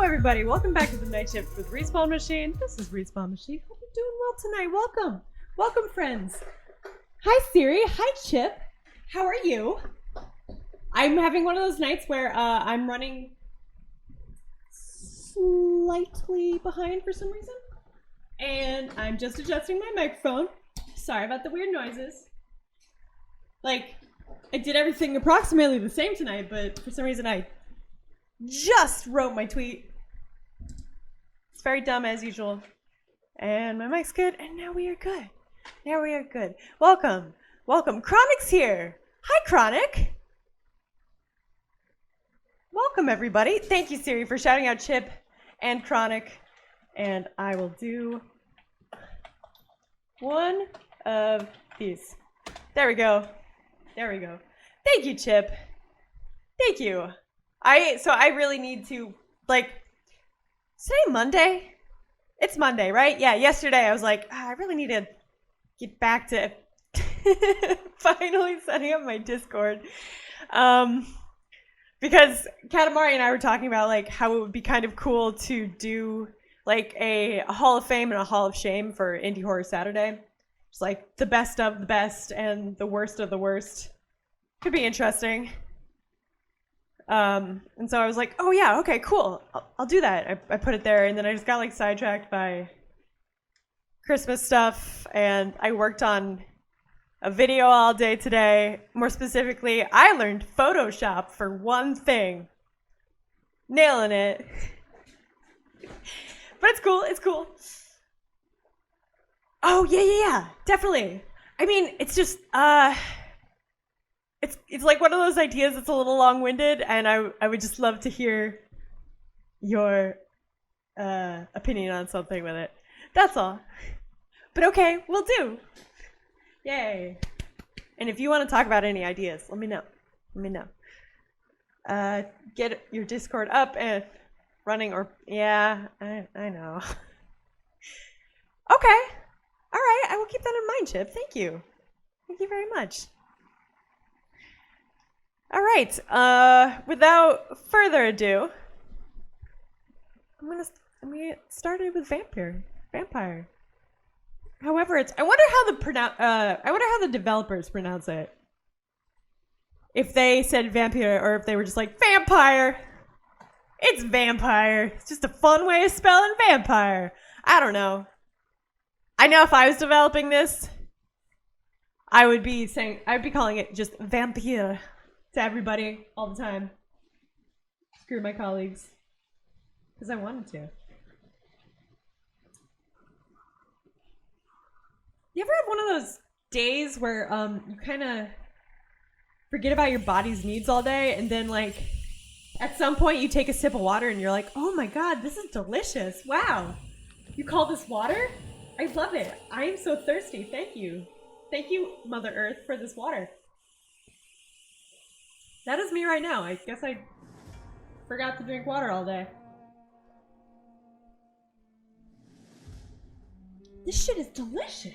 Everybody, welcome back to the Night Shift with Respawn Machine. This is Respawn Machine. Hope you're doing well tonight. Welcome friends. Hi Siri, hi Chip. How are you? I'm having one of those nights where I'm running slightly behind for some reason, and I'm just adjusting my microphone. Sorry about the weird noises. Like, I did everything approximately the same tonight, but for some reason I just wrote my tweet. It's very dumb as usual. And my mic's good, and now we are good. Welcome. Chronic's here. Hi, Chronic. Welcome, everybody. Thank you, Siri, for shouting out Chip and Chronic. And I will do one of these. There we go. Thank you, Chip. Thank you. I really need to, like, is today Monday? It's Monday, right? Yeah, yesterday I was like, I really need to get back to finally setting up my Discord. Because Katamari and I were talking about, like, how it would be kind of cool to do, like, a Hall of Fame and a Hall of Shame for Indie Horror Saturday. Just, like, the best of the best and the worst of the worst. Could be interesting. And so I was like, oh yeah, okay, cool. I'll do that. I put it there, and then I just got, like, sidetracked by Christmas stuff, and I worked on a video all day today. More specifically, I learned Photoshop for one thing. Nailing it. But it's cool. Oh, yeah, definitely. I mean, it's just, It's like one of those ideas that's a little long-winded, and I would just love to hear your opinion on something with it. That's all. But okay, we'll do. Yay. And if you want to talk about any ideas, let me know. Get your Discord up and running, or yeah, I know. Okay. All right, I will keep that in mind, Chip. Thank you very much. All right, without further ado, I'm gonna start it with Vampyr. However, I wonder how the developers pronounce it. If they said Vampyr or if they were just like Vampire. It's Vampyr. It's just a fun way of spelling vampire. I don't know. I know if I was developing this, I would be calling it just Vampyr to everybody all the time. Screw my colleagues. Because I wanted to. You ever have one of those days where you kind of forget about your body's needs all day, and then, like, at some point you take a sip of water and you're like, oh my god, this is delicious. Wow. You call this water? I love it. I am so thirsty. Thank you. Thank you, Mother Earth, for this water. That is me right now. I guess I forgot to drink water all day. This shit is delicious.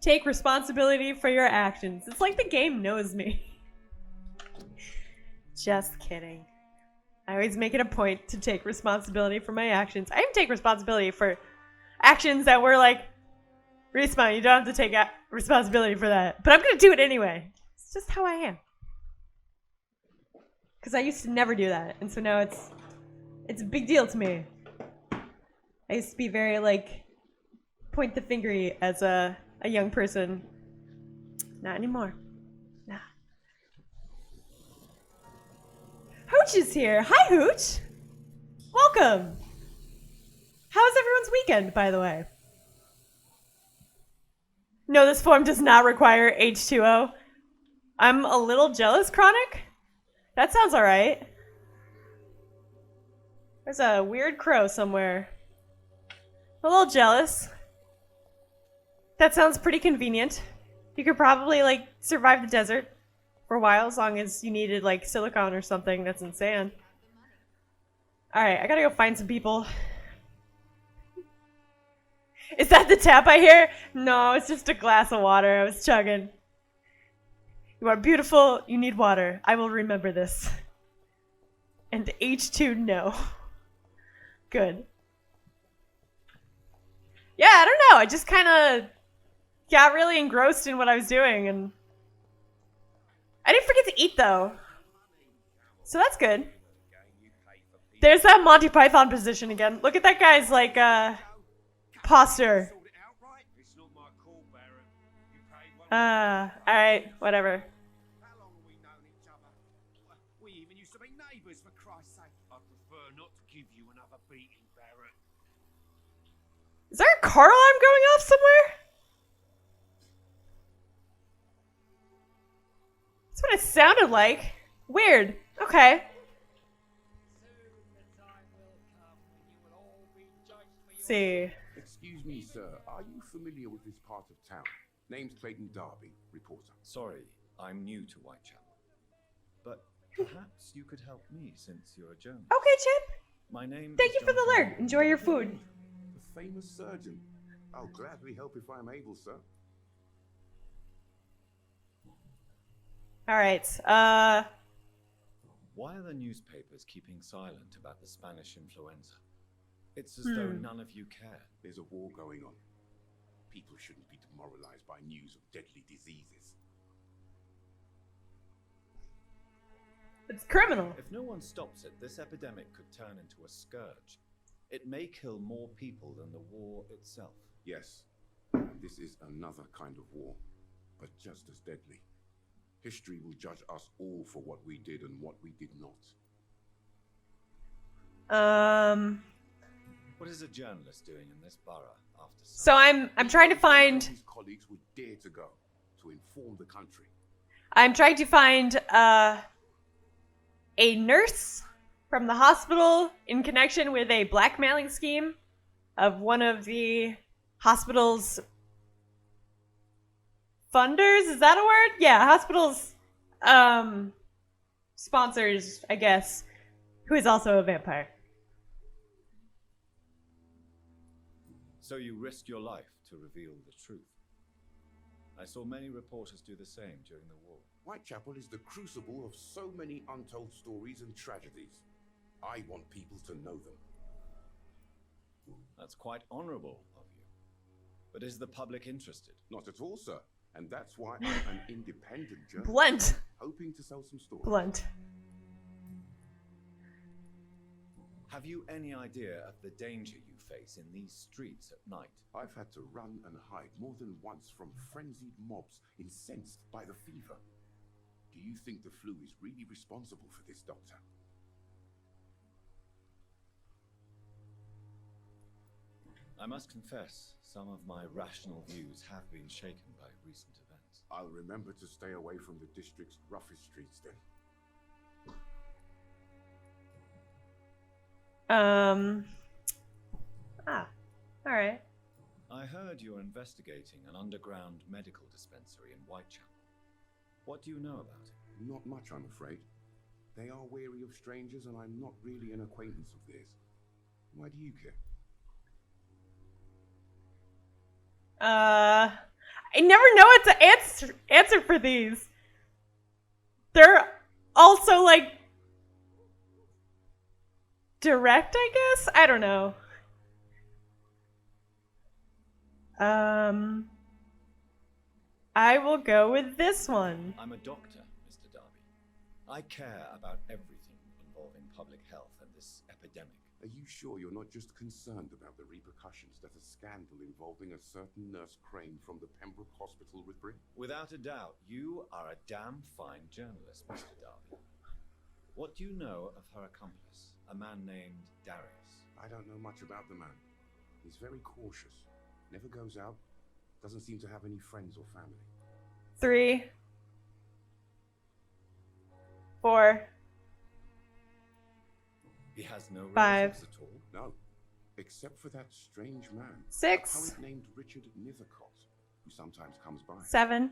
Take responsibility for your actions. It's like the game knows me. Just kidding. I always make it a point to take responsibility for my actions. I even take responsibility for actions that were like, Respawn, you don't have to take responsibility for that. But I'm going to do it anyway. It's just how I am. Because I used to never do that. And so now it's a big deal to me. I used to be very, like, point the fingery as a young person. Not anymore. Nah. Hooch is here. Hi, Hooch. Welcome. How was everyone's weekend, by the way? No, this form does not require H2O. I'm a little jealous, Chronic. That sounds alright. There's a weird crow somewhere. A little jealous. That sounds pretty convenient. You could probably, like, survive the desert for a while as long as you needed, like, silicone or something that's in sand. Alright, I gotta go find some people. Is that the tap I hear? No, it's just a glass of water I was chugging. You are beautiful. You need water. I will remember this. And H2, no. Good. Yeah, I don't know. I just kind of got really engrossed in what I was doing, and I didn't forget to eat, though. So that's good. There's that Monty Python position again. Look at that guy's, like, posture. Alright, whatever. How long have we known each other? We even used to be neighbours, for Christ's sake. I prefer not to give you another beating, Barrett. Is there a car alarm going off somewhere? That's what it sounded like. Weird. Okay. Let's see. Excuse me, sir. Are you familiar with this part of town? Name's Clayton Darby, reporter. Sorry, I'm new to Whitechapel. But perhaps you could help me since you're a journalist. Okay, Chip. My name Thank you for the alert. Enjoy your food. The famous surgeon. I'll gladly help if I'm able, sir. Alright, Why are the newspapers keeping silent about the Spanish influenza? It's as though none of you care. There's a war going on. People shouldn't be demoralized by news of deadly diseases. it's criminal. If no one stops it, this epidemic could turn into a scourge. It may kill more people than the war itself. Yes, this is another kind of war, but just as deadly. History will judge us all for what we did and what we did not. What is a journalist doing in this borough after? So I'm trying to find. His colleagues would dare to go to inform the country. I'm trying to find a nurse from the hospital in connection with a blackmailing scheme of one of the hospital's funders. Is that a word? Yeah, hospital's sponsors, I guess, who is also a vampire. So you risked your life to reveal the truth. I saw many reporters do the same during the war. Whitechapel is the crucible of so many untold stories and tragedies. I want people to know them. That's quite honorable of you. But is the public interested? Not at all, sir. And that's why I'm an independent journalist. Blunt. Hoping to sell some stories. Blunt. Have you any idea of the danger you face in these streets at night? I've had to run and hide more than once from frenzied mobs incensed by the fever. Do you think the flu is really responsible for this, Doctor? I must confess, some of my rational views have been shaken by recent events. I'll remember to stay away from the district's roughest streets then. Alright. I heard you're investigating an underground medical dispensary in Whitechapel. What do you know about it? Not much, I'm afraid. They are wary of strangers, and I'm not really an acquaintance of theirs. Why do you care? I never know what to answer for these. They're also, like, direct, I guess? I don't know. I will go with this one. I'm a doctor, Mr. Darby. I care about everything involving public health and this epidemic. Are you sure you're not just concerned about the repercussions that a scandal involving a certain Nurse Crane from the Pembroke Hospital would bring? Without a doubt, you are a damn fine journalist, Mr. Darby. What do you know of her accomplice, a man named Darius? I don't know much about the man. He's very cautious, never goes out, doesn't seem to have any friends or family. 3, 4, He has no 5. relatives at all? No, except for that strange man. 6, Poet named Richard Nithercott, who sometimes comes by. 7.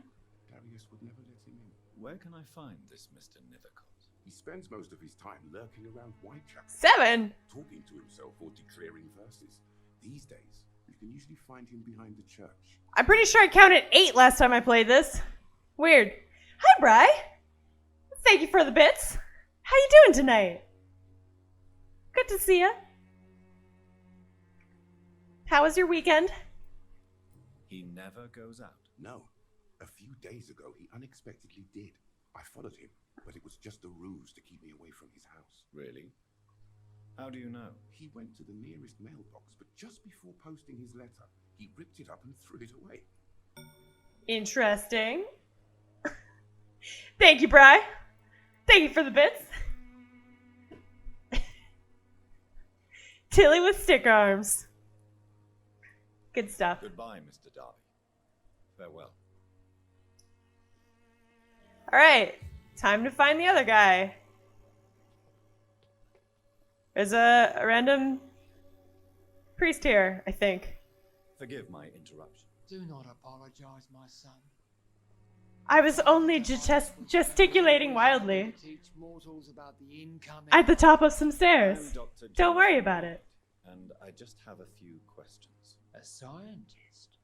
Darius would never let him in. Where can I find this Mr. Nithercott? He spends most of his time lurking around Whitechapel, 7. talking to himself or declaring verses. These days, you can usually find him behind the church. I'm pretty sure I counted 8 last time I played this. Weird. Hi, Bri. Thank you for the bits. How you doing tonight? Good to see you. How was your weekend? He never goes out. No, a few days ago he unexpectedly did. I followed him, but it was just a ruse to keep me away from his house. Really? How do you know? He went to the nearest mailbox, but just before posting his letter, he ripped it up and threw it away. Interesting. Thank you, Bri. Thank you for the bits. Tilly with stick arms. Good stuff. Goodbye, Mr. Darby. Farewell. All right, time to find the other guy. There's a random priest here, I think. Forgive my interruption. Do not apologize, my son. I was only gesticulating wildly Teach mortals about the incoming. at the top of some I'm stairs. Dr. Don't worry Jonathan about it. Wright, and I just have a few questions. A scientist.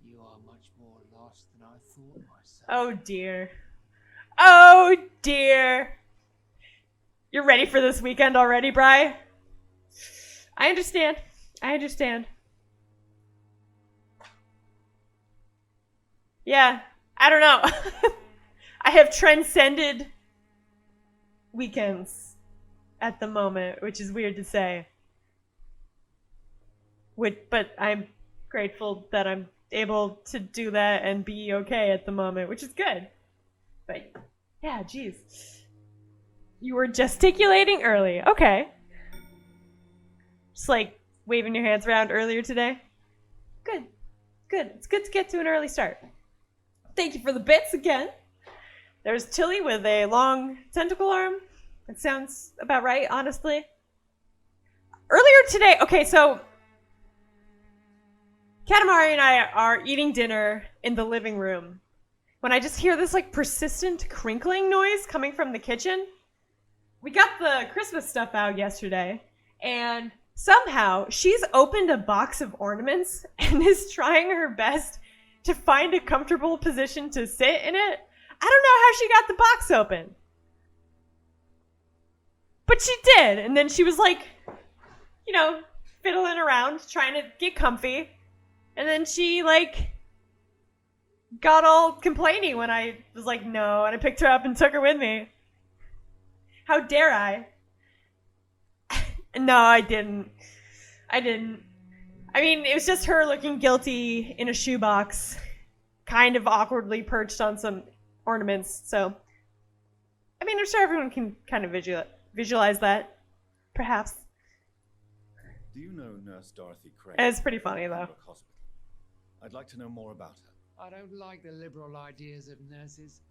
You are much more lost than I thought, my son. Oh dear. Oh dear. You're ready for this weekend already, Bri? I understand. I understand. Yeah, I don't know. I have transcended weekends at the moment, which is weird to say. But I'm grateful that I'm able to do that and be okay at the moment, which is good. But yeah, geez. You were gesticulating early. Okay. Just like waving your hands around earlier today. Good. Good. It's good to get to an early start. Thank you for the bits again. There's Tilly with a long tentacle arm. It sounds about right, honestly. Earlier today, okay, so Katamari and I are eating dinner in the living room when I just hear this like persistent crinkling noise coming from the kitchen. We got the Christmas stuff out yesterday, and somehow she's opened a box of ornaments and is trying her best to find a comfortable position to sit in it. I don't know how she got the box open, but she did. And then she was like, you know, fiddling around trying to get comfy. And then she like got all complainy when I was like, no. And I picked her up and took her with me. How dare I? No, I didn't. I mean, it was just her looking guilty in a shoebox, kind of awkwardly perched on some ornaments. So, I mean, I'm sure everyone can kind of visualize that, perhaps. Do you know Nurse Dorothy Crane? It's pretty funny, though. Pembroke Hospital? I'd like to know more about her. I don't like the liberal ideas of nurses,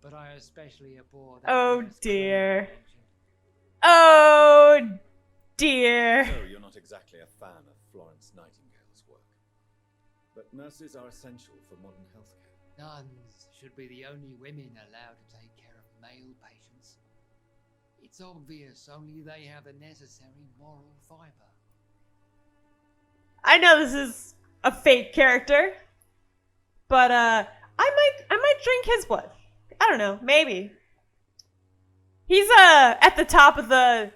but I especially abhor that. Oh, Nurse dear. Crane mentioned. Oh, dear. So you're not exactly a fan of Florence Nightingale's work. But nurses are essential for modern healthcare. Nuns should be the only women allowed to take care of male patients. It's obvious only they have the necessary moral fiber. I know this is a fake character, but I might drink his blood. I don't know, maybe. He's at the top of the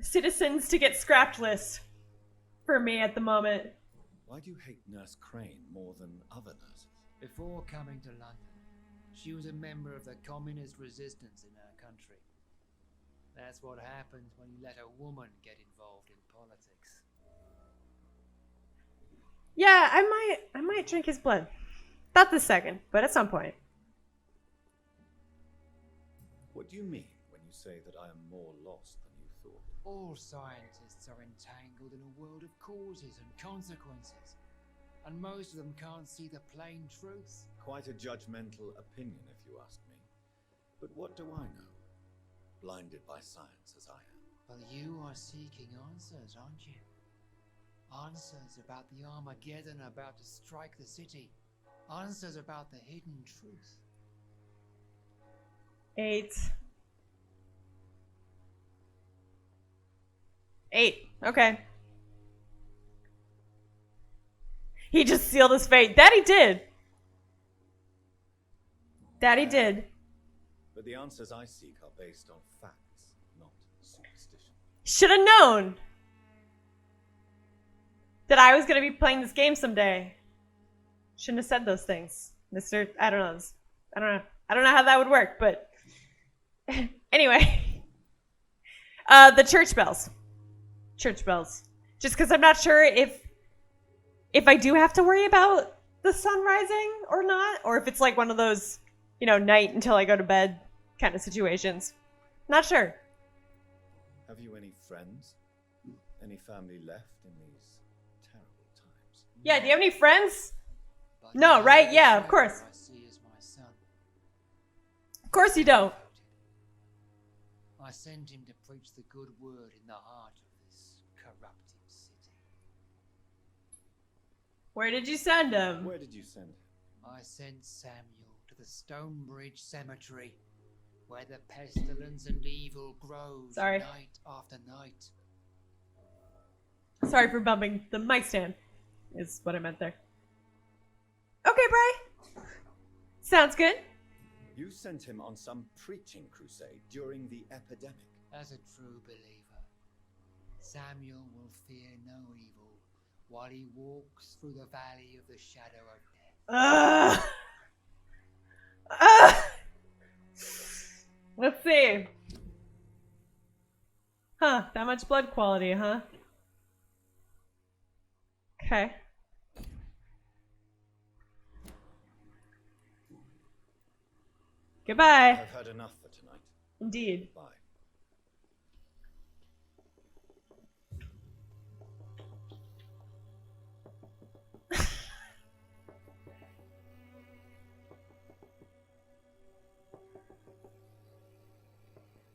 citizens to get scrapped list for me at the moment. Why do you hate Nurse Crane more than other nurses? Before coming to London, she was a member of the communist resistance in her country. That's what happens when you let a woman get involved in politics. Yeah, I might drink his blood. Not this second, but at some point. What do you mean when you say that I am more lost than you thought? All scientists are entangled in a world of causes and consequences, and most of them can't see the plain truth. Quite a judgmental opinion, if you ask me. But what do I know? Blinded by science as I am. Well, you are seeking answers, aren't you? Answers about the Armageddon about to strike the city. Answers about the hidden truth. 8. 8. Okay. He just sealed his fate. That he did. That he did. But the answers I seek are based on facts, not superstition. Should have known that I was going to be playing this game someday. Shouldn't have said those things, Mr. I don't know. I don't know how that would work, but anyway. The church bells. Church bells. Just because I'm not sure if I do have to worry about the sun rising or not, or if it's like one of those, you know, night until I go to bed kind of situations. Not sure. Have you any friends? Any family left in these terrible times? Yeah, do you have any friends? But No, the right? only Yeah, of shadow course. I see is my son. Of course you don't. I sent him to preach the good word in the heart of this corrupted city. Where did you send him? Where did you send him? I sent Samuel to the Stonebridge Cemetery, where the pestilence and evil grows Sorry. night after night. Sorry for bumping the mic stand, is what I meant there. Okay, Bri. Sounds good. You sent him on some preaching crusade during the epidemic. As a true believer, Samuel will fear no evil while he walks through the valley of the shadow of death. Let's see. Huh, that much blood quality, huh? Okay. Goodbye. I've had enough for tonight. Indeed. Bye.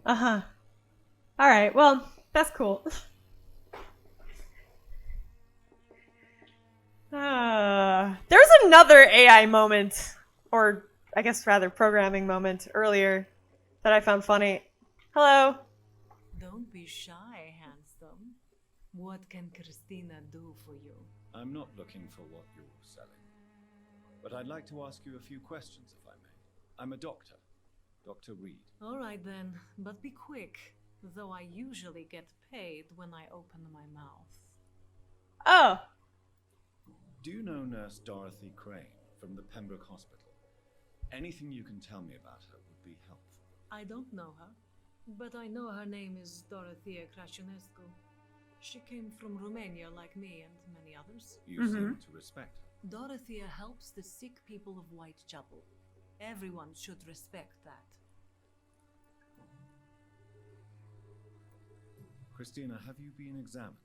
Uh-huh. Alright, well, that's cool. There's another AI moment, or I guess rather programming moment earlier that I found funny. Hello. Don't be shy, handsome. What can Christina do for you? I'm not looking for what you're selling. But I'd like to ask you a few questions, if I may. I'm a doctor. Dr. Reed. All right then, but be quick, though I usually get paid when I open my mouth. Oh. Do you know Nurse Dorothy Crane from the Pembroke Hospital? Anything you can tell me about her would be helpful. I don't know her, but I know her name is Dorothea Crăciunescu. She came from Romania like me and many others. You seem to respect her. Dorothea helps the sick people of Whitechapel. Everyone should respect that. Christina, have you been examined?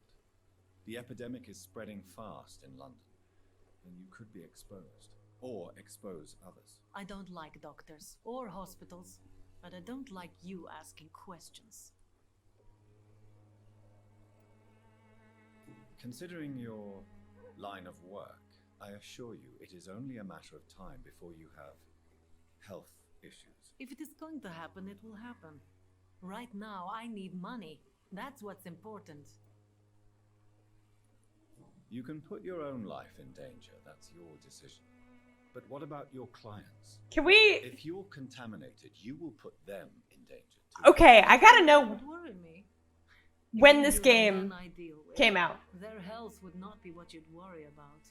The epidemic is spreading fast in London, and you could be exposed, or expose others. I don't like doctors or hospitals, but I don't like you asking questions. Considering your line of work, I assure you it is only a matter of time before you have health issues. If it is going to happen, it will happen. Right now, I need money. That's what's important. You can put your own life in danger, that's your decision. But what about your clients? Can we... If you're contaminated, you will put them in danger too. Okay, I gotta know... Don't worry me. when If this you were game one I deal with, came out. their health would not be what you'd worry about.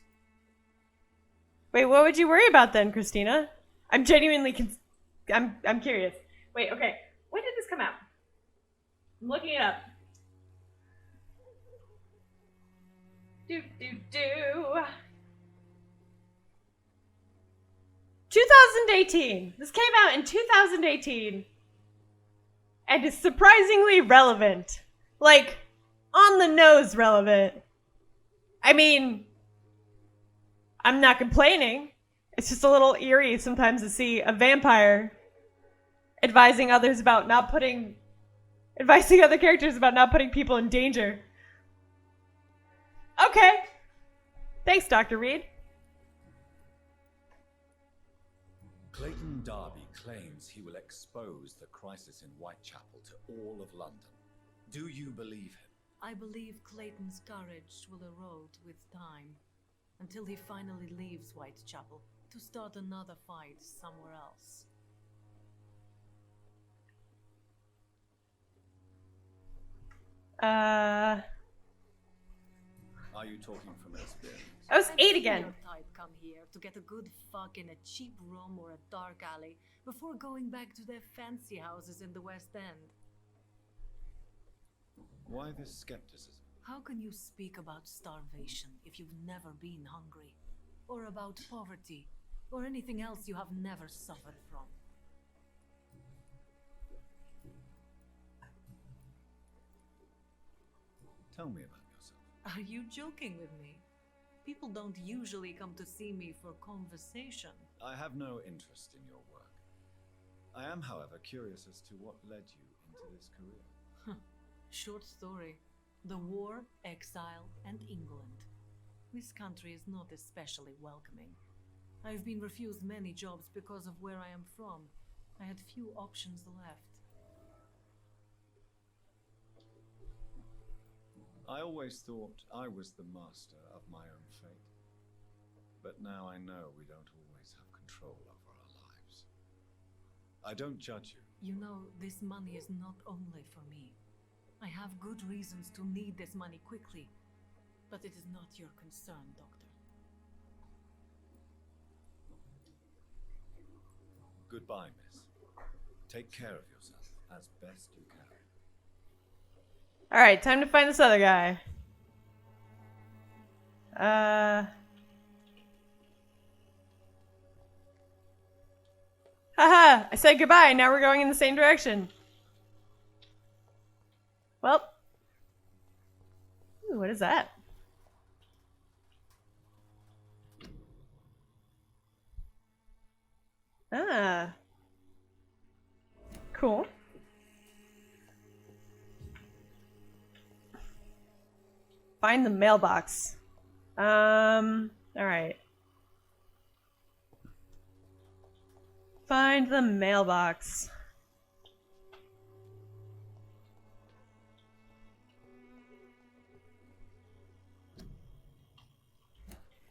Wait, what would you worry about then, Christina? I'm genuinely I'm curious. Wait, okay. When did this come out? I'm looking it up. Do. 2018. This came out in 2018. And is surprisingly relevant. Like, on the nose relevant. I mean, I'm not complaining. It's just a little eerie sometimes to see a vampire advising other characters about not putting people in danger. Okay. Thanks, Dr. Reed. Clayton Darby claims he will expose the crisis in Whitechapel to all of London. Do you believe him? I believe Clayton's courage will erode with time, until he finally leaves Whitechapel to start another fight somewhere else. Are you talking from experience? I was I've 8 seen again. your type come here to get a good fuck in a cheap room or a dark alley before going back to their fancy houses in the West End. Why this skepticism? How can you speak about starvation if you've never been hungry? Or about poverty? Or anything else you have never suffered from? Tell me about yourself. Are you joking with me? People don't usually come to see me for conversation. I have no interest in your work. I am, however, curious as to what led you into this career. Short story. The war, exile, and England. This country is not especially welcoming. I've been refused many jobs because of where I am from. I had few options left. I always thought I was the master of my own fate. But now I know we don't always have control over our lives. I don't judge you. You know, this money is not only for me. I have good reasons to need this money quickly, but it is not your concern, Doctor. Goodbye, miss. Take care of yourself as best you can. Alright, time to find this other guy. Haha, I said goodbye, now we're going in the same direction. Well. Ooh, what is that? Ah. Cool. Find the mailbox. Alright. Find the mailbox.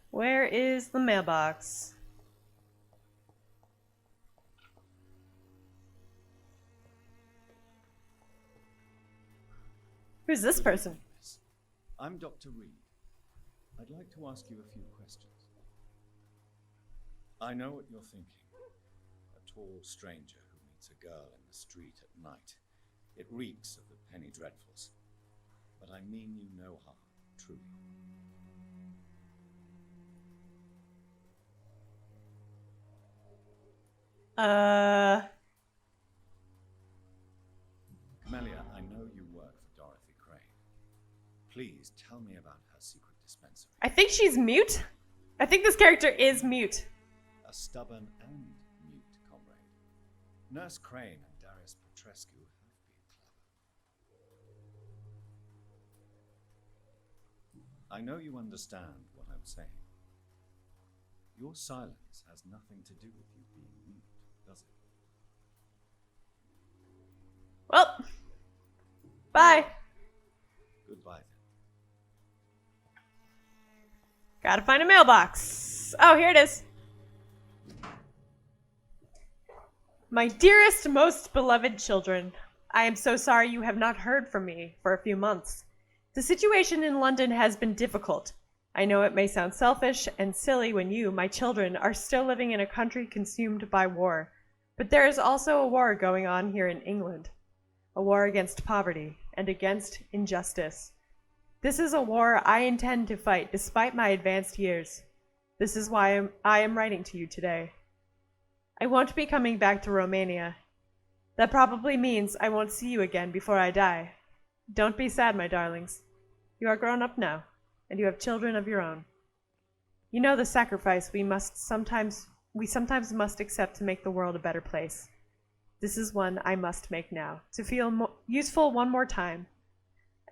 Where is the mailbox? Who's this person? I'm Dr. Reed. I'd like to ask you a few questions. I know what you're thinking. A tall stranger who meets a girl in the street at night. It reeks of the penny dreadfuls. But I mean you no harm, truly. Camellia, I know you work for Dorothy Crane. Please tell me about her secret dispensary. I think she's mute. I think this character is mute. A stubborn and mute comrade. Nurse Crane and Darius Petrescu have been clever. I know you understand what I'm saying. Your silence has nothing to do with you being mute, does it? Well, bye. Goodbye then. Gotta find a mailbox. Oh, here it is. My dearest, most beloved children, I am so sorry you have not heard from me for a few months. The situation in London has been difficult. I know it may sound selfish and silly when you, my children, are still living in a country consumed by war. But there is also a war going on here in England. A war against poverty and against injustice. This is a war I intend to fight despite my advanced years. This is why I am writing to you today. I won't be coming back to Romania. That probably means I won't see you again before I die. Don't be sad, my darlings. You are grown up now, and you have children of your own. You know the sacrifice we sometimes must accept to make the world a better place. This is one I must make now, to feel useful one more time.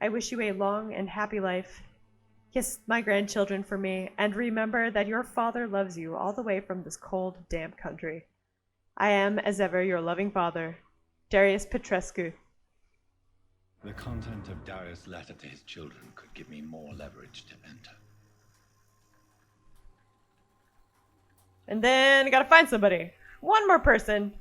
I wish you a long and happy life. Kiss my grandchildren for me, and remember that your father loves you all the way from this cold, damp country. I am, as ever, your loving father, Darius Petrescu. The content of Darius' letter to his children could give me more leverage to enter. And then I gotta find somebody. One more person.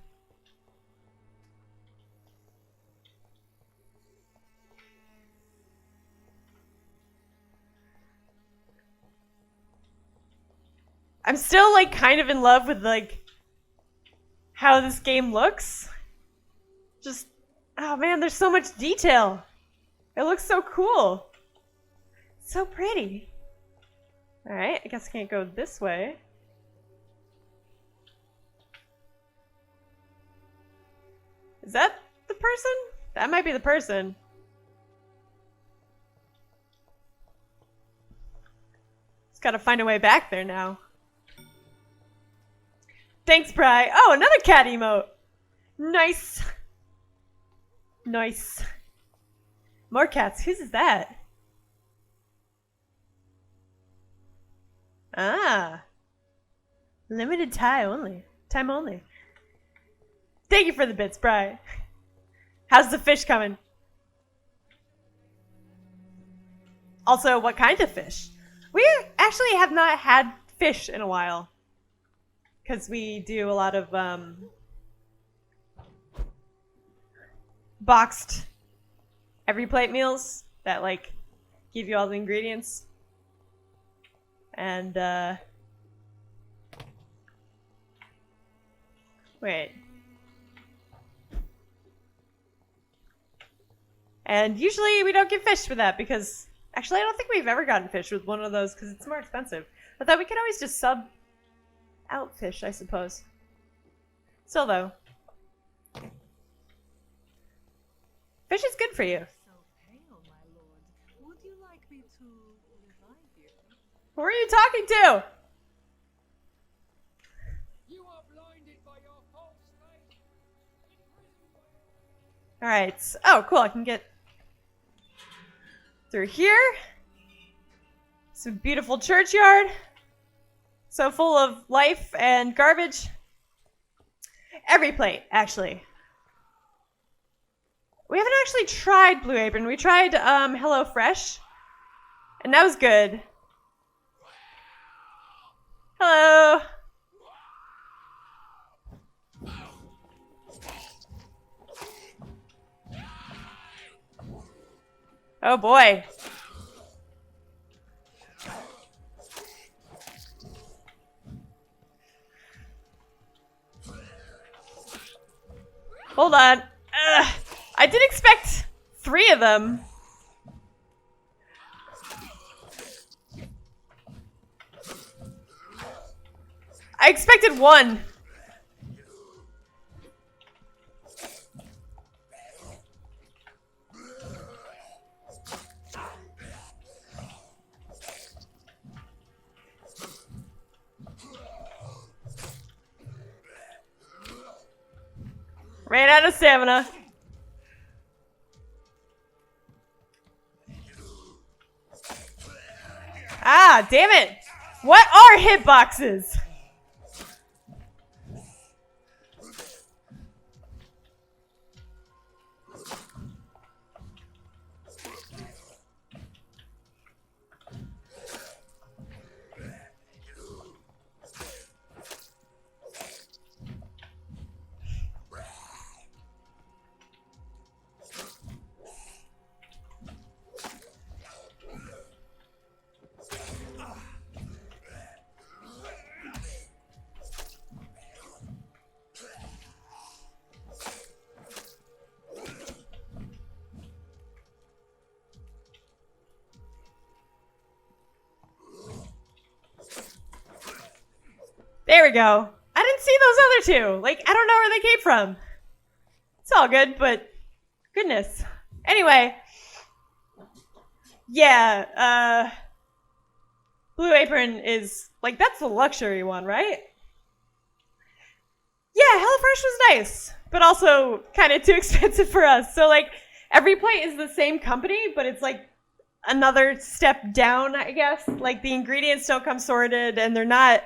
I'm still like kind of in love with like how this game looks. Just, oh man, there's so much detail. It looks so cool. So pretty. Alright, I guess I can't go this way. Is that the person? That might be the person. Just gotta find a way back there now. Thanks, Bri. Oh, another cat emote. Nice. Nice. More cats. Whose is that? Ah. Limited time only. Time only. Thank you for the bits, Bri. How's the fish coming? Also, what kind of fish? We actually have not had fish in a while. Because we do a lot of boxed every plate meals that like give you all the ingredients. And wait. And usually we don't get fish for that because actually I don't think we've ever gotten fish with one of those because it's more expensive. But then we could always just sub out fish, I suppose. Still though, fish is good for you. So pale, my lord. Would you like me to revive you? Who are you talking to? You are blinded by your false faith. Alright. Oh, cool. I can get through here. Some beautiful churchyard. So full of life and garbage. Every plate, actually. We haven't actually tried Blue Apron. We tried Hello Fresh, and that was good. Hello. Oh boy. Hold on. I did expect 3 of them. I expected 1. Ran out of stamina. Ah, damn it. What are hitboxes? There we go. I didn't see those other two. Like, I don't know where they came from. It's all good, but goodness. Anyway. Yeah, Blue Apron is, like, that's the luxury one, right? Yeah, HelloFresh was nice, but also kind of too expensive for us. So, like, Every Plate is the same company, but it's, like, another step down, I guess. Like, the ingredients don't come sorted, and they're not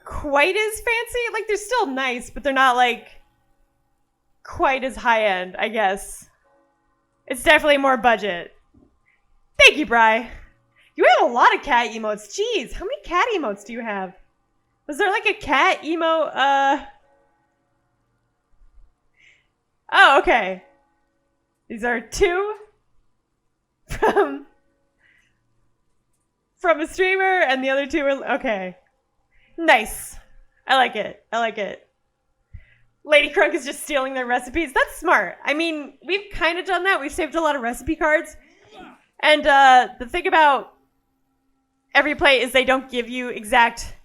quite as fancy. Like, they're still nice, but they're not, like, quite as high-end, I guess. It's definitely more budget. Thank you, Bri. You have a lot of cat emotes. Jeez, how many cat emotes do you have? Was there like a cat emote? Oh, okay. These are two from a streamer, and the other two are okay. Nice. I like it. I like it. Lady Crunk is just stealing their recipes. That's smart. I mean, we've kind of done that. We've saved a lot of recipe cards. And the thing about Every Plate is they don't give you exact,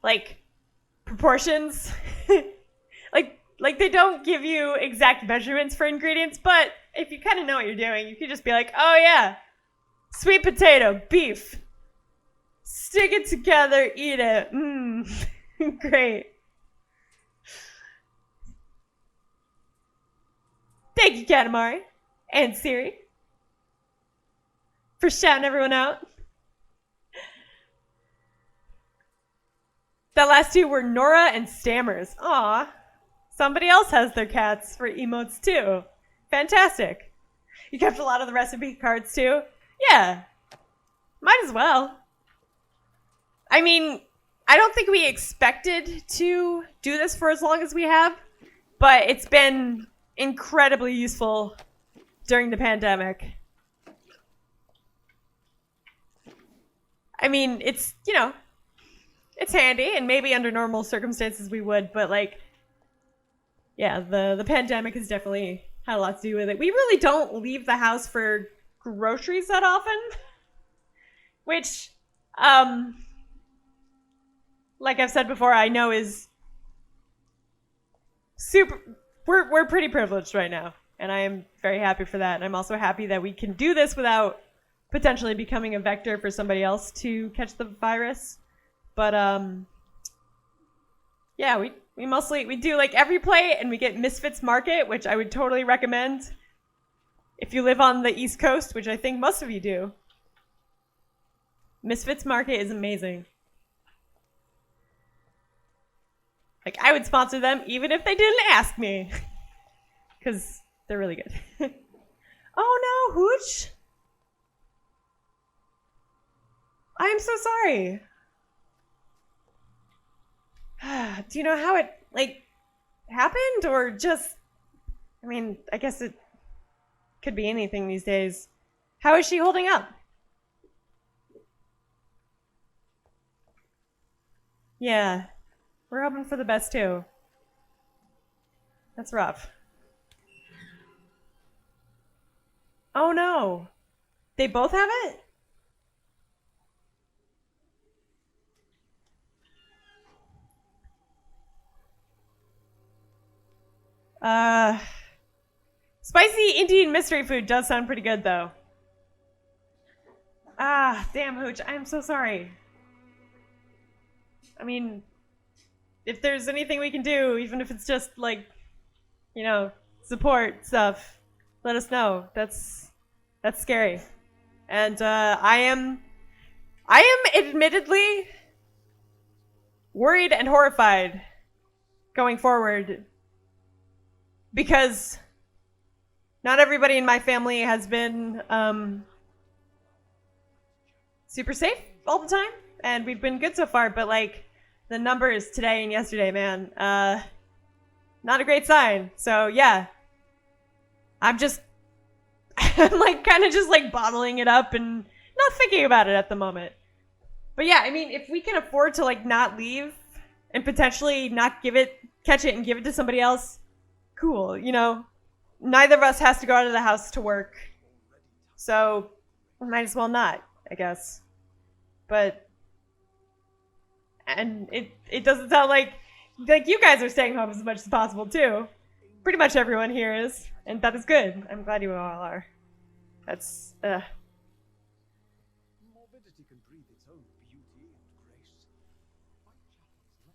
like, proportions. like they don't give you exact measurements for ingredients, but if you kind of know what you're doing, you can just be like, oh yeah, sweet potato, beef, stick it together, eat it. Great. Thank you, Katamari and Siri, for shouting everyone out. The last two were Nora and Stammers. Aw. Somebody else has their cats for emotes too. Fantastic. You kept a lot of the recipe cards too? Yeah. Might as well. I mean, I don't think we expected to do this for as long as we have, but it's been incredibly useful during the pandemic. I mean, it's, you know, it's handy, and maybe under normal circumstances we would, but like, yeah, the pandemic has definitely had a lot to do with it. We really don't leave the house for groceries that often, which, like I've said before, I know is super, we're pretty privileged right now, and I am very happy for that, and I'm also happy that we can do this without potentially becoming a vector for somebody else to catch the virus. But yeah, we do like Every Plate, and we get Misfits Market, which I would totally recommend if you live on the East Coast, which I think most of you do. Misfits Market is amazing. Like, I would sponsor them even if they didn't ask me, because they're really good. Oh no, Hooch! I am so sorry. Do you know how it, like, happened, or just, I mean, I guess it could be anything these days. How is she holding up? Yeah, we're hoping for the best too. That's rough. Oh no, they both have it? Spicy Indian mystery food does sound pretty good, though. Ah, damn, Hooch, I'm so sorry. I mean, if there's anything we can do, even if it's just, like, you know, support stuff, let us know. That's scary. And, I am admittedly worried and horrified going forward, because not everybody in my family has been super safe all the time, and we've been good so far, but like the numbers today and yesterday, man, not a great sign. So yeah, I'm like kind of just like bottling it up and not thinking about it at the moment. But yeah, I mean, if we can afford to like not leave and potentially not catch it and give it to somebody else, cool, you know, neither of us has to go out of the house to work, so we might as well not, I guess. But And it doesn't sound like you guys are staying home as much as possible too. Pretty much everyone here is, and that is good. I'm glad you all are. That's Morbidity can breathe its own beauty and grace. Whitechapel's not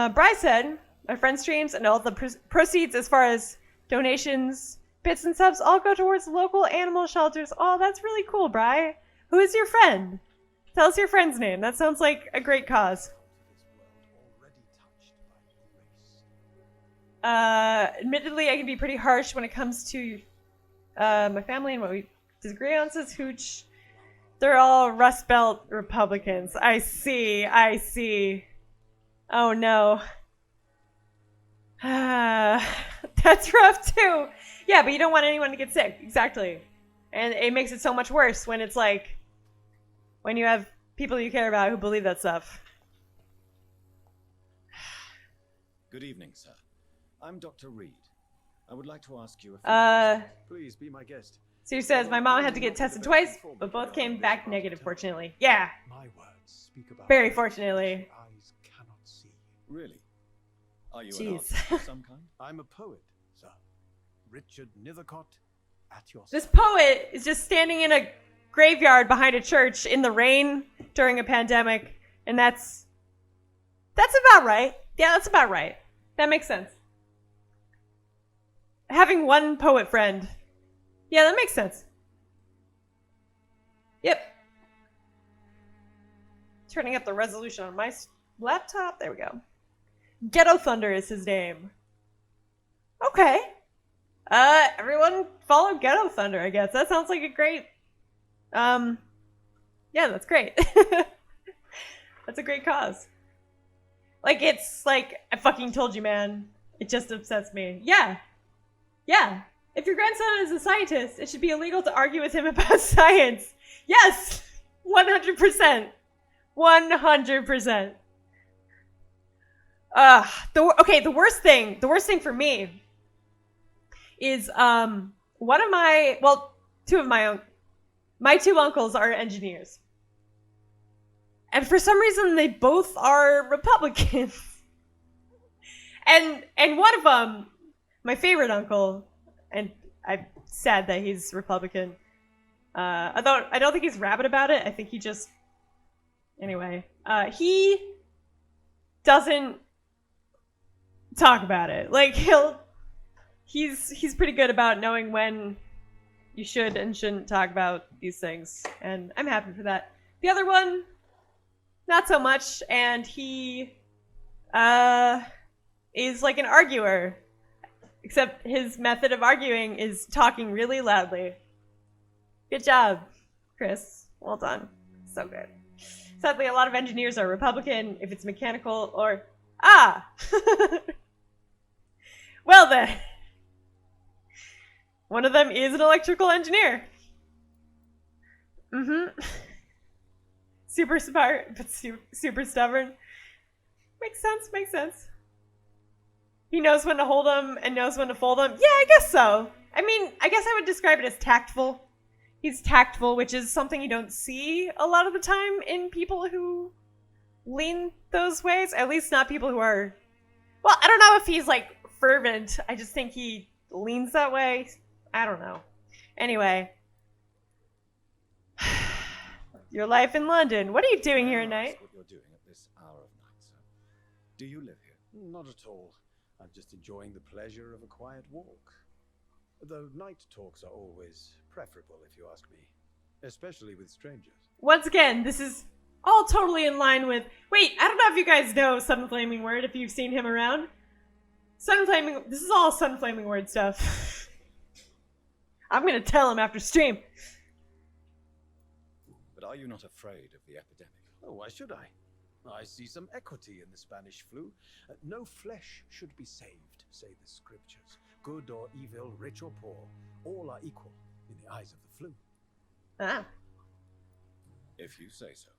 just Bry said, my friend streams and all the proceeds as far as donations, bits and subs all go towards local animal shelters. Oh, that's really cool, Bry. Who is your friend? Tell us your friend's name. That sounds like a great cause. Admittedly, I can be pretty harsh when it comes to my family and what we disagree on, says Hooch. They're all Rust Belt Republicans. I see. Oh no. That's rough too. Yeah, but you don't want anyone to get sick. Exactly. And it makes it so much worse when it's like, when you have people you care about who believe that stuff. Good evening, sir. I'm Dr. Reed. I would like to ask you a few questions. Please be my guest. Sue says, my mom had to get tested twice, but both came back negative, fortunately. Yeah, My words speak about very fortunately. eyes cannot see. Really? Are you an Jeez. artist of some kind? I'm a poet, sir. Richard Nethercott, at your This service. poet is just standing in a graveyard behind a church in the rain during a pandemic, and that's about right. Yeah, that's about right. That makes sense. Having one poet friend. Yeah, that makes sense. Yep. Turning up the resolution on my laptop. There we go. Ghetto Thunder is his name. Okay. Everyone follow Ghetto Thunder, I guess. That sounds like a great... yeah, that's great. That's a great cause. Like, it's like, I fucking told you, man. It just upsets me. Yeah. Yeah. If your grandson is a scientist, it should be illegal to argue with him about science. Yes! 100%. 100%. Okay, the worst thing for me is, one of my, well, my two uncles are engineers. And for some reason, they both are Republicans. And one of them, my favorite uncle, and I'm sad that he's Republican. I don't think he's rabid about it. I think he just, anyway, he doesn't talk about it. Like, he's pretty good about knowing when you should and shouldn't talk about these things, and I'm happy for that. The other one, not so much, and he is like an arguer, except his method of arguing is talking really loudly. Good job, Chris. Well done. So good. Sadly, a lot of engineers are Republican if it's mechanical or... Well then. One of them is an electrical engineer. Super smart, but super stubborn. Makes sense. He knows when to hold them and knows when to fold them. Yeah, I guess so. I mean, I guess I would describe it as tactful. He's tactful, which is something you don't see a lot of the time in people who lean those ways. At least not people who are... Well, I don't know if he's, like, fervent. I just think he leans that way. I don't know. Anyway. Your life in London. What are you doing here at night? What you're doing at this hour of night, sir. Do you live here? Not at all. I'm just enjoying the pleasure of a quiet walk. Though night talks are always preferable, if you ask me. Especially with strangers. Once again, this is all totally in line with... Wait, I don't know if you guys know Sun Flaming Word, if you've seen him around. Sun Flaming... This is all Sun Flaming Word stuff. I'm gonna tell him after stream. But are you not afraid of the epidemic? Oh, why should I? I see some equity in the Spanish flu. No flesh should be saved, say the scriptures. Good or evil, rich or poor, all are equal in the eyes of the flu. Ah. If you say so.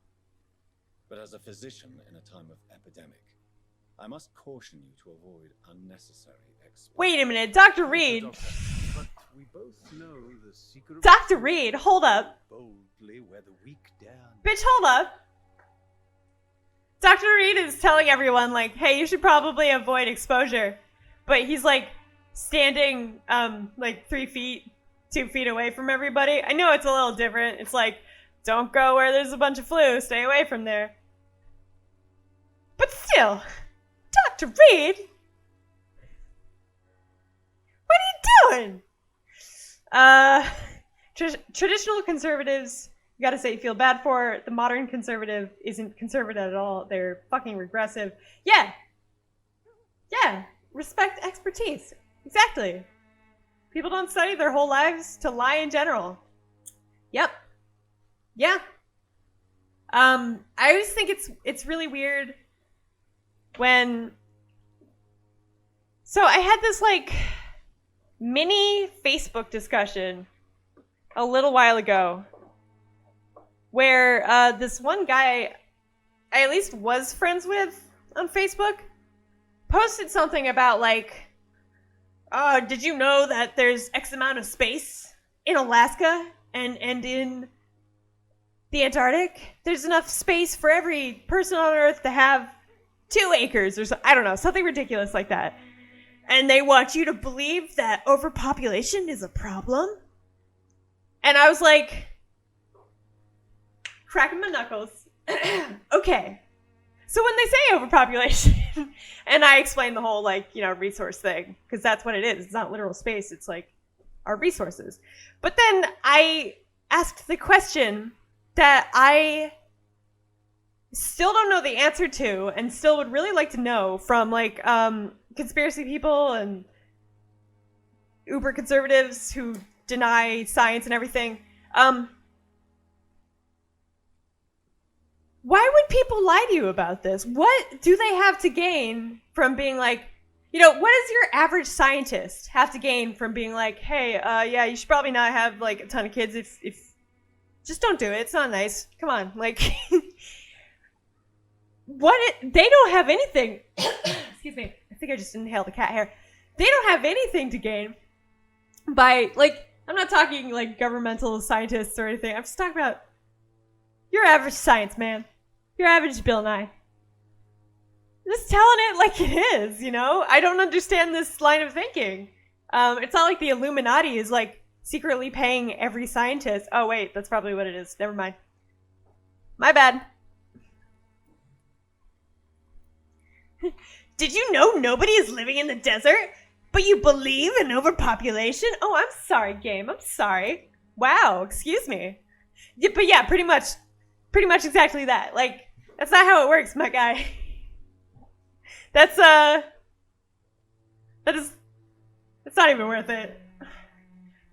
But as a physician in a time of epidemic, I must caution you to avoid unnecessary exposure. Wait a minute, Dr. Reed. But we both know the secret of Dr. Reed, hold up. boldly where the weak dare. Bitch, hold up. Dr. Reed is telling everyone, like, hey, you should probably avoid exposure. But he's, like, standing, like, 2 feet away from everybody. I know it's a little different. It's like, don't go where there's a bunch of flu. Stay away from there. But still, Dr. Reed, what are you doing? Traditional conservatives, you gotta say, feel bad for. The modern conservative isn't conservative at all. They're fucking regressive. Yeah. Respect expertise. Exactly. People don't study their whole lives to lie in general. Yep. Yeah. I always think it's really weird when... So I had this, like, mini Facebook discussion a little while ago where this one guy I at least was friends with on Facebook posted something about, like, did you know that there's X amount of space in Alaska and in the Antarctic? There's enough space for every person on Earth to have 2 acres or so. I don't know, something ridiculous like that. And they want you to believe that overpopulation is a problem? And I was like, cracking my knuckles. Okay. So when they say overpopulation, and I explained the whole, like, you know, resource thing, because that's what it is. It's not literal space. It's, like, our resources. But then I asked the question that I still don't know the answer to and still would really like to know from, like, conspiracy people and uber conservatives who deny science and everything. Why would people lie to you about this? What do they have to gain from being like, you know, what does your average scientist have to gain from being like, hey, yeah, you should probably not have, like, a ton of kids if just don't do it. It's not nice. Come on. Like, they don't have anything. Excuse me. I think I just inhaled a cat hair. They don't have anything to gain by, like, I'm not talking, like, governmental scientists or anything. I'm just talking about your average science man. Your average Bill Nye. Just telling it like it is, you know? I don't understand this line of thinking. It's not like the Illuminati is, like, secretly paying every scientist. Oh, wait, that's probably what it is. Never mind. My bad. Did you know nobody is living in the desert, but you believe in overpopulation? Oh, I'm sorry, game. I'm sorry. Wow, excuse me. Yeah, but yeah, pretty much exactly that. Like, that's not how it works, my guy. That's not even worth it.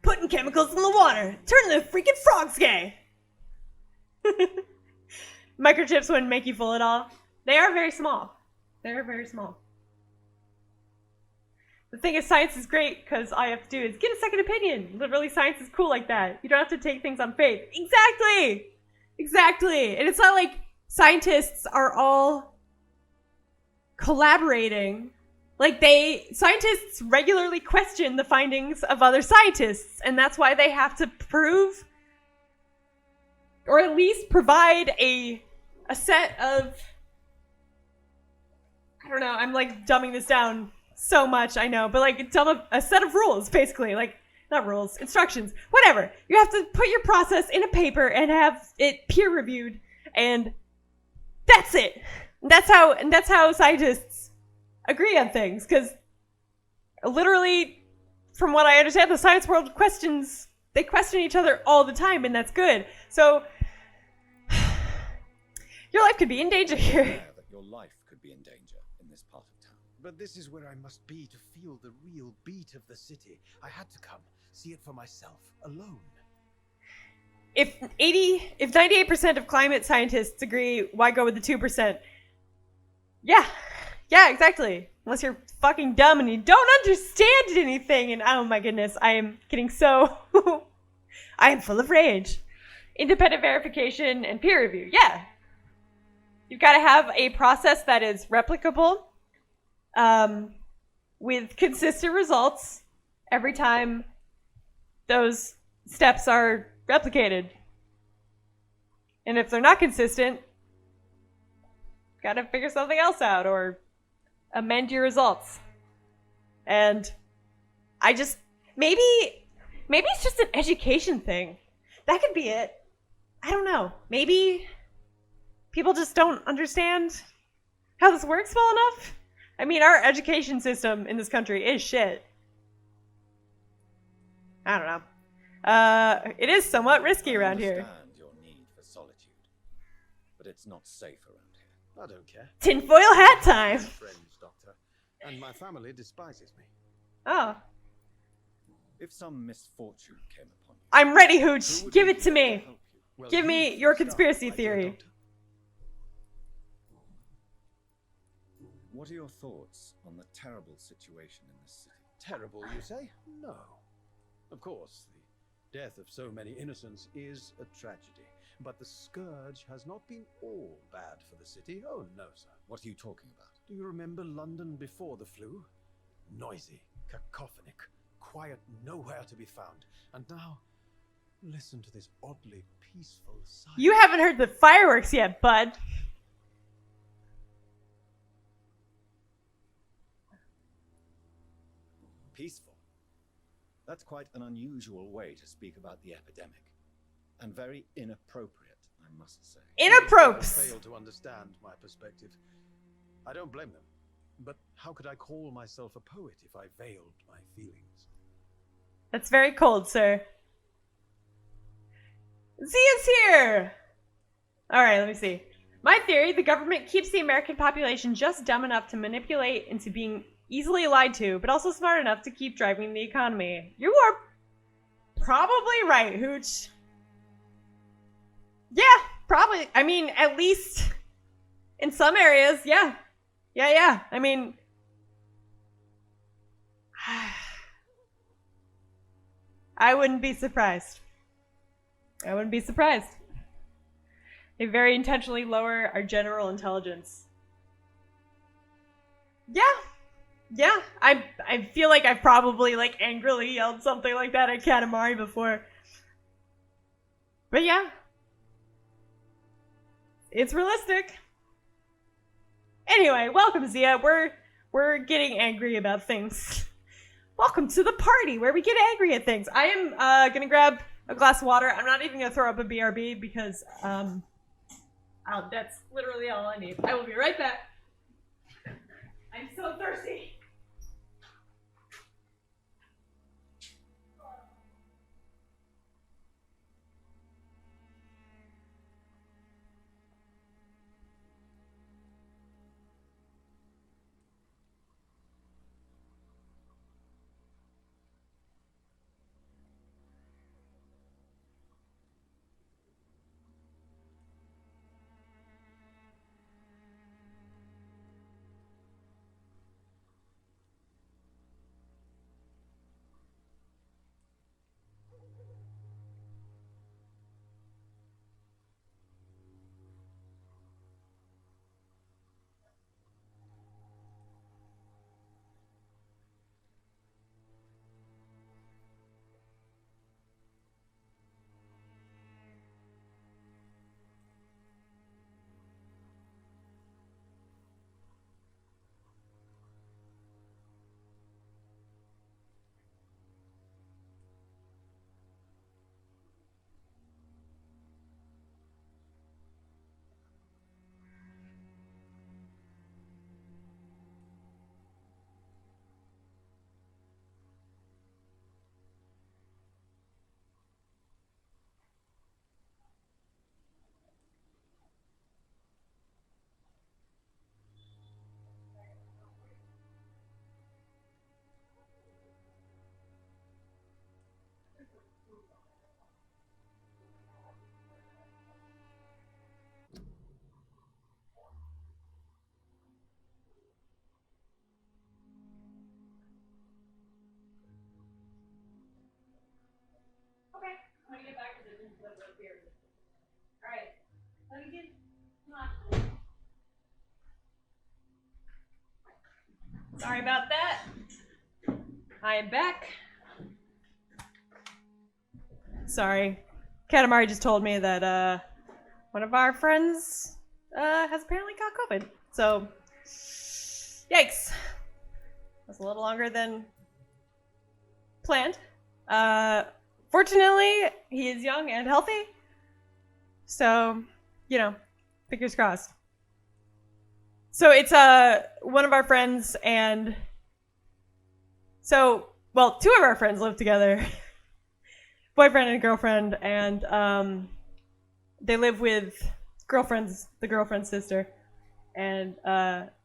Putting chemicals in the water, turning the freaking frogs gay. Microchips wouldn't make you full at all. They are very small. They're very small. The thing is, science is great because all you have to do is get a second opinion. Literally, science is cool like that. You don't have to take things on faith. Exactly. And it's not like scientists are all collaborating. Like, scientists regularly question the findings of other scientists, and that's why they have to prove or at least provide a set of, I don't know, I'm, like, dumbing this down so much, I know, but, like, a set of rules, basically. Like, not rules, instructions, whatever. You have to put your process in a paper and have it peer reviewed, and that's it. That's how scientists agree on things, because literally, from what I understand, the science world question each other all the time, and that's good. So your life could be in danger here. Aware that your life could be in danger in this part of town. But this is where I must be to feel the real beat of the city. I had to come, see it for myself, alone. If 98% of climate scientists agree, why go with the 2%? Yeah, exactly. Unless you're fucking dumb and you don't understand anything. And oh my goodness, I am getting so... I am full of rage. Independent verification and peer review. Yeah. You've got to have a process that is replicable, with consistent results every time those steps are replicated. And if they're not consistent, gotta figure something else out or amend your results. And I just, maybe it's just an education thing. That could be it. I don't know. Maybe people just don't understand how this works well enough. I mean, our education system in this country is shit. I don't know. It is somewhat risky around here. I understand your need for solitude, but it's not safe around here. I don't care. Tinfoil hat time. Friends, Doctor, and my family despises me. Oh. If some misfortune came upon you, I'm ready, Hooch. who would Give be it to here me. help you? Well, Give you me for your a start, conspiracy my dear theory. Doctor. What are your thoughts on the terrible situation in this city? Terrible, you say? No. Of course, the death of so many innocents is a tragedy. But the scourge has not been all bad for the city. Oh, no, sir. What are you talking about? Do you remember London before the flu? Noisy, cacophonic, quiet nowhere to be found. And now, listen to this oddly peaceful silence. You haven't heard the fireworks yet, bud. Peaceful. That's quite an unusual way to speak about the epidemic. And very inappropriate, I must say. Inappropes. Fail to understand my perspective. I don't blame them. But how could I call myself a poet if I veiled my feelings? That's very cold, sir. Zia's here! Alright, let me see. My theory, the government keeps the American population just dumb enough to manipulate into being easily lied to, but also smart enough to keep driving the economy. You are probably right, Hooch. Yeah, probably. I mean, at least in some areas, yeah. Yeah. I mean, I wouldn't be surprised. They very intentionally lower our general intelligence. Yeah. I feel like I've probably angrily yelled something like that at Katamari before. But yeah. It's realistic. Anyway, welcome, Zia. We're getting angry about things. Welcome to the party where we get angry at things. I am gonna grab a glass of water. I'm not even gonna throw up a BRB because that's literally all I need. I will be right back. I'm so thirsty. Okay, I'm gonna get back to the Vampyr. Alright, let me get. Come on. Sorry about that. I am back. Sorry. Katamari just told me that one of our friends has apparently caught COVID. So, yikes. That's a little longer than planned. Fortunately, he is young and healthy. So, fingers crossed. So it's one of our friends and two of our friends live together. Boyfriend and girlfriend, and they live with the girlfriend's sister. And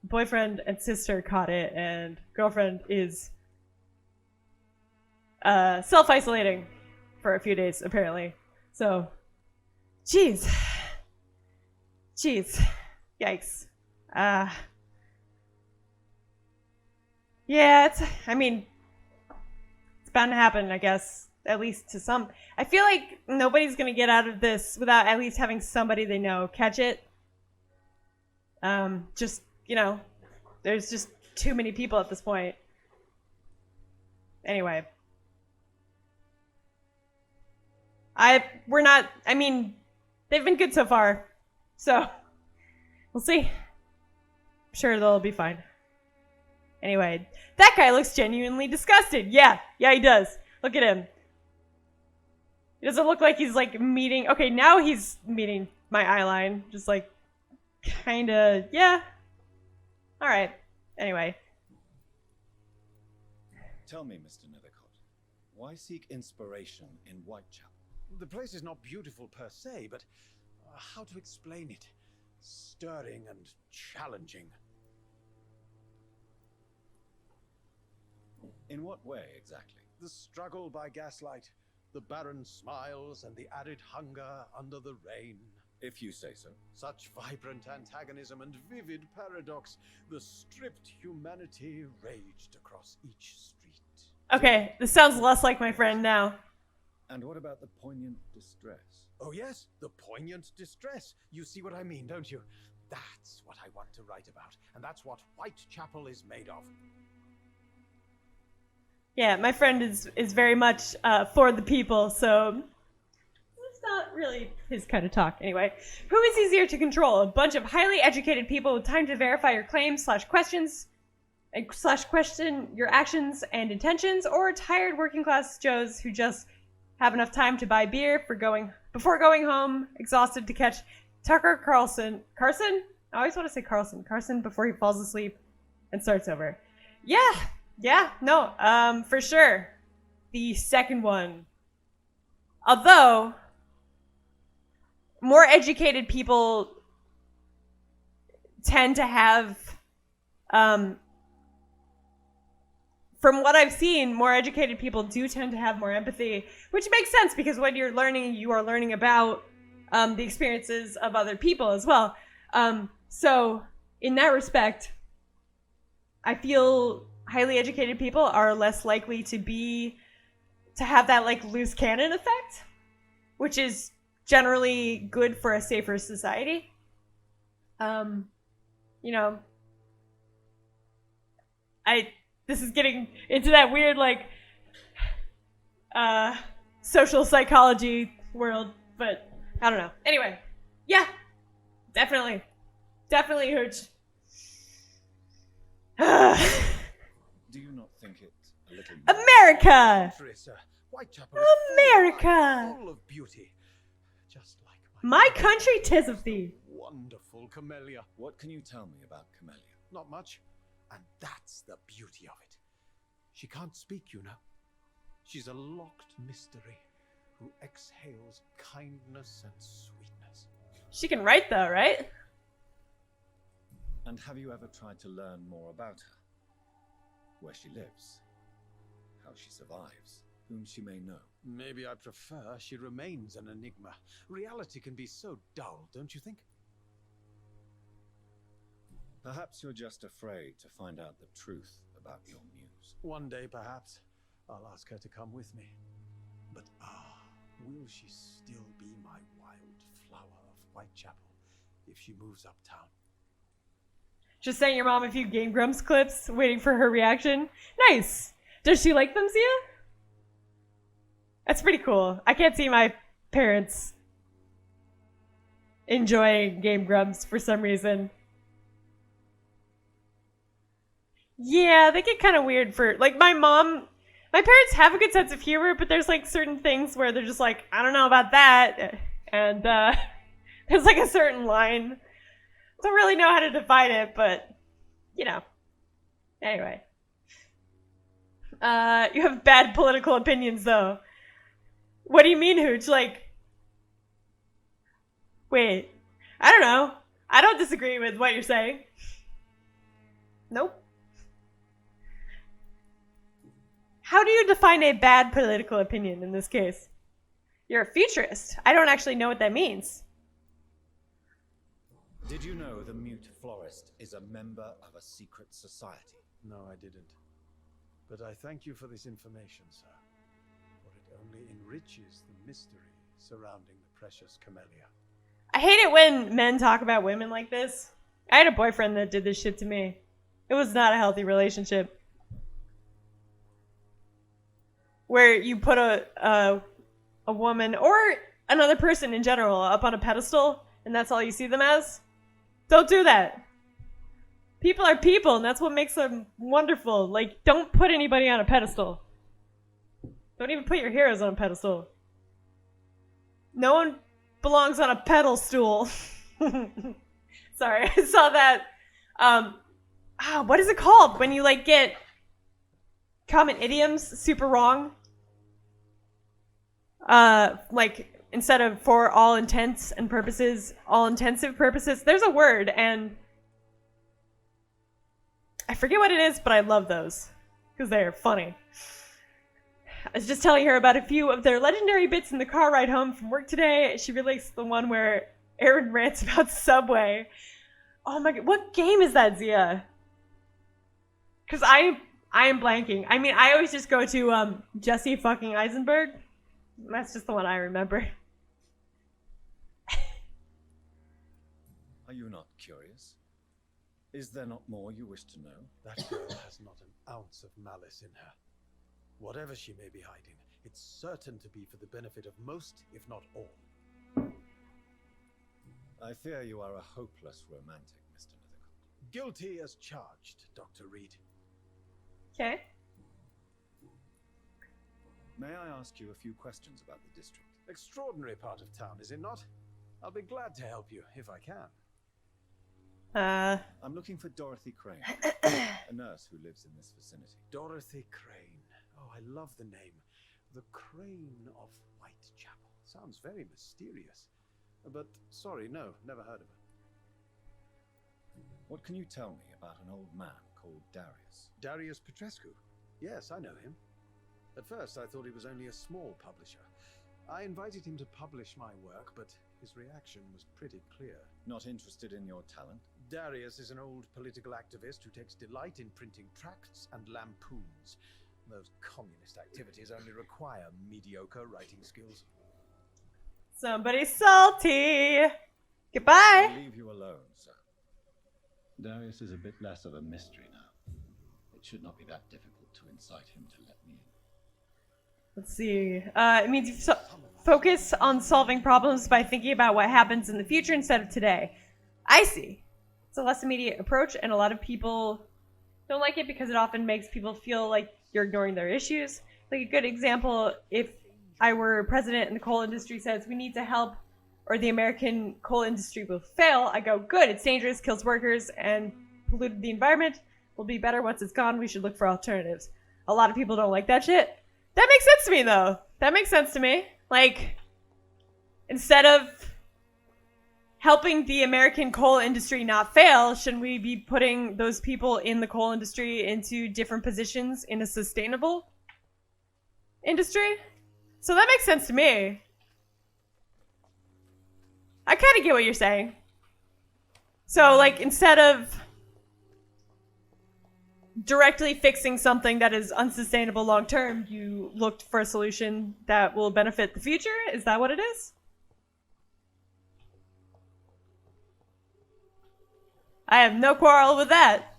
boyfriend and sister caught it, and girlfriend is self-isolating for a few days, apparently. So, jeez. Yikes. Yeah, it's bound to happen, I guess, at least to some. I feel like nobody's gonna get out of this without at least having somebody they know catch it. There's just too many people at this point. Anyway. They've been good so far. So, we'll see. I'm sure they'll be fine. Anyway, that guy looks genuinely disgusted. Yeah, he does. Look at him. He doesn't look like he's meeting. Okay, now he's meeting my eye line. Just kinda, yeah. Alright. Anyway. Tell me, Mr. Nethercott, why seek inspiration in Whitechapel? The place is not beautiful per se, but how to explain it? Stirring and challenging. In what way, exactly? The struggle by gaslight, the barren smiles, and the added hunger under the rain. If you say so. Such vibrant antagonism and vivid paradox. The stripped humanity raged across each street. Okay, this sounds less like my friend now. And what about the poignant distress? Oh yes, the poignant distress. You see what I mean, don't you? That's what I want to write about, and that's what Whitechapel is made of. Yeah, my friend is very much for the people, so it's not really his kind of talk. Anyway, who is easier to control? A bunch of highly educated people with time to verify your claims / questions / question your actions and intentions, or tired working class Joes who just have enough time to buy beer before going home, exhausted to catch Tucker Carlson? I always want to say Carson before he falls asleep and starts over. For sure. The second one. Although, more educated people tend to have, from what I've seen, more educated people do tend to have more empathy, which makes sense because when you're learning, you are learning about the experiences of other people as well. So, in that respect, I feel highly educated people are less likely to have that loose cannon effect, which is generally good for a safer society. This is getting into that weird social psychology world, but I don't know. Anyway, yeah, definitely hooch. Do you not think it a little America! Whitechapel is America! full of beauty. Just like my country, 'tis of thee. Wonderful Camellia. What can you tell me about Camellia? Not much. And that's the beauty of it. She can't speak, you know. She's a locked mystery who exhales kindness and sweetness. She can write though, right? And have you ever tried to learn more about her? Where she lives, how she survives, whom she may know? Maybe I prefer she remains an enigma. Reality can be so dull, don't you think? Perhaps you're just afraid to find out the truth about your muse. One day, perhaps, I'll ask her to come with me. But will she still be my wild flower of Whitechapel if she moves uptown? Just sent your mom a few Game Grumps clips, waiting for her reaction. Nice! Does she like them, Zia? That's pretty cool. I can't see my parents enjoying Game Grumps for some reason. Yeah, they get kind of weird for, like, my parents have a good sense of humor, but there's, like, certain things where they're just like, I don't know about that. And, there's, like, a certain line. Don't really know how to define it, but, you know. Anyway. You have bad political opinions, though. What do you mean, Hooch? Like, wait. I don't know. I don't disagree with what you're saying. Nope. How do you define a bad political opinion in this case? You're a futurist. I don't actually know what that means. Did you know the mute florist is a member of a secret society? No, I didn't. But I thank you for this information, sir. For it only enriches the mystery surrounding the precious camellia. I hate it when men talk about women like this. I had a boyfriend that did this shit to me. It was not a healthy relationship. Where you put a woman or another person in general up on a pedestal and that's all you see them as. Don't do that. People are people and that's what makes them wonderful. Like, don't put anybody on a pedestal. Don't even put your heroes on a pedestal. No one belongs on a pedal stool. Sorry, I saw that. What is it called when you like get common idioms super wrong? Like instead of for all intents and purposes, all intensive purposes. There's a word and I forget what it is, but I love those because they are funny. I was just telling her about a few of their legendary bits in the car ride home from work today. She released the one where Aaron rants about Subway. Oh my god, what game is that, Zia? Because I am blanking. I mean, I always just go to Jesse fucking Eisenberg. That's just the one I remember. Are you not curious? Is there not more you wish to know? That girl has not an ounce of malice in her. Whatever she may be hiding, it's certain to be for the benefit of most, if not all. I fear you are a hopeless romantic, Mr. Nethercott. Guilty as charged, Dr. Reed. Okay. May I ask you a few questions about the district? Extraordinary part of town, is it not? I'll be glad to help you, if I can. I'm looking for Dorothy Crane, a nurse who lives in this vicinity. Dorothy Crane. Oh, I love the name. The Crane of Whitechapel. Sounds very mysterious. But, sorry, no, never heard of her. What can you tell me about an old man called Darius? Darius Petrescu. Yes, I know him. At first, I thought he was only a small publisher. I invited him to publish my work, but his reaction was pretty clear. Not interested in your talent? Darius is an old political activist who takes delight in printing tracts and lampoons. Those communist activities only require mediocre writing skills. Somebody's salty. Goodbye. I'll leave you alone, sir. Darius is a bit less of a mystery now. It should not be that difficult to incite him to let me in. Let's see. It means you focus on solving problems by thinking about what happens in the future instead of today. I see. It's a less immediate approach, and a lot of people don't like it because it often makes people feel like you're ignoring their issues. Like a good example, if I were president and the coal industry says we need to help or the American coal industry will fail, I go, good, it's dangerous, kills workers, and polluted the environment. Will be better once it's gone. We should look for alternatives. A lot of people don't like that shit. That makes sense to me, though. That makes sense to me. Like, instead of helping the American coal industry not fail, shouldn't we be putting those people in the coal industry into different positions in a sustainable industry? So that makes sense to me. I kind of get what you're saying. So, like, instead of directly fixing something that is unsustainable long term, you looked for a solution that will benefit the future? Is that what it is? I have no quarrel with that.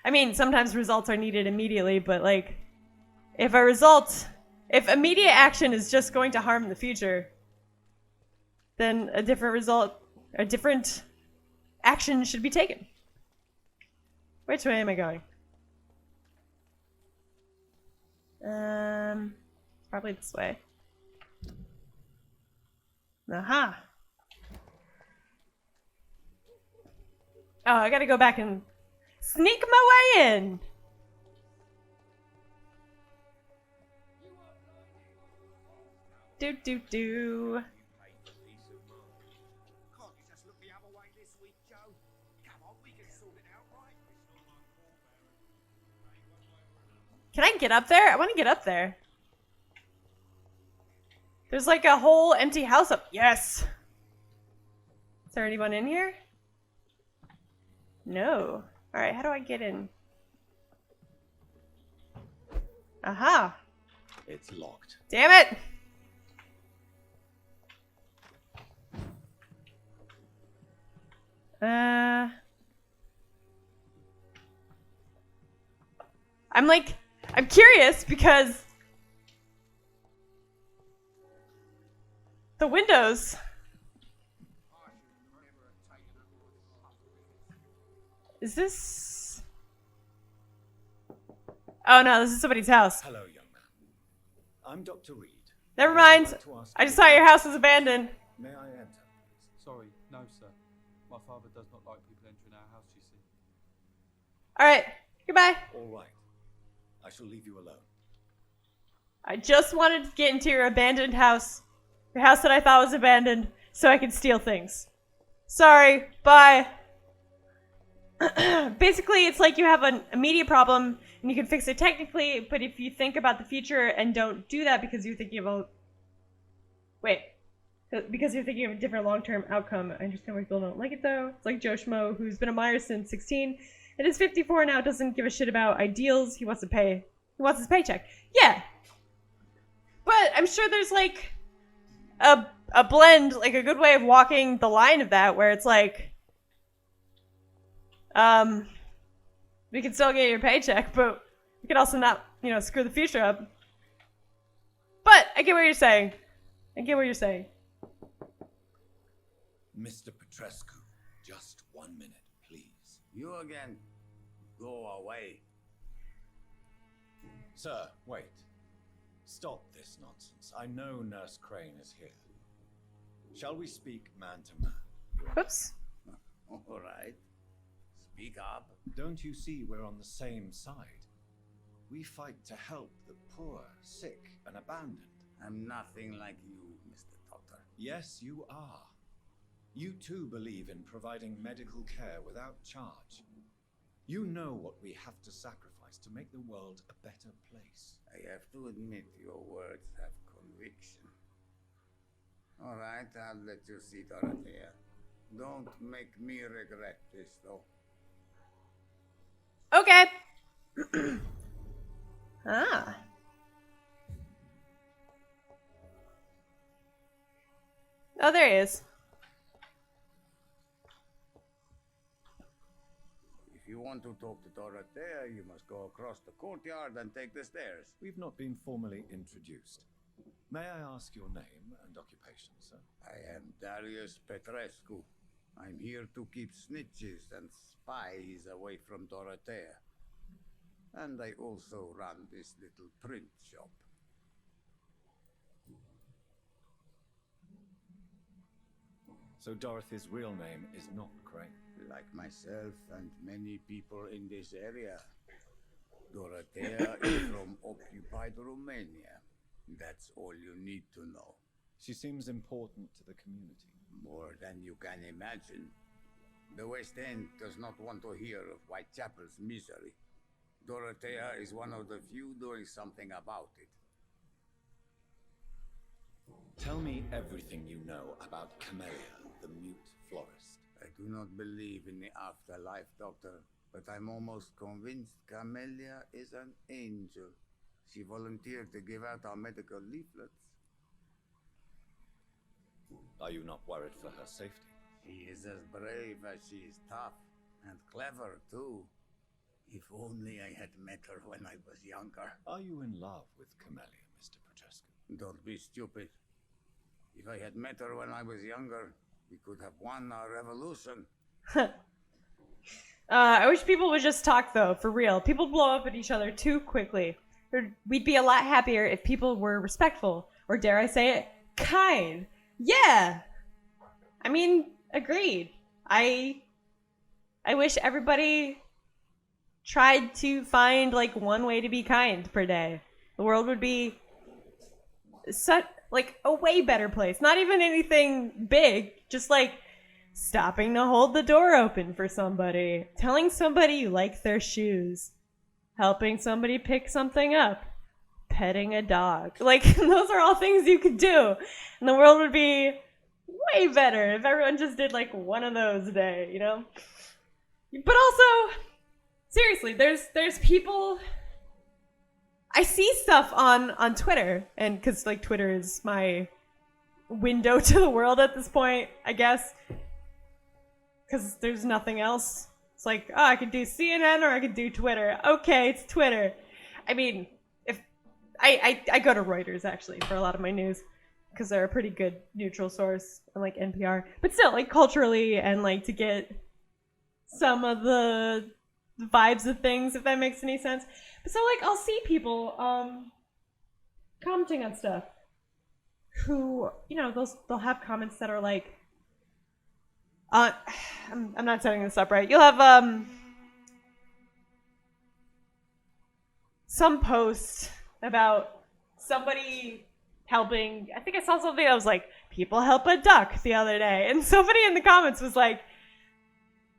I mean, sometimes results are needed immediately, but like, if immediate action is just going to harm the future, then a different result, a different action should be taken. Which way am I going? Probably this way. Aha! Oh, I gotta go back and sneak my way in! Do. Can I get up there? I want to get up there. There's like a whole empty house up. Yes! Is there anyone in here? No. Alright, how do I get in? Aha! It's locked. Damn it! I'm curious because the windows. Is this? Oh no, this is somebody's house. Hello, young man. I'm Dr. Reed. Never I'd mind. like to ask I you just thought your house was abandoned. May I enter? Sorry, no, sir. My father does not like people entering our house, you see. Alright, goodbye. All right. I shall leave you alone. I just wanted to get into your abandoned house. Your house that I thought was abandoned, so I could steal things. Sorry, bye. Basically, it's like you have an immediate problem, and you can fix it technically, but if you think about the future and don't do that because you're thinking about... Wait. Because you're thinking of a different long-term outcome. I understand why people don't like it, though. It's like Joe Schmo, who's been a Myers since 16, and is 54 now, doesn't give a shit about ideals. He wants to pay. He wants his paycheck. Yeah! But I'm sure there's, like, a blend, like, a good way of walking the line of that, where it's like... we can still get your paycheck, but we can also not, you know, screw the future up. But I get what you're saying. I get what you're saying. Mr. Petrescu, just 1 minute, please. You again. Go away. Sir, wait. Stop this nonsense. I know Nurse Crane is here. Shall we speak man to man? Whoops. All right. Speak up. Don't you see we're on the same side? We fight to help the poor, sick, and abandoned. I'm nothing like you, Mr. Doctor. Yes, you are. You too believe in providing medical care without charge. You know what we have to sacrifice to make the world a better place. I have to admit your words have conviction. All right, I'll let you see Dorothea. Don't make me regret this, though. Okay. Ah. Oh, there he is. If you want to talk to Dorothea, you must go across the courtyard and take the stairs. We've not been formally introduced. May I ask your name and occupation, sir? I am Darius Petrescu. I'm here to keep snitches and spies away from Dorothea. And I also run this little print shop. So Dorothy's real name is not Crane. Like myself and many people in this area, Dorothea is from occupied Romania. That's all you need to know. She seems important to the community. More than you can imagine. The West End does not want to hear of Whitechapel's misery. Dorothea is one of the few doing something about it. Tell me everything you know about Camellia, the mute florist. I do not believe in the afterlife, Doctor, but I'm almost convinced Camellia is an angel. She volunteered to give out our medical leaflets. Are you not worried for her safety? She is as brave as she is tough, and clever, too. If only I had met her when I was younger. Are you in love with Camellia, Mr. Petrescu? Don't be stupid. If I had met her when I was younger, we could have won our revolution. I wish people would just talk, though, for real. People blow up at each other too quickly. We'd be a lot happier if people were respectful, or dare I say it, kind. Yeah! I mean, agreed. I wish everybody tried to find, like, one way to be kind per day. The world would be such, like, a way better place. Not even anything big, just, like, stopping to hold the door open for somebody, telling somebody you like their shoes, helping somebody pick something up, petting a dog. Like, those are all things you could do. And the world would be way better if everyone just did, like, one of those a day, you know? But also, seriously, there's people... I see stuff on Twitter, and because, like, Twitter is my window to the world at this point, I guess. Because there's nothing else. It's like, oh, I could do CNN or I could do Twitter. Okay, it's Twitter. I mean, if I go to Reuters, actually, for a lot of my news. Because they're a pretty good neutral source, like NPR. But still, like, culturally, and, like, to get some of the vibes of things, if that makes any sense. But so, like, I'll see people commenting on stuff who, you know, they'll have comments that are like, I'm not setting this up right. You'll have some post about somebody helping. I think I saw something that was like, people help a duck the other day, and somebody in the comments was like,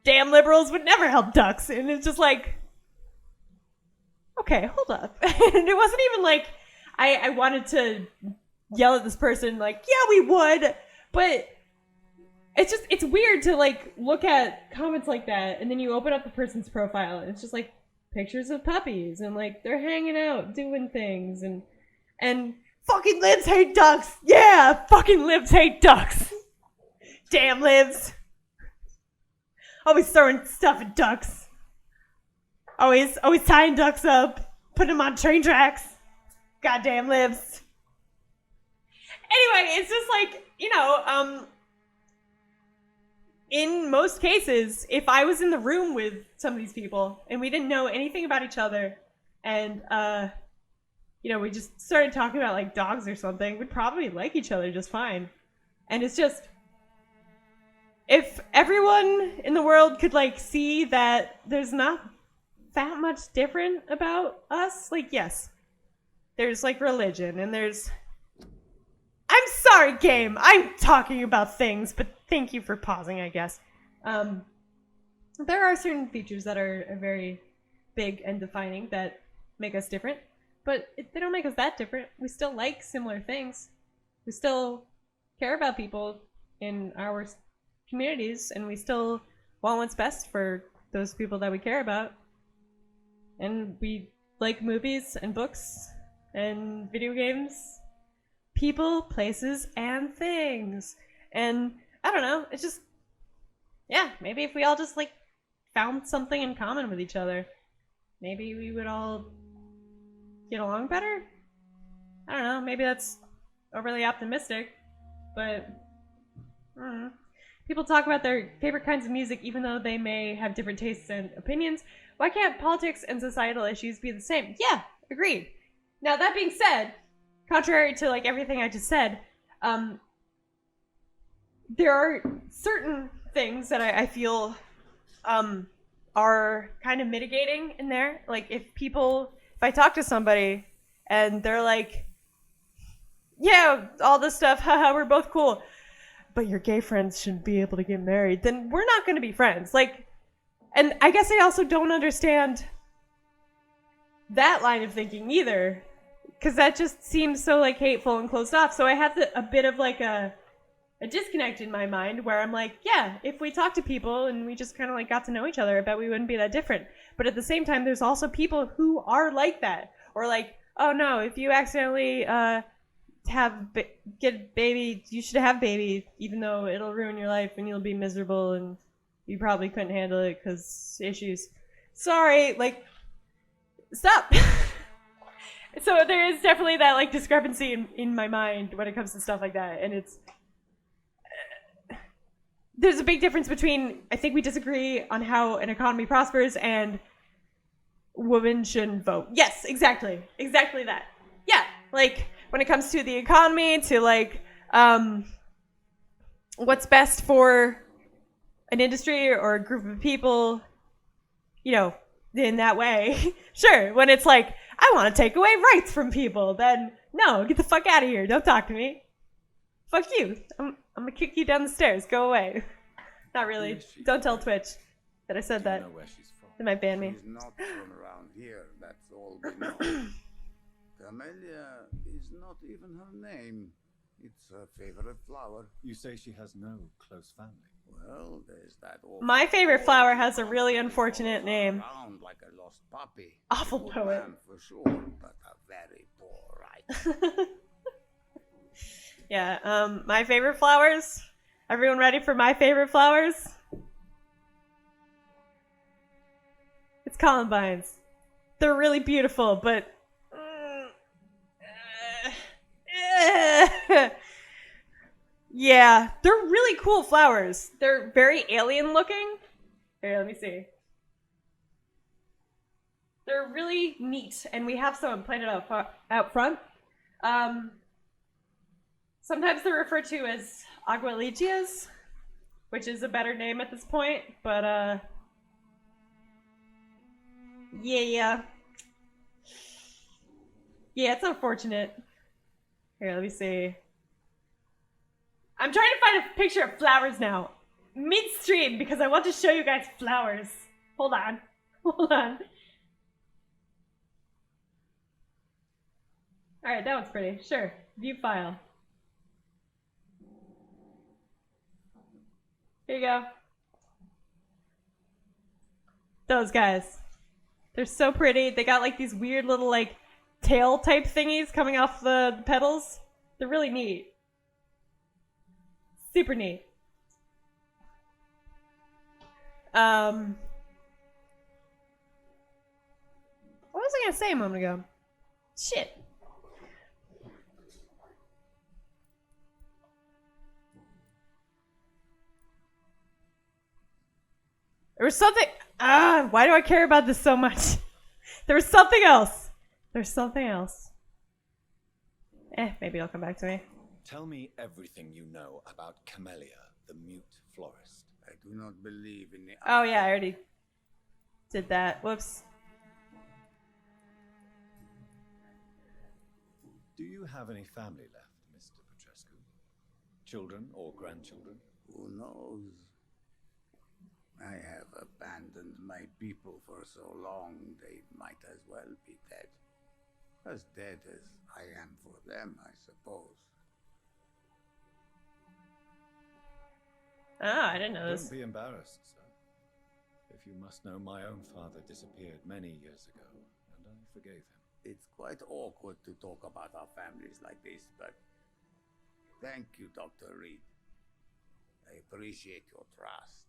damn liberals would never help ducks. And it's just like, okay, hold up. And it wasn't even like I wanted to yell at this person like, yeah, we would, but it's weird to, like, look at comments like that, and then you open up the person's profile, and it's just, like, pictures of puppies, and, like, they're hanging out, doing things, and fucking libs hate ducks! Yeah! Fucking libs hate ducks! Damn libs! Always throwing stuff at ducks. Always tying ducks up, putting them on train tracks. Goddamn libs. Anyway, it's just like, you know, in most cases, if I was in the room with some of these people and we didn't know anything about each other, and you know, we just started talking about, like, dogs or something, we'd probably like each other just fine. And it's just, if everyone in the world could, like, see that there's not that much different about us, like, yes, there's, like, religion, and there's... I'm sorry, game. I'm talking about things, but thank you for pausing, I guess. There are certain features that are very big and defining that make us different, but they don't make us that different. We still like similar things. We still care about people in our communities, and we still want what's best for those people that we care about. And we like movies and books and video games, people, places, and things. And I don't know, it's just, yeah, maybe if we all just, like, found something in common with each other, maybe we would all get along better? I don't know, maybe that's overly optimistic, but I don't know. People talk about their favorite kinds of music even though they may have different tastes and opinions. Why can't politics and societal issues be the same? Yeah, agreed. Now, that being said, contrary to, like, everything I just said, there are certain things that I feel are kind of mitigating in there. Like, if I talk to somebody and they're like, yeah, all this stuff, haha, we're both cool, but your gay friends shouldn't be able to get married, then we're not going to be friends. Like, and I guess I also don't understand that line of thinking either, because that just seems so, like, hateful and closed off. So I have a bit of, like, a disconnect in my mind where I'm like, yeah, if we talk to people and we just kind of, like, got to know each other, I bet we wouldn't be that different. But at the same time, there's also people who are like that, or like, oh no, if you accidentally get a baby, you should have baby, even though it'll ruin your life and you'll be miserable and you probably couldn't handle it because issues. Sorry, like, stop. So there is definitely that like discrepancy in my mind when it comes to stuff like that, and it's there's a big difference between I think we disagree on how an economy prospers and women shouldn't vote. Yes, exactly that. Yeah, like when it comes to the economy, to like what's best for an industry or a group of people, you know, in that way. Sure, when it's like, I want to take away rights from people, then no, get the fuck out of here. Don't talk to me. Fuck you. I'm gonna kick you down the stairs. Go away. Not really. Don't tell Twitch that I said that. Know where she's from? They might ban me. She's not from around here, that's all we know. Camellia is not even her name. It's her favorite flower. You say she has no close family. Well, there's that awful My favorite poet flower has a who really follows unfortunate name. around like a lost puppy. Awful Good poet. man for sure, but a very poor writer. Yeah, my favorite flowers. Everyone ready for my favorite flowers? It's columbines. They're really beautiful, but yeah, they're really cool flowers. They're very alien looking. Here, let me see. They're really neat, and we have some planted out front. Sometimes they're referred to as agualichias, which is a better name at this point, but yeah, it's unfortunate. Here, let me see. I'm trying to find a picture of flowers now, mid-stream, because I want to show you guys flowers. Hold on. Alright, that one's pretty. Sure. View file. Here you go. Those guys. They're so pretty. They got like these weird little like tail type thingies coming off the petals. They're really neat. Super neat. What was I gonna say a moment ago? Shit. There was something. Why do I care about this so much? There was something else. There's something else. Maybe it'll come back to me. Tell me everything you know about Camellia, the mute florist. I do not believe in the... Oh yeah, I already did that. Whoops. Do you have any family left, Mr. Petrescu? Children or grandchildren? Who knows? I have abandoned my people for so long, they might as well be dead. As dead as I am for them, I suppose. Ah, I didn't know this. Don't be embarrassed, sir. If you must know, my own father disappeared many years ago, and I forgave him. It's quite awkward to talk about our families like this, but thank you, Dr. Reed. I appreciate your trust.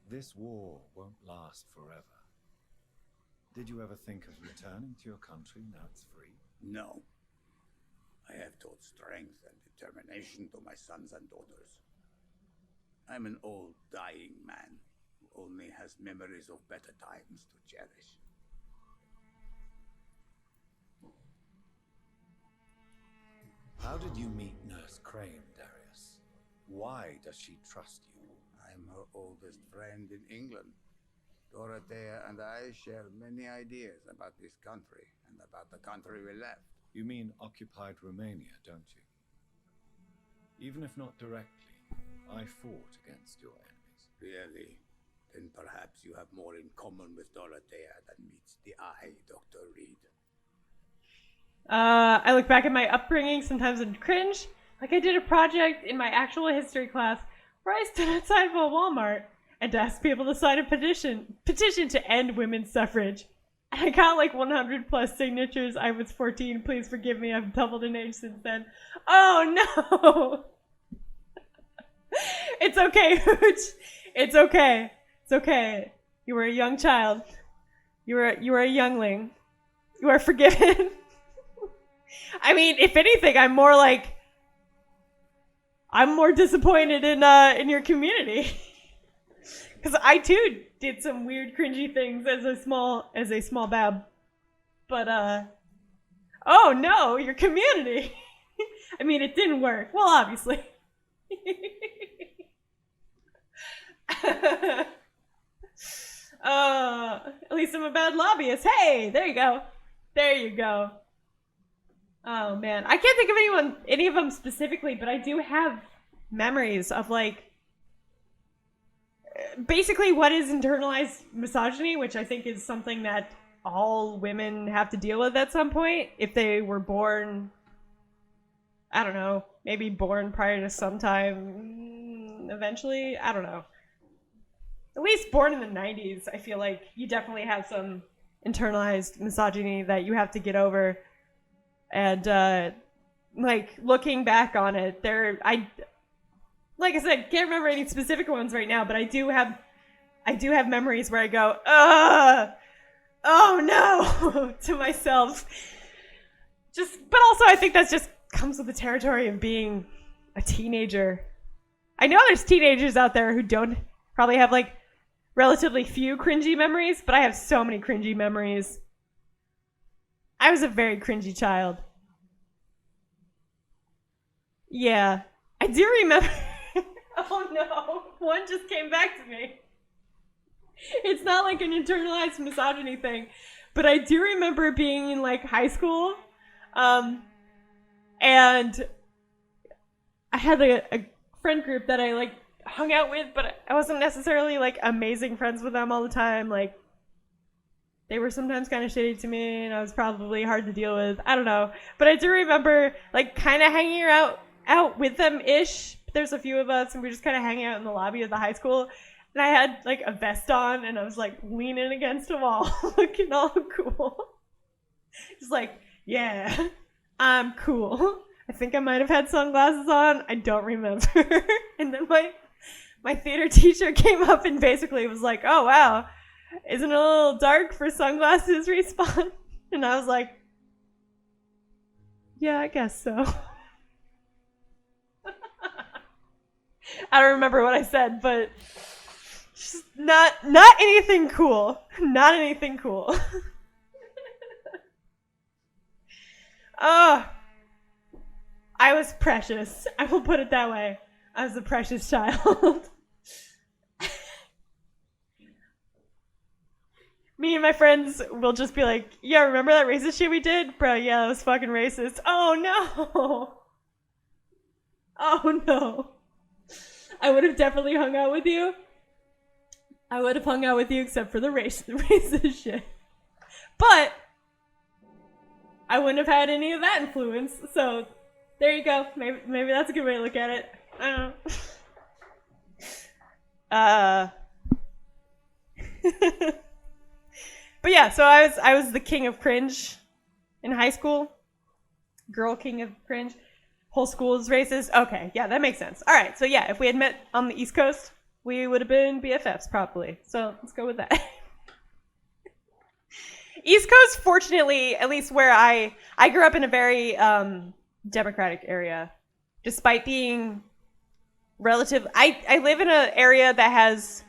This war won't last forever. Did you ever think of returning to your country now it's free? No. I have taught strength and determination to my sons and daughters. I'm an old, dying man who only has memories of better times to cherish. How did you meet Nurse Crane, Darius? Why does she trust you? I'm her oldest friend in England. Dorothea and I share many ideas about this country and about the country we left. You mean occupied Romania, don't you? Even if not directly, I fought against your enemies. Really? Then perhaps you have more in common with Dorothea than meets the eye, Dr. Reed. I look back at my upbringing sometimes and cringe. Like I did a project in my actual history class where I stood outside of a Walmart and asked people to sign a petition to end women's suffrage. And I got like 100 plus signatures. I was 14. Please forgive me. I've doubled in age since then. Oh no! It's okay, Hooch. It's okay. It's okay. You were a young child. You were a youngling. You are forgiven. I mean, if anything, I'm more disappointed in your community. Because I too did some weird cringy things as a small bab. But oh no, your community. I mean, it didn't work. Well, obviously. At least I'm a bad lobbyist. Hey, there you go. There you go. Oh man, I can't think of any of them specifically, but I do have memories of like basically what is internalized misogyny, which I think is something that all women have to deal with at some point if they were born, I don't know, maybe born prior to sometime eventually, I don't know. At least born in the 90s, I feel like you definitely have some internalized misogyny that you have to get over. And like looking back on it, like I said, can't remember any specific ones right now, but I do have memories where I go, oh no, to myself. But also I think that just comes with the territory of being a teenager. I know there's teenagers out there who don't probably have like relatively few cringy memories, but I have so many cringy memories. I was a very cringy child. Yeah, I do remember. Oh no, one just came back to me. It's not like an internalized misogyny thing, but I do remember being in like high school, and I had a friend group that I like hung out with, but I wasn't necessarily like amazing friends with them all the time. Like they were sometimes kind of shitty to me, and I was probably hard to deal with. I don't know, but I do remember like kind of hanging out with them ish. There's a few of us, and we were just kind of hanging out in the lobby of the high school. And I had like a vest on, and I was like leaning against a wall, looking all cool. Just like, yeah, I'm cool. I think I might have had sunglasses on. I don't remember. And then my theater teacher came up and basically was like, oh wow, isn't it a little dark for sunglasses respawn? And I was like, yeah, I guess so. I don't remember what I said, but just not anything cool. Not anything cool. Oh, I was precious. I will put it that way. I was a precious child. Me and my friends will just be like, yeah, remember that racist shit we did? Bro, yeah, that was fucking racist. Oh no. Oh no. I would have definitely hung out with you. I would have hung out with you except for the racist shit. But I wouldn't have had any of that influence. So there you go. Maybe that's a good way to look at it. I don't know. But yeah, so I was the king of cringe in high school. Girl king of cringe. Whole school is racist. Okay, yeah, that makes sense. All right, so yeah, if we had met on the East Coast, we would have been BFFs probably. So let's go with that. East Coast, fortunately, at least where I grew up in a very democratic area, despite being relative. I live in an area that has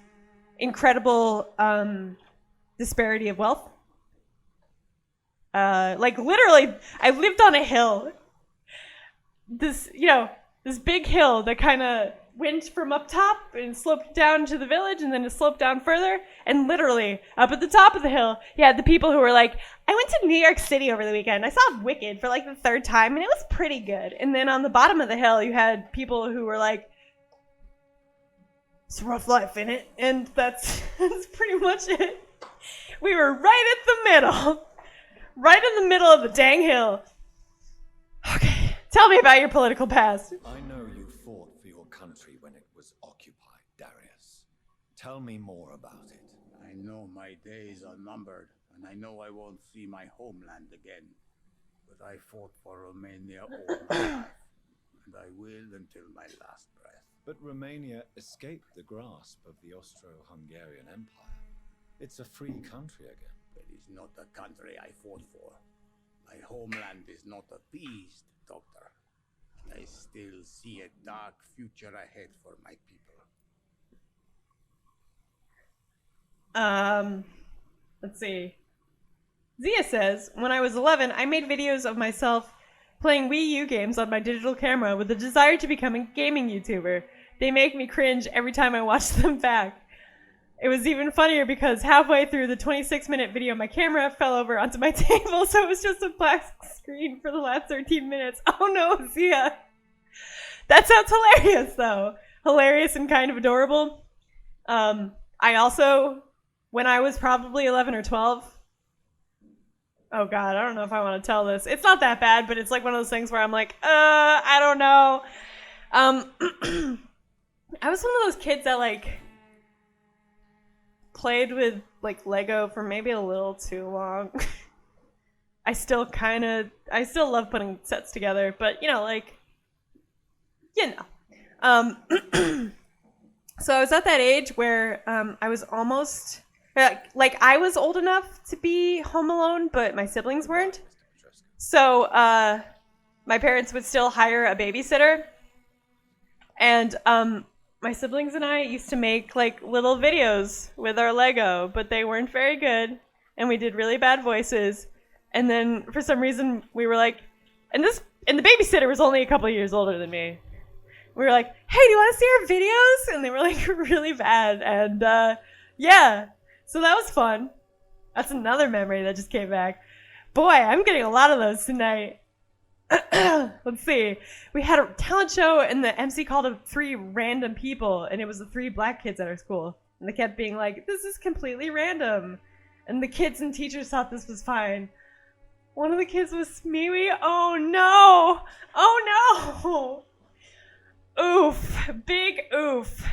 incredible disparity of wealth. Like literally, I lived on a hill. This big hill that kind of went from up top and sloped down to the village, and then it sloped down further. And literally, up at the top of the hill, you had the people who were like, I went to New York City over the weekend. I saw Wicked for like the third time, and it was pretty good. And then on the bottom of the hill, you had people who were like, it's a rough life, innit? And that's pretty much it. We were right at the middle. Right in the middle of the dang hill. Okay. Tell me about your political past. I know you fought for your country when it was occupied, Darius. Tell me more about it. I know my days are numbered, and I know I won't see my homeland again. But I fought for Romania all my life, and I will until my last breath. But Romania escaped the grasp of the Austro-Hungarian Empire. It's a free country again. It is not the country I fought for. My homeland is not appeased, Doctor. I still see a dark future ahead for my people. Let's see. Zia says, when I was 11, I made videos of myself playing Wii U games on my digital camera with a desire to become a gaming YouTuber. They make me cringe every time I watch them back. It was even funnier because halfway through the 26-minute video, my camera fell over onto my table, so it was just a black screen for the last 13 minutes. Oh no, Zia. That sounds hilarious, though. Hilarious and kind of adorable. I also, when I was probably 11 or 12, oh god, I don't know if I want to tell this. It's not that bad, but it's like one of those things where I'm like, I don't know. I was one of those kids that like played with like Lego for maybe a little too long. I still love putting sets together, but you know, like, you know. So I was at that age where I was almost like I was old enough to be home alone, but my siblings weren't. So my parents would still hire a babysitter, and my siblings and I used to make like little videos with our Lego, but they weren't very good, and we did really bad voices. And then for some reason we were like, and the babysitter was only a couple of years older than me. We were like, hey, do you want to see our videos? And they were like really bad. And yeah, so that was fun. That's another memory that just came back. Boy, I'm getting a lot of those tonight. Let's see. We had a talent show and the MC called up 3 random people, and it was the 3 black kids at our school. And they kept being like, this is completely random. And the kids and teachers thought this was fine. One of the kids was Smeewee. Oh no! Oh no! Oof. Big oof.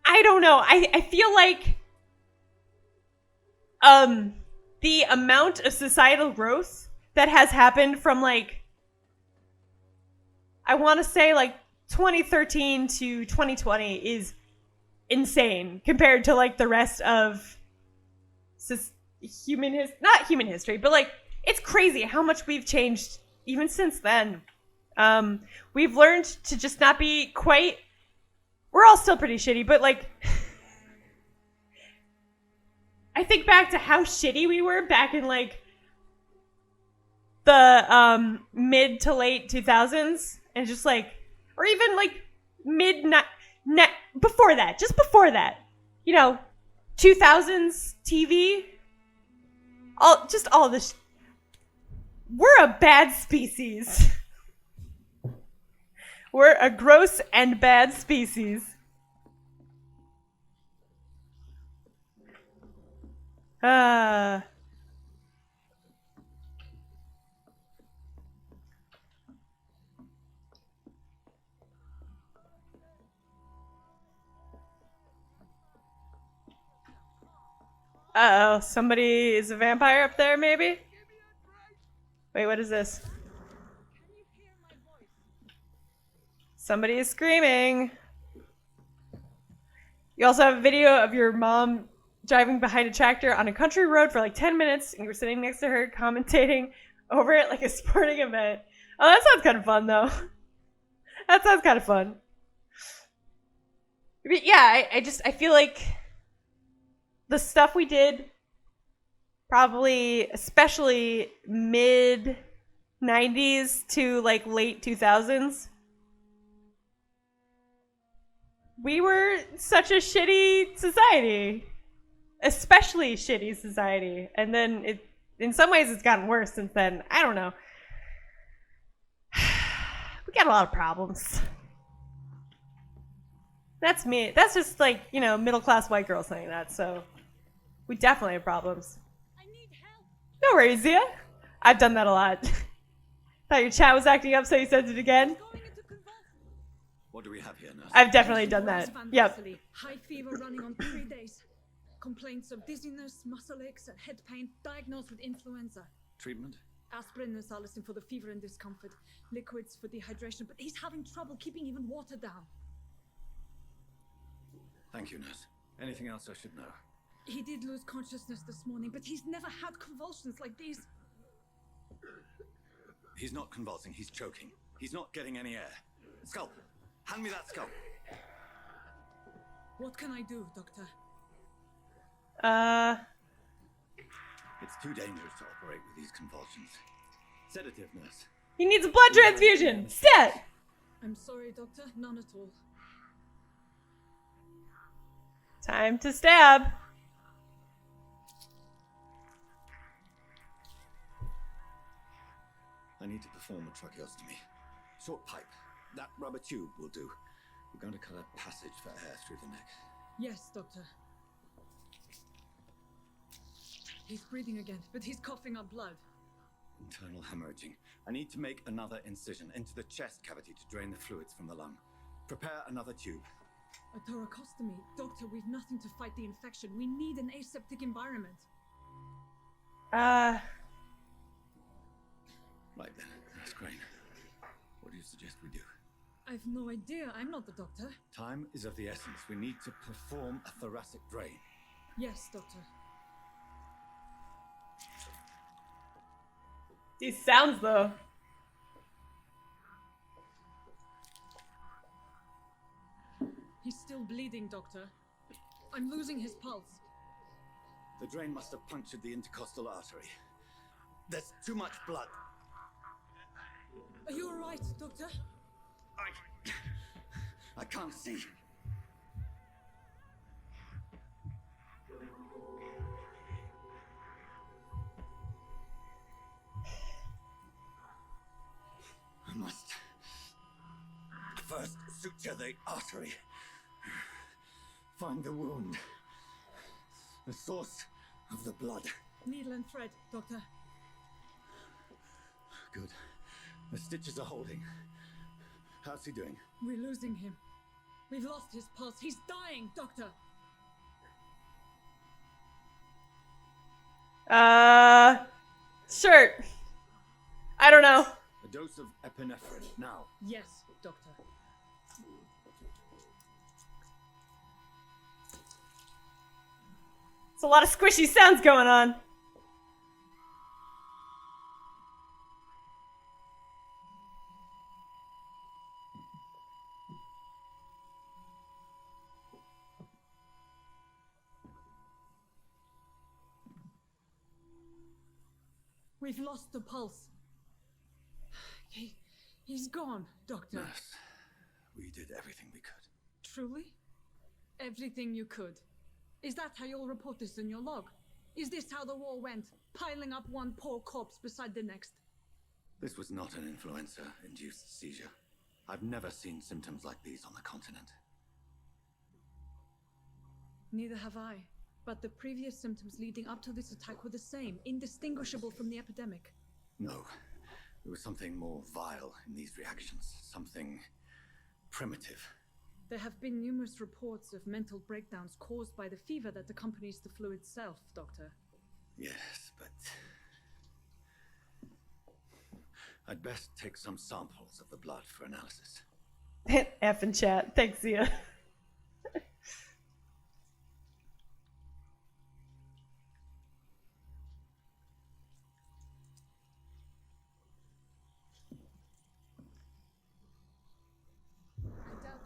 I don't know. I feel like the amount of societal growth that has happened from like, I want to say like 2013 to 2020 is insane compared to like the rest of not human history, but like it's crazy how much we've changed even since then. We've learned to just not be quite, we're all still pretty shitty, but like I think back to how shitty we were back in like the mid to late 2000s, and just like, or even like before that, you know, 2000s TV, all this. We're a bad species. We're a gross and bad species. Uh-oh, somebody is a vampire up there, maybe? Wait, what is this? Somebody is screaming. You also have a video of your mom driving behind a tractor on a country road for like 10 minutes, and you were sitting next to her commentating over it like a sporting event. Oh, that sounds kind of fun, though. That sounds kind of fun. But yeah, I feel like the stuff we did, probably especially mid 90s to like late 2000s, we were such a shitty society, especially shitty society. And then in some ways it's gotten worse since then. I don't know. We got a lot of problems. That's me. That's just like, you know, middle-class white girl saying that, so we definitely have problems. I need help. No worries, Zia. I've done that a lot. Thought your chat was acting up, so you sent it again. What do we have here, nurse? I've definitely done that. Yep. High fever running on 3 days. Complaints of dizziness, muscle aches, and head pain, diagnosed with influenza. Treatment? Aspirin and salicin for the fever and discomfort. Liquids for dehydration, but he's having trouble keeping even water down. Thank you, nurse. Anything else I should know? He did lose consciousness this morning, but he's never had convulsions like these. He's not convulsing, he's choking. He's not getting any air. Skull, hand me that skull. What can I do, Doctor? It's too dangerous to operate with these convulsions. Sedative, nurse. He needs a blood transfusion. Stat. I'm sorry, Doctor. None at all. Time to stab. I need to perform a tracheostomy. Short pipe. That rubber tube will do. We're going to cut a passage for air through the neck. Yes, Doctor. He's breathing again, but he's coughing up blood. Internal hemorrhaging. I need to make another incision into the chest cavity to drain the fluids from the lung. Prepare another tube. A thoracostomy. Doctor, we've nothing to fight the infection. We need an aseptic environment. Right then, Nurse Crane. What do you suggest we do? I've no idea. I'm not the doctor. Time is of the essence. We need to perform a thoracic drain. Yes, Doctor. These sounds, though. He's still bleeding, Doctor. I'm losing his pulse. The drain must have punctured the intercostal artery. There's too much blood. Are you alright, Doctor? I can't see. I must first suture the artery. Find the wound. The source of the blood. Needle and thread, Doctor. Good. The stitches are holding. How's he doing? We're losing him. We've lost his pulse. He's dying, Doctor. Sure. I don't know. A dose of epinephrine, now. Yes, Doctor. It's a lot of squishy sounds going on. We've lost the pulse. He's gone, Doctor. Nurse, we did everything we could. Truly? Everything you could. Is that how you'll report this in your log? Is this how the war went? Piling up one poor corpse beside the next? This was not an influenza-induced seizure. I've never seen symptoms like these on the continent. Neither have I. But the previous symptoms leading up to this attack were the same, indistinguishable from the epidemic. No. There was something more vile in these reactions. Something primitive. There have been numerous reports of mental breakdowns caused by the fever that accompanies the flu itself, Doctor. Yes, but I'd best take some samples of the blood for analysis. F in chat. Thanks, Zia.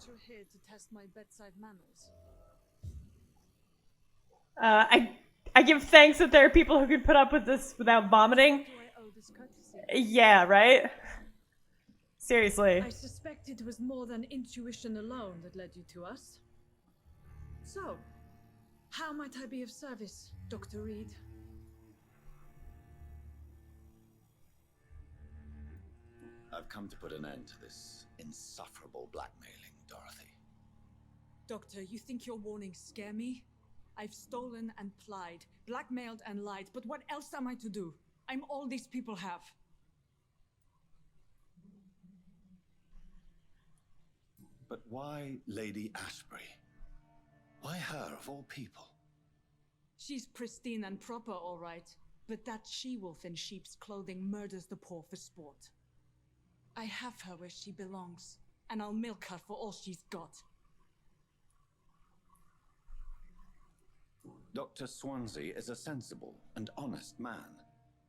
You're here to test my bedside manners. I give thanks that there are people who can put up with this without vomiting. Do I owe this courtesy? Yeah, right? Seriously. I suspect it was more than intuition alone that led you to us. So, how might I be of service, Dr. Reed? I've come to put an end to this insufferable blackmailing, Dorothy. Doctor, you think your warnings scare me? I've stolen and plied, blackmailed and lied, but what else am I to do? I'm all these people have. But why Lady Ashbury? Why her, of all people? She's pristine and proper, all right. But that she-wolf in sheep's clothing murders the poor for sport. I have her where she belongs, and I'll milk her for all she's got. Dr. Swansea is a sensible and honest man.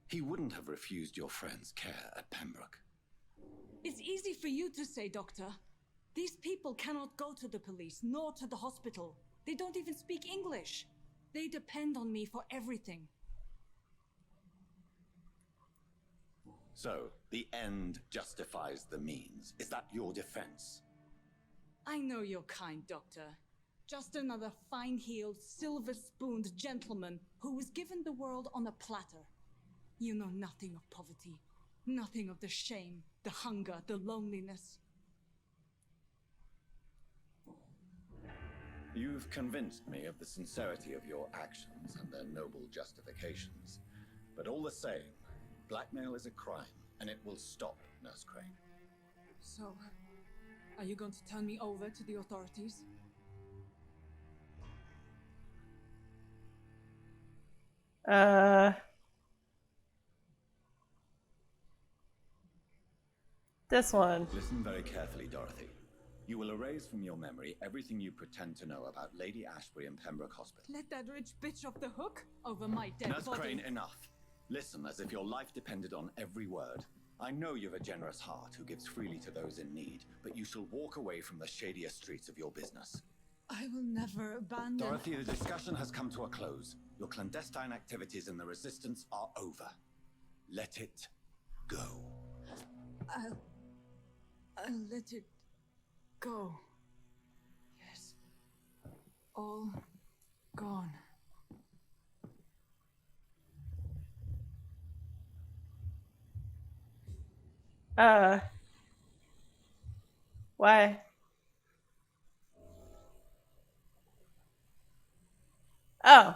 He wouldn't have refused your friend's care at Pembroke. It's easy for you to say, Doctor. These people cannot go to the police, nor to the hospital. They don't even speak English. They depend on me for everything. So, the end justifies the means. Is that your defense? I know you're kind, Doctor. Just another fine-heeled, silver-spooned gentleman who was given the world on a platter. You know nothing of poverty, nothing of the shame, the hunger, the loneliness. You've convinced me of the sincerity of your actions and their noble justifications. But all the same, blackmail is a crime, and it will stop, Nurse Crane. So, are you going to turn me over to the authorities? This one. Listen very carefully, Dorothy. You will erase from your memory everything you pretend to know about Lady Ashbury and Pembroke Hospital. Let that rich bitch off the hook over my dead Nurse body. Crane, enough. Listen as if your life depended on every word. I know you've a generous heart who gives freely to those in need, but you shall walk away from the shadier streets of your business. I will never abandon... Dorothy, the discussion has come to a close. Your clandestine activities in the Resistance are over. Let it go. I'll let it go. Yes. All gone. Why? Oh.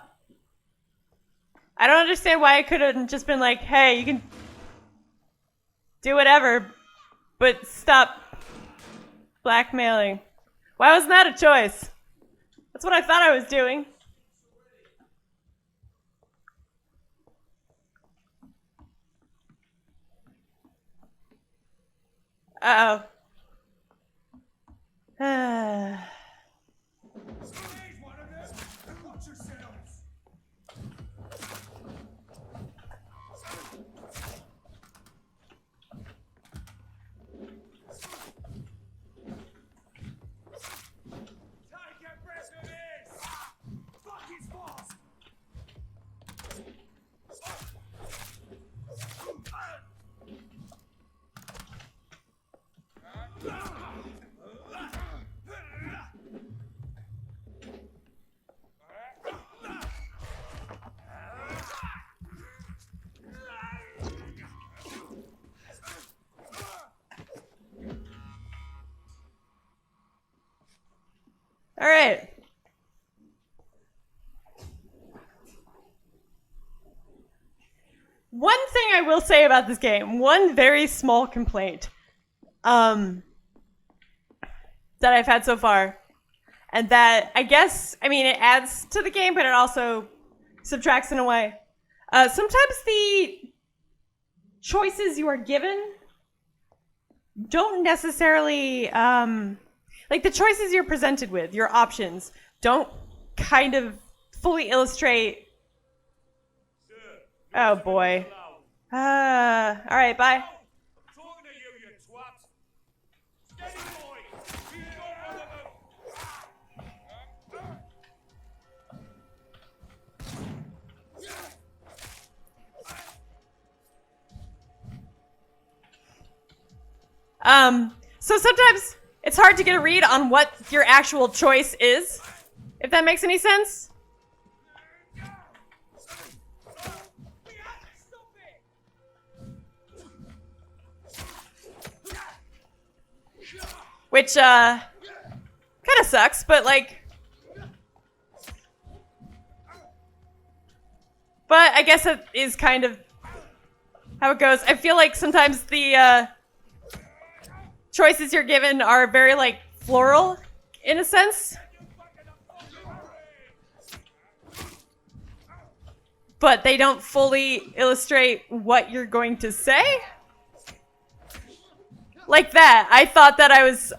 I don't understand why I couldn't just been like, hey, you can do whatever, but stop blackmailing. Why wasn't that a choice? That's what I thought I was doing. Uh-oh. All right. One thing I will say about this game, one very small complaint that I've had so far, and that I guess, I mean, it adds to the game, but it also subtracts in a way. Sometimes the choices you are given don't necessarily, like the choices you're presented with, your options, don't kind of fully illustrate. Oh boy. All right, bye. So sometimes it's hard to get a read on what your actual choice is, if that makes any sense. Which, kind of sucks, but like... But I guess it is kind of how it goes. I feel like sometimes the, choices you're given are very, like, floral, in a sense. But they don't fully illustrate what you're going to say. Like that. I thought that I was,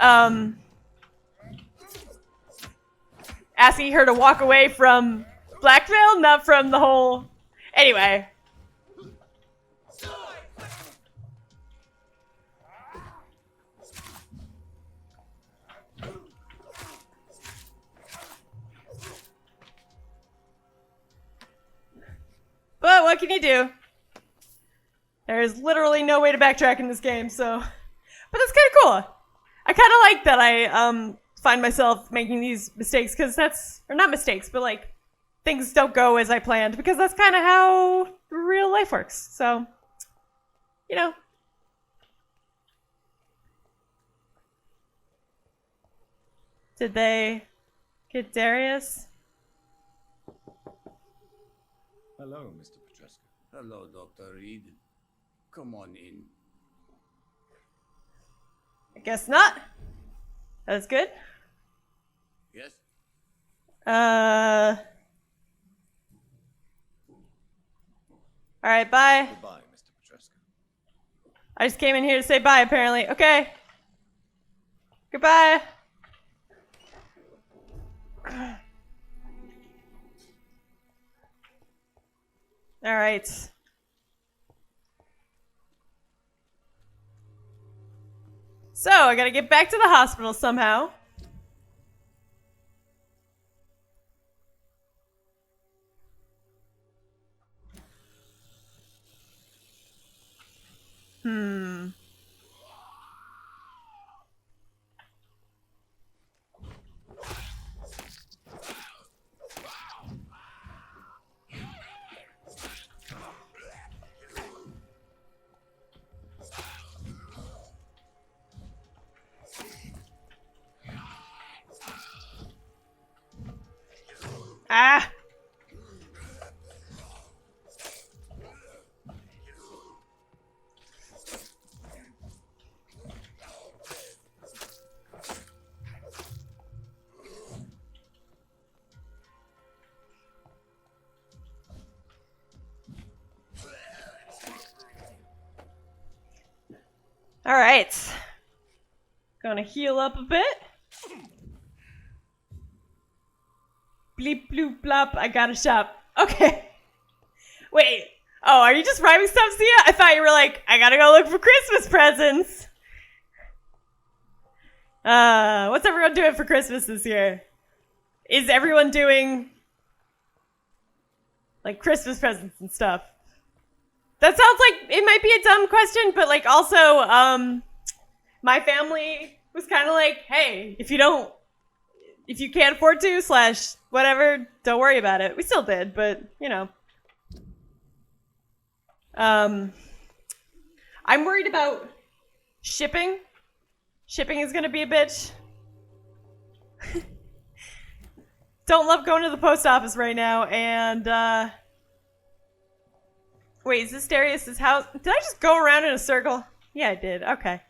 asking her to walk away from blackmail, not from the whole... Anyway. But what can you do? There's literally no way to backtrack in this game, so... But that's kind of cool. I kind of like that I find myself making these mistakes, because that's... Or not mistakes, but like, things don't go as I planned, because that's kind of how real life works. So, you know. Did they get Darius? Hello, Mr. Petrescu. Hello, Dr. Reed. Come on in. I guess not. That's good. Yes? Alright, bye. Goodbye, Mr. Petrescu. I just came in here to say bye, apparently. Okay. Goodbye. Alright. So, I gotta get back to the hospital somehow. Ah! All right. Gonna heal up a bit. Bleep bloop blop, I got a shop. Okay. Wait. Oh, are you just rhyming stuff, Sia? I thought you were like, I gotta go look for Christmas presents. What's everyone doing for Christmas this year? Is everyone doing like Christmas presents and stuff? That sounds like it might be a dumb question, but like also, my family was kind of like, hey, if you can't afford to / whatever, don't worry about it. We still did, but you know. I'm worried about shipping. Shipping is gonna be a bitch. Don't love going to the post office right now, and wait, is this Darius's house? Did I just go around in a circle? Yeah, I did. Okay.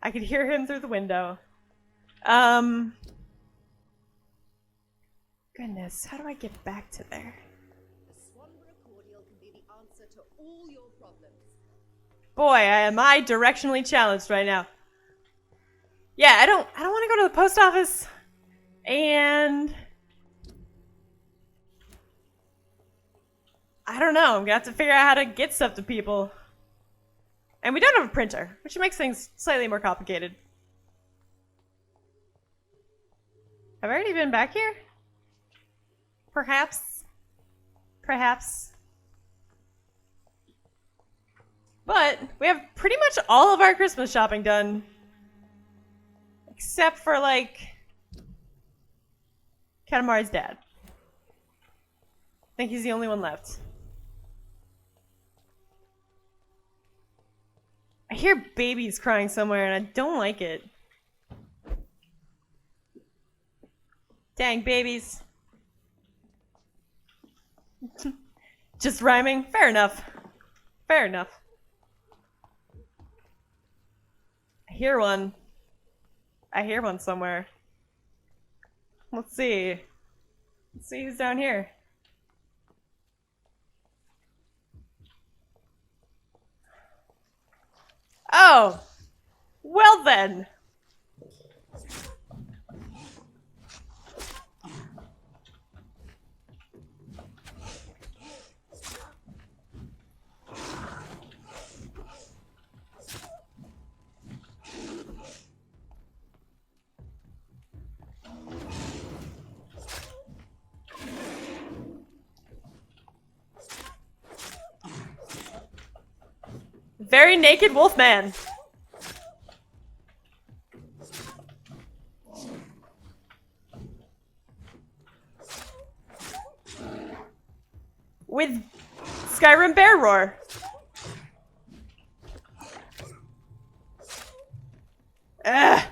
I could hear him through the window. Goodness, how do I get back to there? The Swanborough cordial can be the answer to all your problems. Boy, am I directionally challenged right now. Yeah, I don't want to go to the post office. And I don't know. I'm gonna have to figure out how to get stuff to people. And we don't have a printer, which makes things slightly more complicated. Have I already been back here? Perhaps. Perhaps. But we have pretty much all of our Christmas shopping done. Except for, like, Katamari's dad. I think he's the only one left. I hear babies crying somewhere and I don't like it. Dang, babies. Just rhyming? Fair enough. Fair enough. I hear one. I hear one somewhere. Let's see. Let's see who's down here. Oh! Well then! Very naked wolf man. With Skyrim bear roar. Ugh.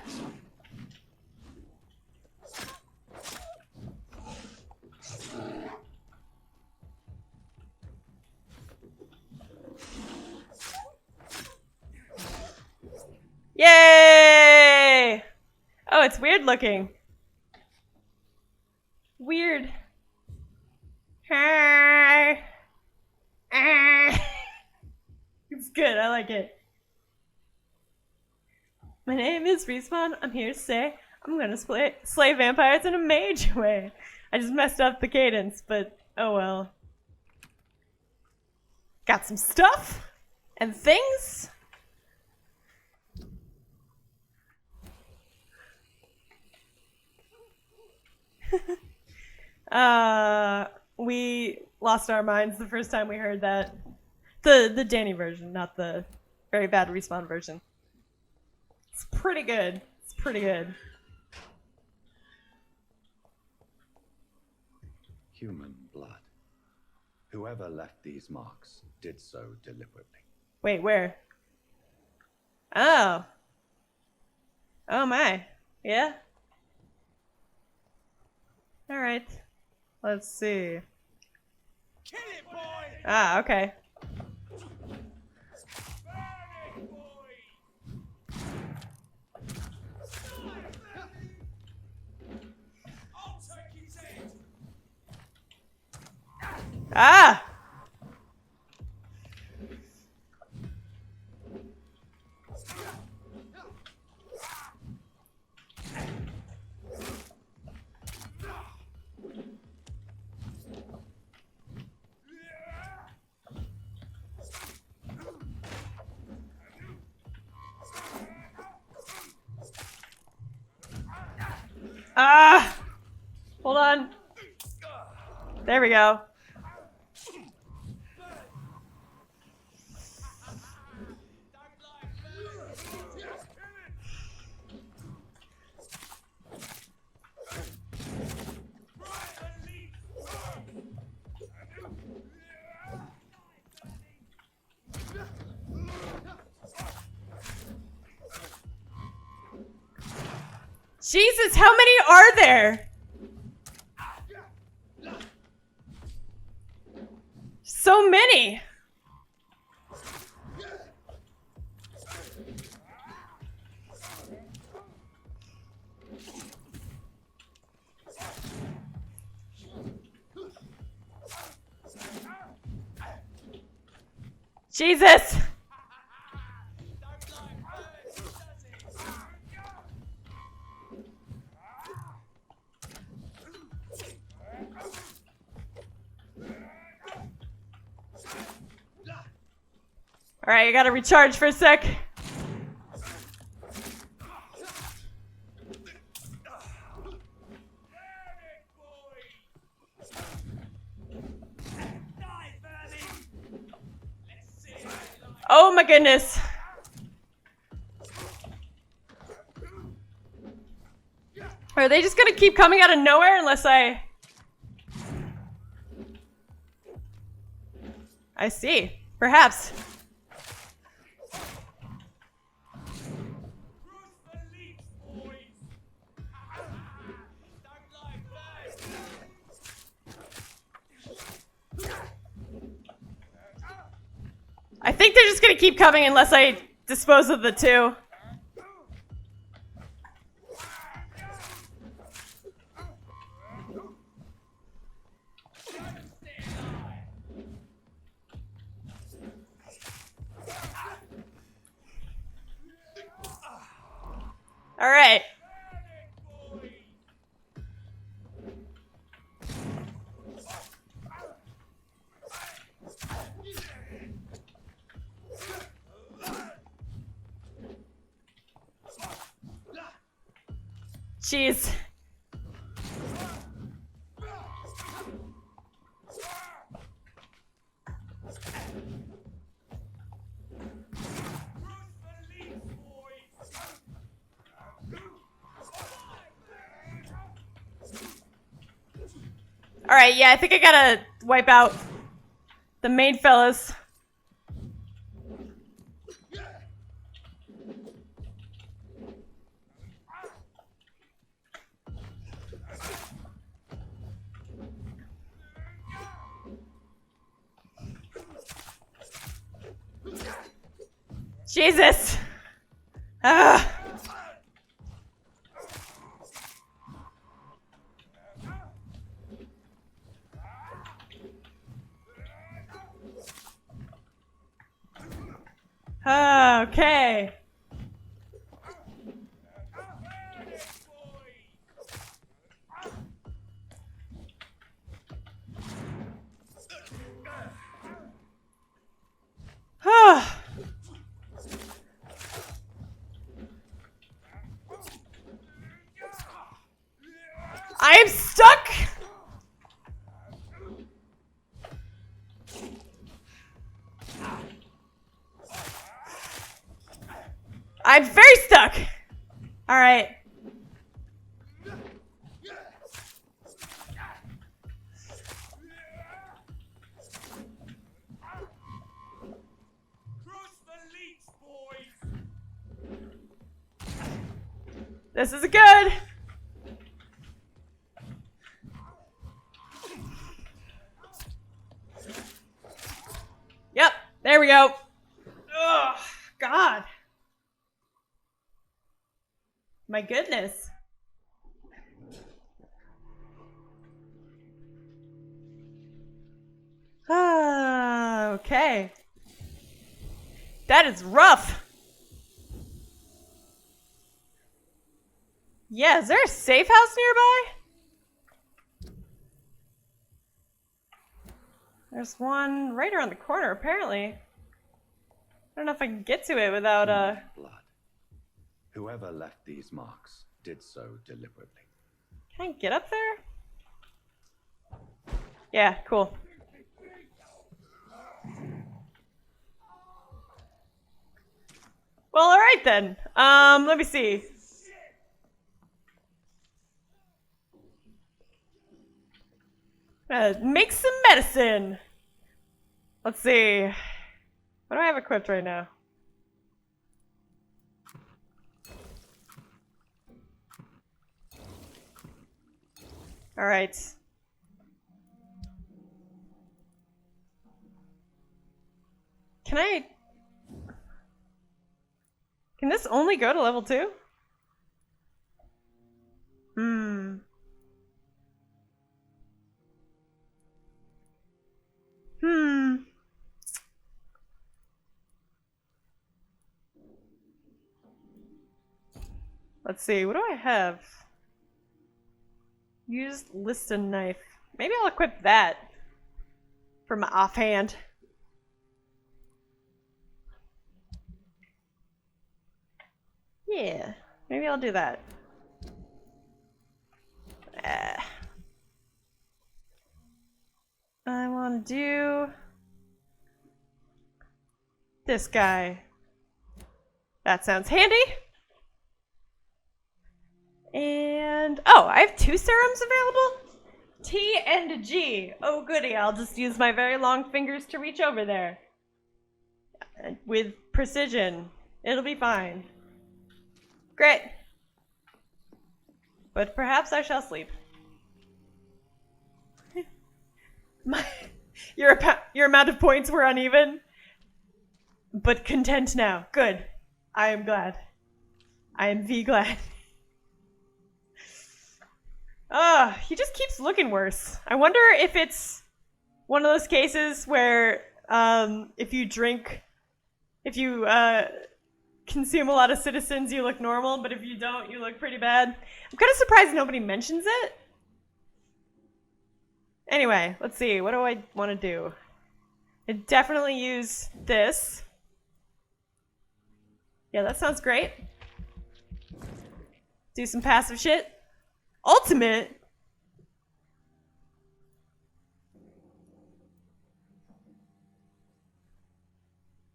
Yay! Oh, it's weird looking. Weird. Hi. Ah. It's good, I like it. My name is Respawn. I'm here to say I'm gonna slay vampires in a mage way. I just messed up the cadence, but oh well. Got some stuff and things. We lost our minds the first time we heard that. The Danny version, not the very bad Respawn version. It's pretty good. It's pretty good. Human blood. Whoever left these marks did so deliberately. Wait, where? Oh. Oh my. Yeah? Alright. Let's see. Kill it, boy! Ah, okay. Ah! Ah! Hold on. There we go. Jesus, how many are there? So many. Jesus. All right, I gotta recharge for a sec. Oh my goodness. Are they just gonna keep coming out of nowhere unless I see. Perhaps. I think they're just gonna keep coming unless I dispose of the two. All right. Jeez. Alright, yeah, I think I gotta wipe out the main fellas. Jesus! Ah! Okay. I am stuck! I'm very stuck! Alright. This is good! Yep, there we go. Oh, God. My goodness. Okay. That is rough. Yeah, is there a safe house nearby? There's one right around the corner, apparently. I don't know if I can get to it without, Blood. Whoever left these marks did so deliberately. Can I get up there? Yeah, cool. Well, alright then. Let me see. Make some medicine. Let's see. What do I have equipped right now? Alright. Can this only go to level 2? Let's see, what do I have? Use Liston knife. Maybe I'll equip that for my offhand. Yeah, maybe I'll do that. I want to do this guy. That sounds handy. And oh, I have 2 serums available? T and G. Oh goody, I'll just use my very long fingers to reach over there. With precision. It'll be fine. Great. But perhaps I shall sleep. Your amount of points were uneven. But content now. Good. I am glad. I am glad. He just keeps looking worse. I wonder if it's one of those cases where if you consume a lot of citizens, you look normal, but if you don't, you look pretty bad. I'm kind of surprised nobody mentions it. Anyway, let's see. What do I want to do? I definitely use this. Yeah, that sounds great. Do some passive shit. Ultimate?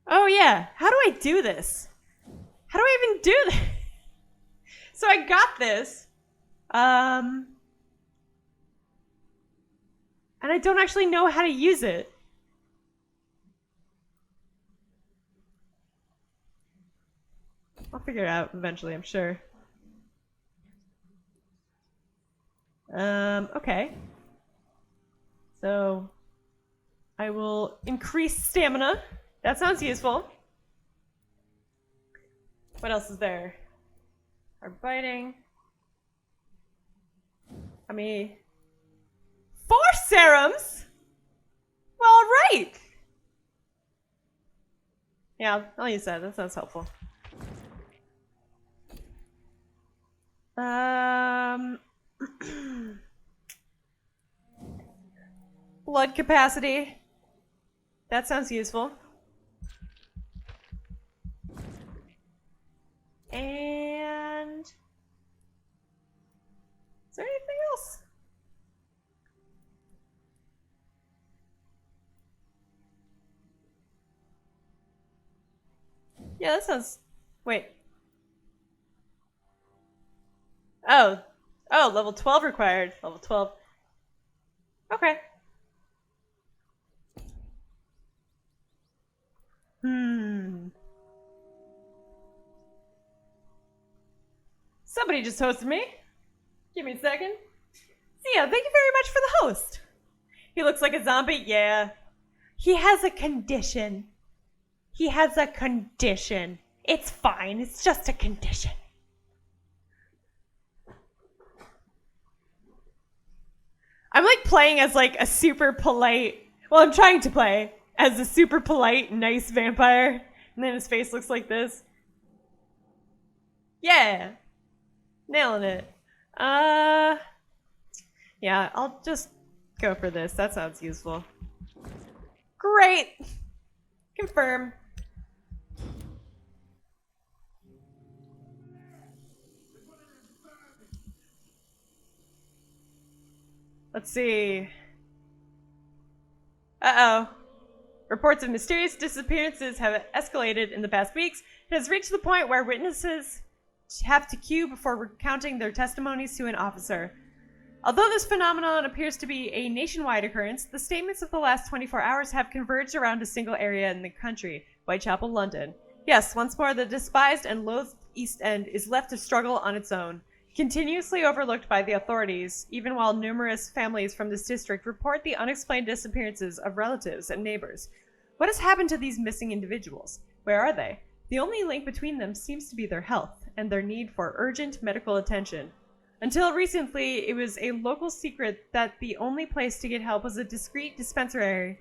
Oh yeah, how do I do this? How do I even do this? So I got this. And I don't actually know how to use it. I'll figure it out eventually, I'm sure. Okay. So I will increase stamina. That sounds useful. What else is there? Hard biting. I mean, 4 serums? Well, right. Yeah, I'll use that. That sounds helpful. Blood capacity. That sounds useful. And is there anything else? Yeah, that sounds. Wait. Oh, level 12 required. Level 12. Okay. Somebody just hosted me. Give me a second. Zia, thank you very much for the host. He looks like a zombie? Yeah. He has a condition. He has a condition. It's fine. It's just a condition. I'm like playing as like a super polite. Well, I'm trying to play as a super polite, nice vampire. And then his face looks like this. Yeah. Nailing it. Yeah, I'll just go for this. That sounds useful. Great. Confirm. Let's see. Uh-oh. Reports of mysterious disappearances have escalated in the past weeks. It has reached the point where witnesses have to queue before recounting their testimonies to an officer. Although this phenomenon appears to be a nationwide occurrence, the statements of the last 24 hours have converged around a single area in the country, Whitechapel, London. Yes, once more, the despised and loathed East End is left to struggle on its own, continuously overlooked by the authorities, even while numerous families from this district report the unexplained disappearances of relatives and neighbors. What has happened to these missing individuals? Where are they? The only link between them seems to be their health and their need for urgent medical attention. Until recently, it was a local secret that the only place to get help was a discreet dispensary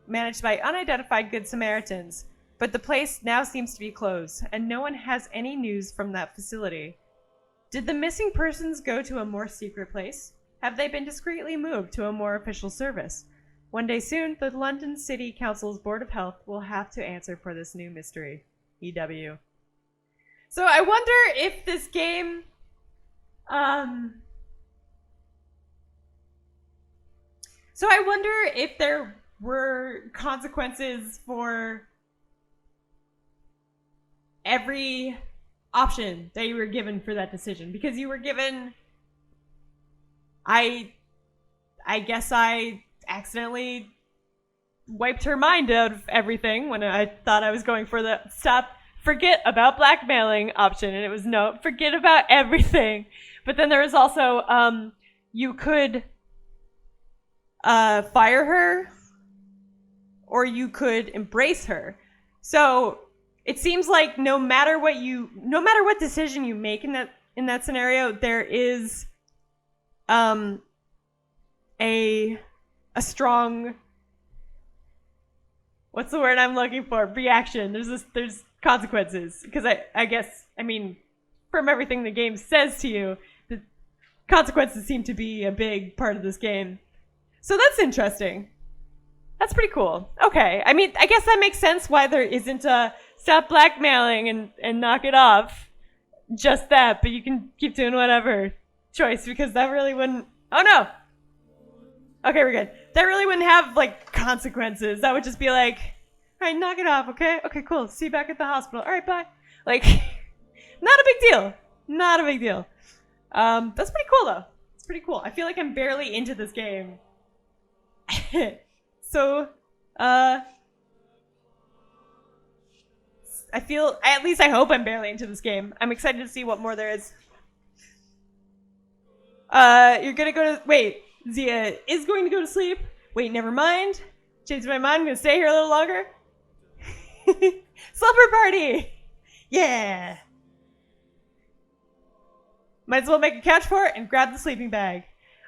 managed by unidentified Good Samaritans. But the place now seems to be closed, and no one has any news from that facility. Did the missing persons go to a more secret place? Have they been discreetly moved to a more official service? One day soon, the London City Council's Board of Health will have to answer for this new mystery. EW. So I wonder if this game... So I wonder if there were consequences for every option that you were given for that decision, because you were given, I guess I accidentally wiped her mind out of everything when I thought I was going for the forget about blackmailing option, and it was no, forget about everything. But then there was also you could fire her, or you could embrace her. So it seems like no matter what decision you make in that scenario, there is a strong, what's the word I'm looking for? Reaction. There's consequences, because I guess, I mean, from everything the game says to you, the consequences seem to be a big part of this game. So that's interesting. That's pretty cool. Okay, I mean, I guess that makes sense why there isn't a stop blackmailing and knock it off. Just that, but you can keep doing whatever choice, because that really wouldn't... Oh no! Okay, we're good. That really wouldn't have, like, consequences. That would just be like, all right, knock it off, okay? Okay, cool. See you back at the hospital. All right, bye. Like, not a big deal. Not a big deal. That's pretty cool, though. It's pretty cool. I feel like I'm barely into this game. So, at least I hope I'm barely into this game. I'm excited to see what more there is. You're gonna go to, wait, Zia is going to go to sleep. Wait, never mind. Changed my mind, I'm gonna stay here a little longer. Slumber party! Yeah! Might as well make a couch fort and grab the sleeping bag.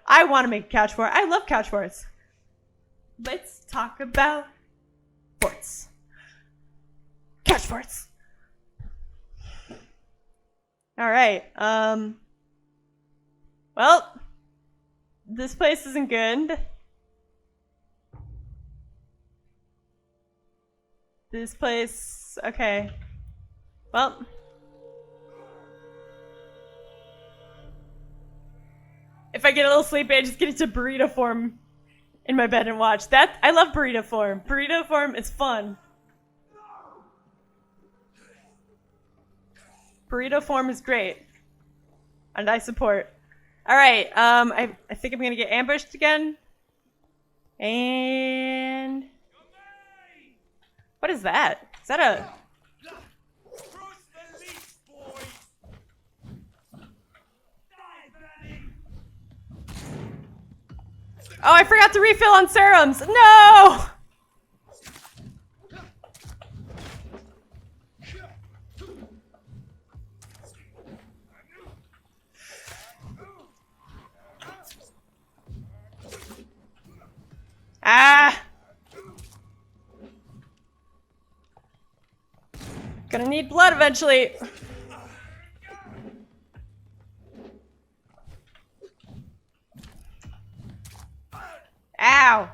I want to make a couch fort. I love couch forts. Let's talk about forts. Couch forts. Alright, well, this place isn't good. This place, okay. Well. If I get a little sleepy, I just get into burrito form in my bed and watch. I love burrito form. Burrito form is fun. Burrito form is great. And I support. Alright, I think I'm gonna get ambushed again. And... what is that? Is that a... oh, I forgot to refill on serums. No! Ah! Gonna need blood eventually. Ow!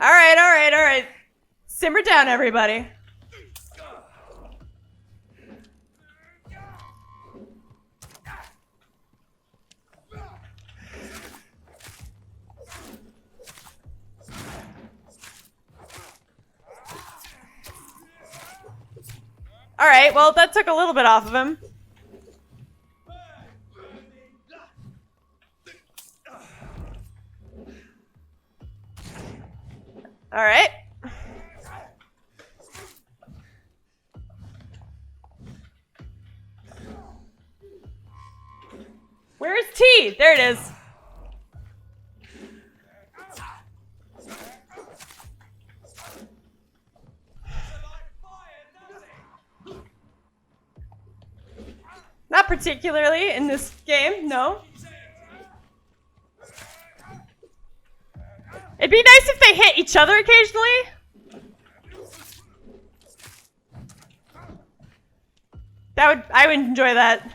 All right. Simmer down, everybody. All right, well, that took a little bit off of him. All right. Where's T? There it is. Not particularly in this game, no. It'd be nice if they hit each other occasionally. I would enjoy that.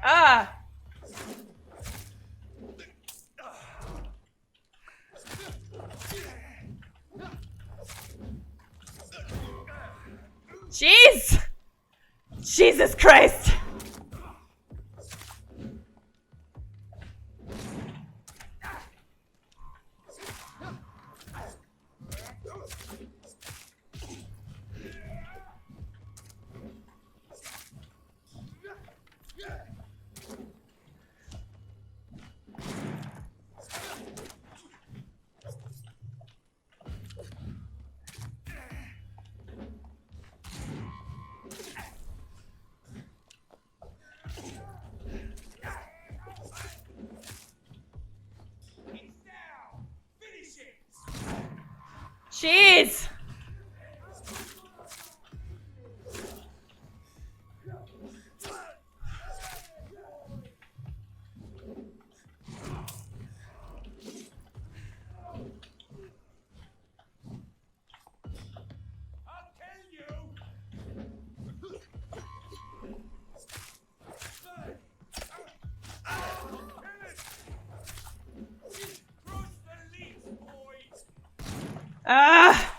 Ah! Jeez! Jesus Christ! Jeez! Ah!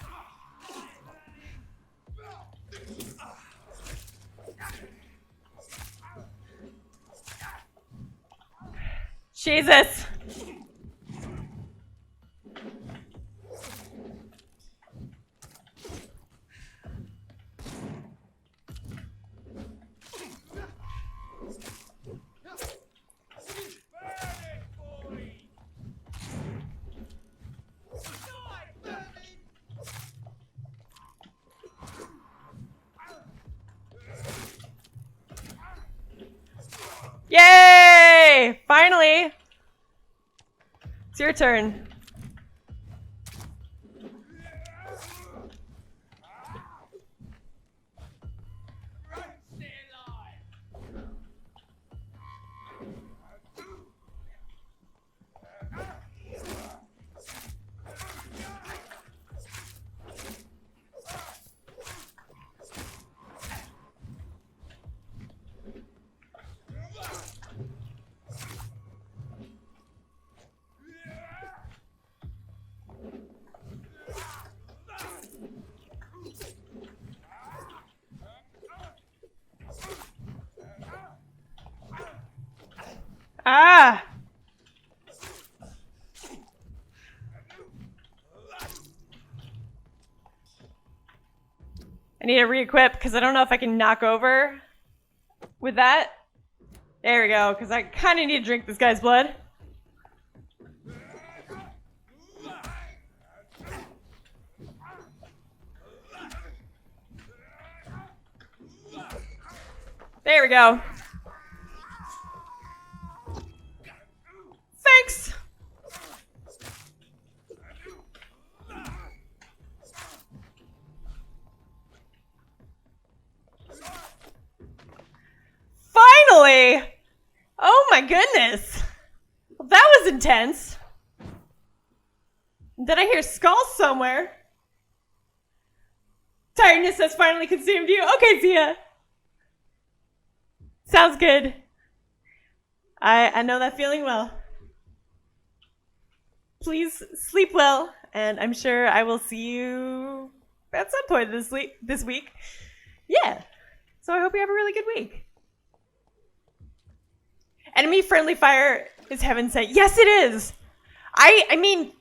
Jesus! Yay! Finally! It's your turn. Ah! I need to re-equip because I don't know if I can knock over with that. There we go, because I kind of need to drink this guy's blood. There we go. Thanks! Finally! Oh my goodness! Well, that was intense. Did I hear skulls somewhere? Tiredness has finally consumed you. Okay, Zia. Sounds good. I know that feeling well. Please sleep well, and I'm sure I will see you at some point this week. Yeah. So I hope you have a really good week. Enemy friendly fire is heaven sent. Yes, it is. I mean,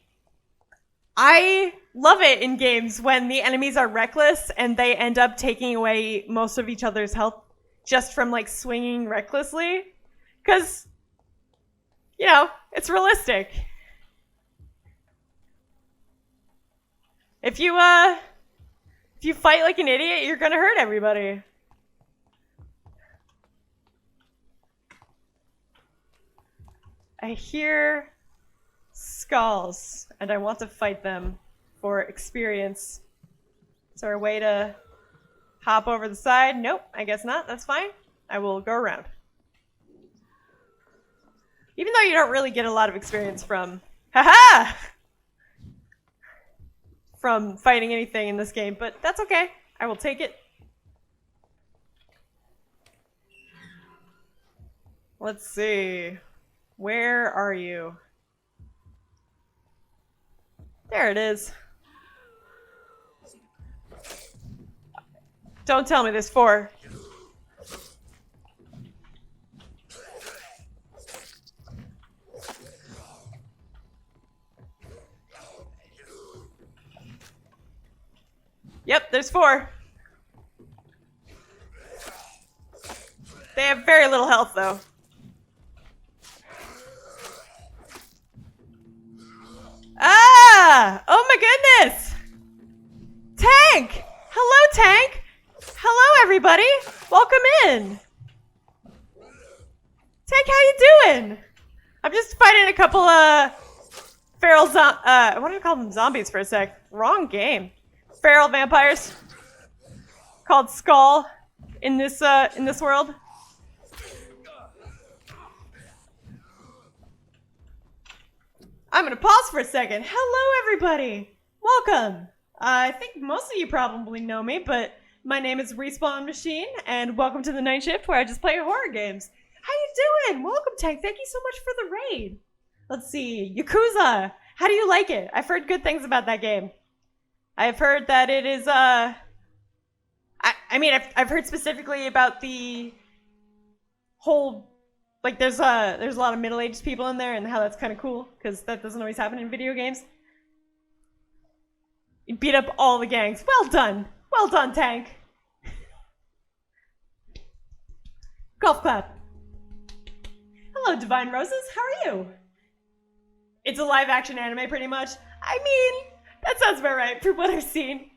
I love it in games when the enemies are reckless and they end up taking away most of each other's health just from like swinging recklessly. Because, you know, it's realistic. If you fight like an idiot, you're gonna hurt everybody. I hear skulls, and I want to fight them for experience. Is there a way to hop over the side? Nope, I guess not. That's fine. I will go around. Even though you don't really get a lot of experience from... Haha! From fighting anything in this game, but that's okay. I will take it. Let's see. Where are you? There it is. Don't tell me there's 4. Yep, there's 4. They have very little health, though. Ah! Oh my goodness! Tank! Hello, Tank! Hello, everybody! Welcome in! Tank, how you doing? I'm just fighting a couple feral what do I call them? Zombies for a sec. Wrong game. Feral vampires. Called Skull in this world. I'm gonna pause for a second. Hello, everybody. Welcome. I think most of you probably know me, but my name is Respawn Machine, and welcome to the Night Shift, where I just play horror games. How you doing? Welcome, Tank. Thank you so much for the raid. Let's see. Yakuza. How do you like it? I've heard good things about that game. I've heard that it is, I mean, I've heard specifically about the whole, like, there's a lot of middle-aged people in there and how that's kind of cool, because that doesn't always happen in video games. You beat up all the gangs. Well done. Well done, Tank. Golf clap. Hello, Divine Roses. How are you? It's a live-action anime, pretty much. I mean, that sounds about right for what I've seen.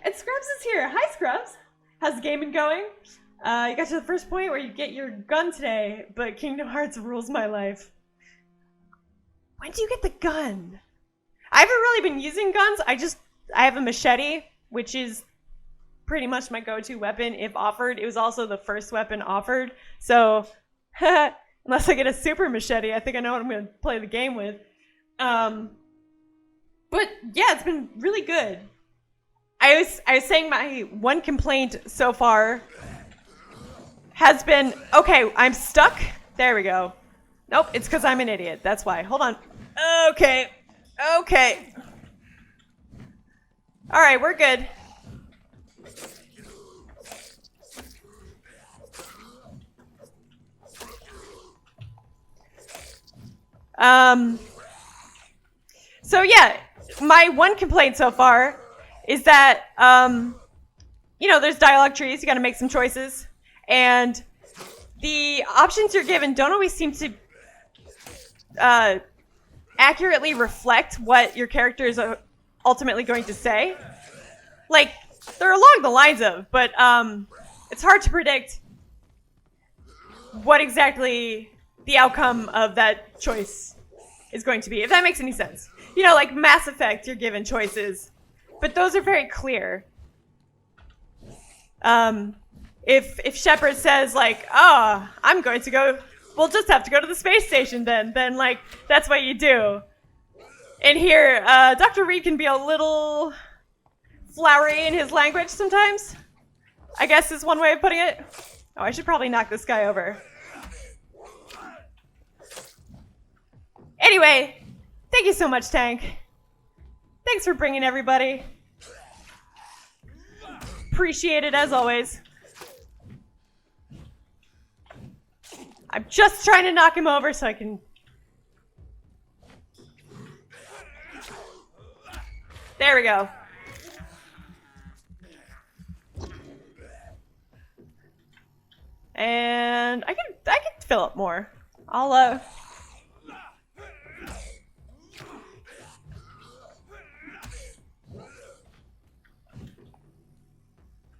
And Scrubs is here. Hi, Scrubs. How's the game been going? You got to the first point where you get your gun today, but Kingdom Hearts rules my life. When do you get the gun? I haven't really been using guns. I have a machete, which is pretty much my go-to weapon if offered. It was also the first weapon offered. So, unless I get a super machete, I think I know what I'm going to play the game with. But yeah, it's been really good. I was saying my one complaint so far has been, okay, I'm stuck. There we go. Nope, it's because I'm an idiot. That's why. Hold on. Okay. All right, we're good. So yeah, my one complaint so far is that, you know, there's dialogue trees, you gotta make some choices, and the options you're given don't always seem to accurately reflect what your character is ultimately going to say. Like, they're along the lines of, but it's hard to predict what exactly the outcome of that choice is going to be, if that makes any sense. You know, like Mass Effect, you're given choices, but those are very clear. If Shepard says, like, oh, I'm going to go, we'll just have to go to the space station then, like, that's what you do. And here, Dr. Reed can be a little flowery in his language sometimes, I guess is one way of putting it. Oh, I should probably knock this guy over. Anyway, thank you so much, Tank. Thanks for bringing everybody. Appreciate it as always. I'm just trying to knock him over so I can... There we go. And I can fill up more. I'll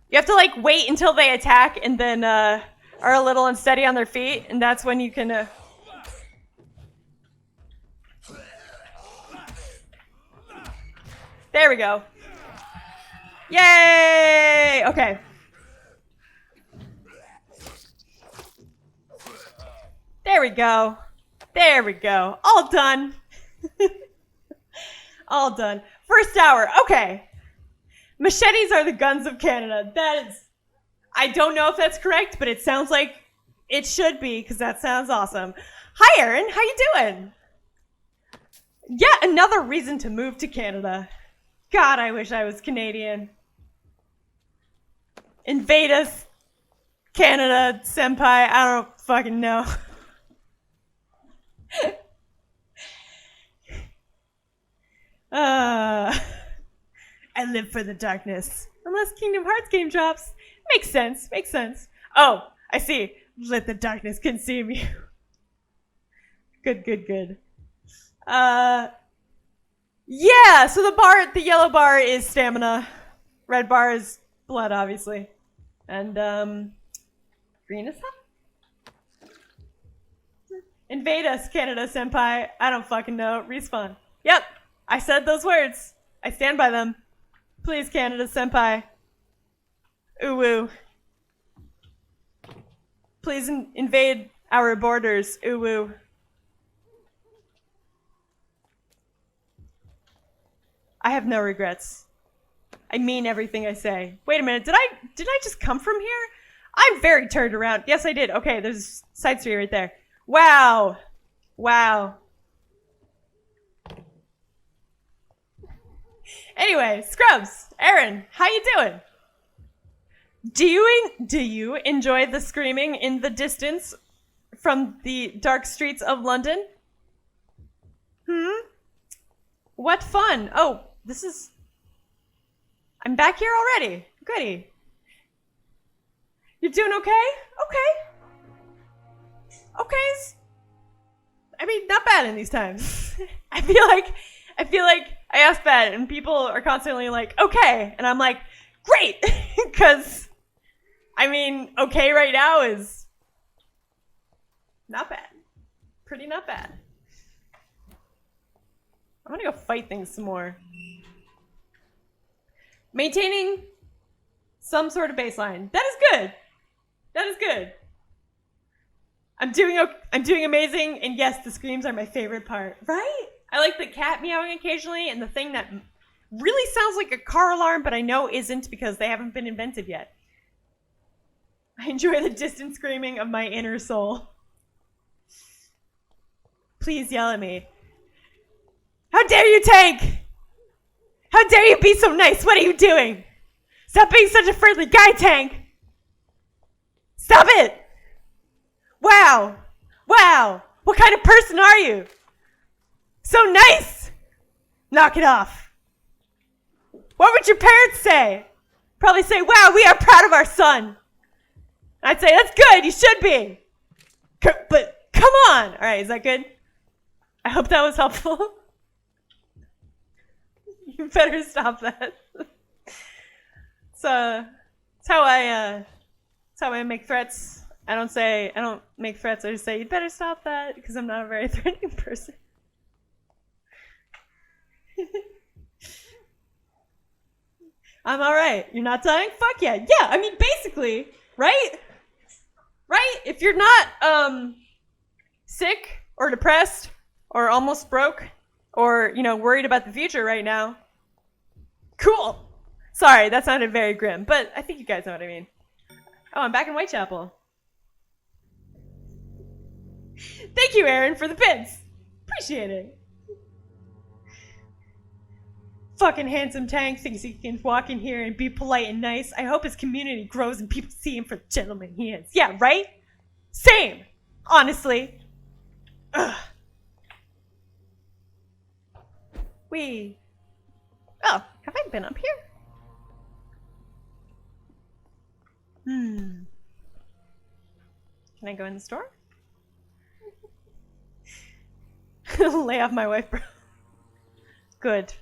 You have to, like, wait until they attack and then are a little unsteady on their feet, and that's when you can There we go. Yay! Okay. There we go. There we go. All done. All done. First hour. Okay. Machetes are the guns of Canada. That is... I don't know if that's correct, but it sounds like it should be, because that sounds awesome. Hi, Erin. How you doing? Yet another reason to move to Canada. God, I wish I was Canadian. Invade us, Canada, senpai. I don't fucking know. I live for the darkness. Unless Kingdom Hearts game drops. Makes sense, makes sense. Oh, I see. Let the darkness consume you. Good. Yeah, so the yellow bar is stamina. Red bar is blood, obviously. And, green is health? Invade us, Canada senpai. I don't fucking know. Respawn. Yep, I said those words. I stand by them. Please, Canada senpai. Ooh woo. Please invade our borders. Ooh woo. I have no regrets. I mean everything I say. Wait a minute, did I just come from here? I'm very turned around. Yes, I did. Okay, there's side street right there. Wow. Anyway, Scrubs, Aaron, how you doing? Do you enjoy the screaming in the distance from the dark streets of London? What fun. Oh, I'm back here already. Goody. You doing okay? Okay. I mean, not bad in these times. I feel like I ask that and people are constantly like, okay. And I'm like, great. Because, I mean, okay right now is not bad. Pretty not bad. I'm gonna go fight things some more. Maintaining some sort of baseline. That is good. I'm doing amazing, and yes, the screams are my favorite part. Right? I like the cat meowing occasionally, and the thing that really sounds like a car alarm, but I know isn't because they haven't been invented yet. I enjoy the distant screaming of my inner soul. Please yell at me. How dare you, Tank? How dare you be so nice? What are you doing? Stop being such a friendly guy, Tank. Stop it. Wow. What kind of person are you? So nice. Knock it off. What would your parents say? Probably say, wow, we are proud of our son. I'd say, that's good. You should be. But come on. All right, is that good? I hope that was helpful. You better stop that. So it's how I make threats. I don't make threats. I just say, you better stop that, because I'm not a very threatening person. I'm all right. You're not dying? Fuck yeah. Yeah, I mean, basically, right? Right? If you're not sick or depressed or almost broke or, worried about the future right now, cool. Sorry, that sounded very grim, but I think you guys know what I mean. Oh, I'm back in Whitechapel. Thank you, Aaron, for the pins. Appreciate it. Fucking handsome Tank thinks he can walk in here and be polite and nice. I hope his community grows and people see him for the gentleman he is. Yeah, right? Same. Honestly. Ugh. Oh, have I been up here? Can I go in the store? Lay off my wife, bro. Good.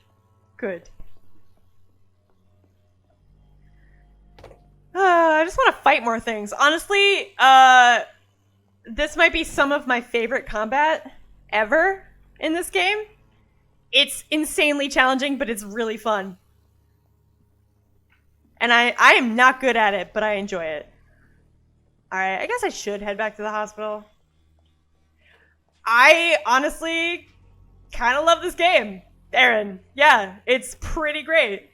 I just want to fight more things. Honestly, this might be some of my favorite combat ever in this game. It's insanely challenging, but it's really fun. And I am not good at it, but I enjoy it. Alright, I guess I should head back to the hospital. I honestly kind of love this game, Aaron. Yeah, it's pretty great.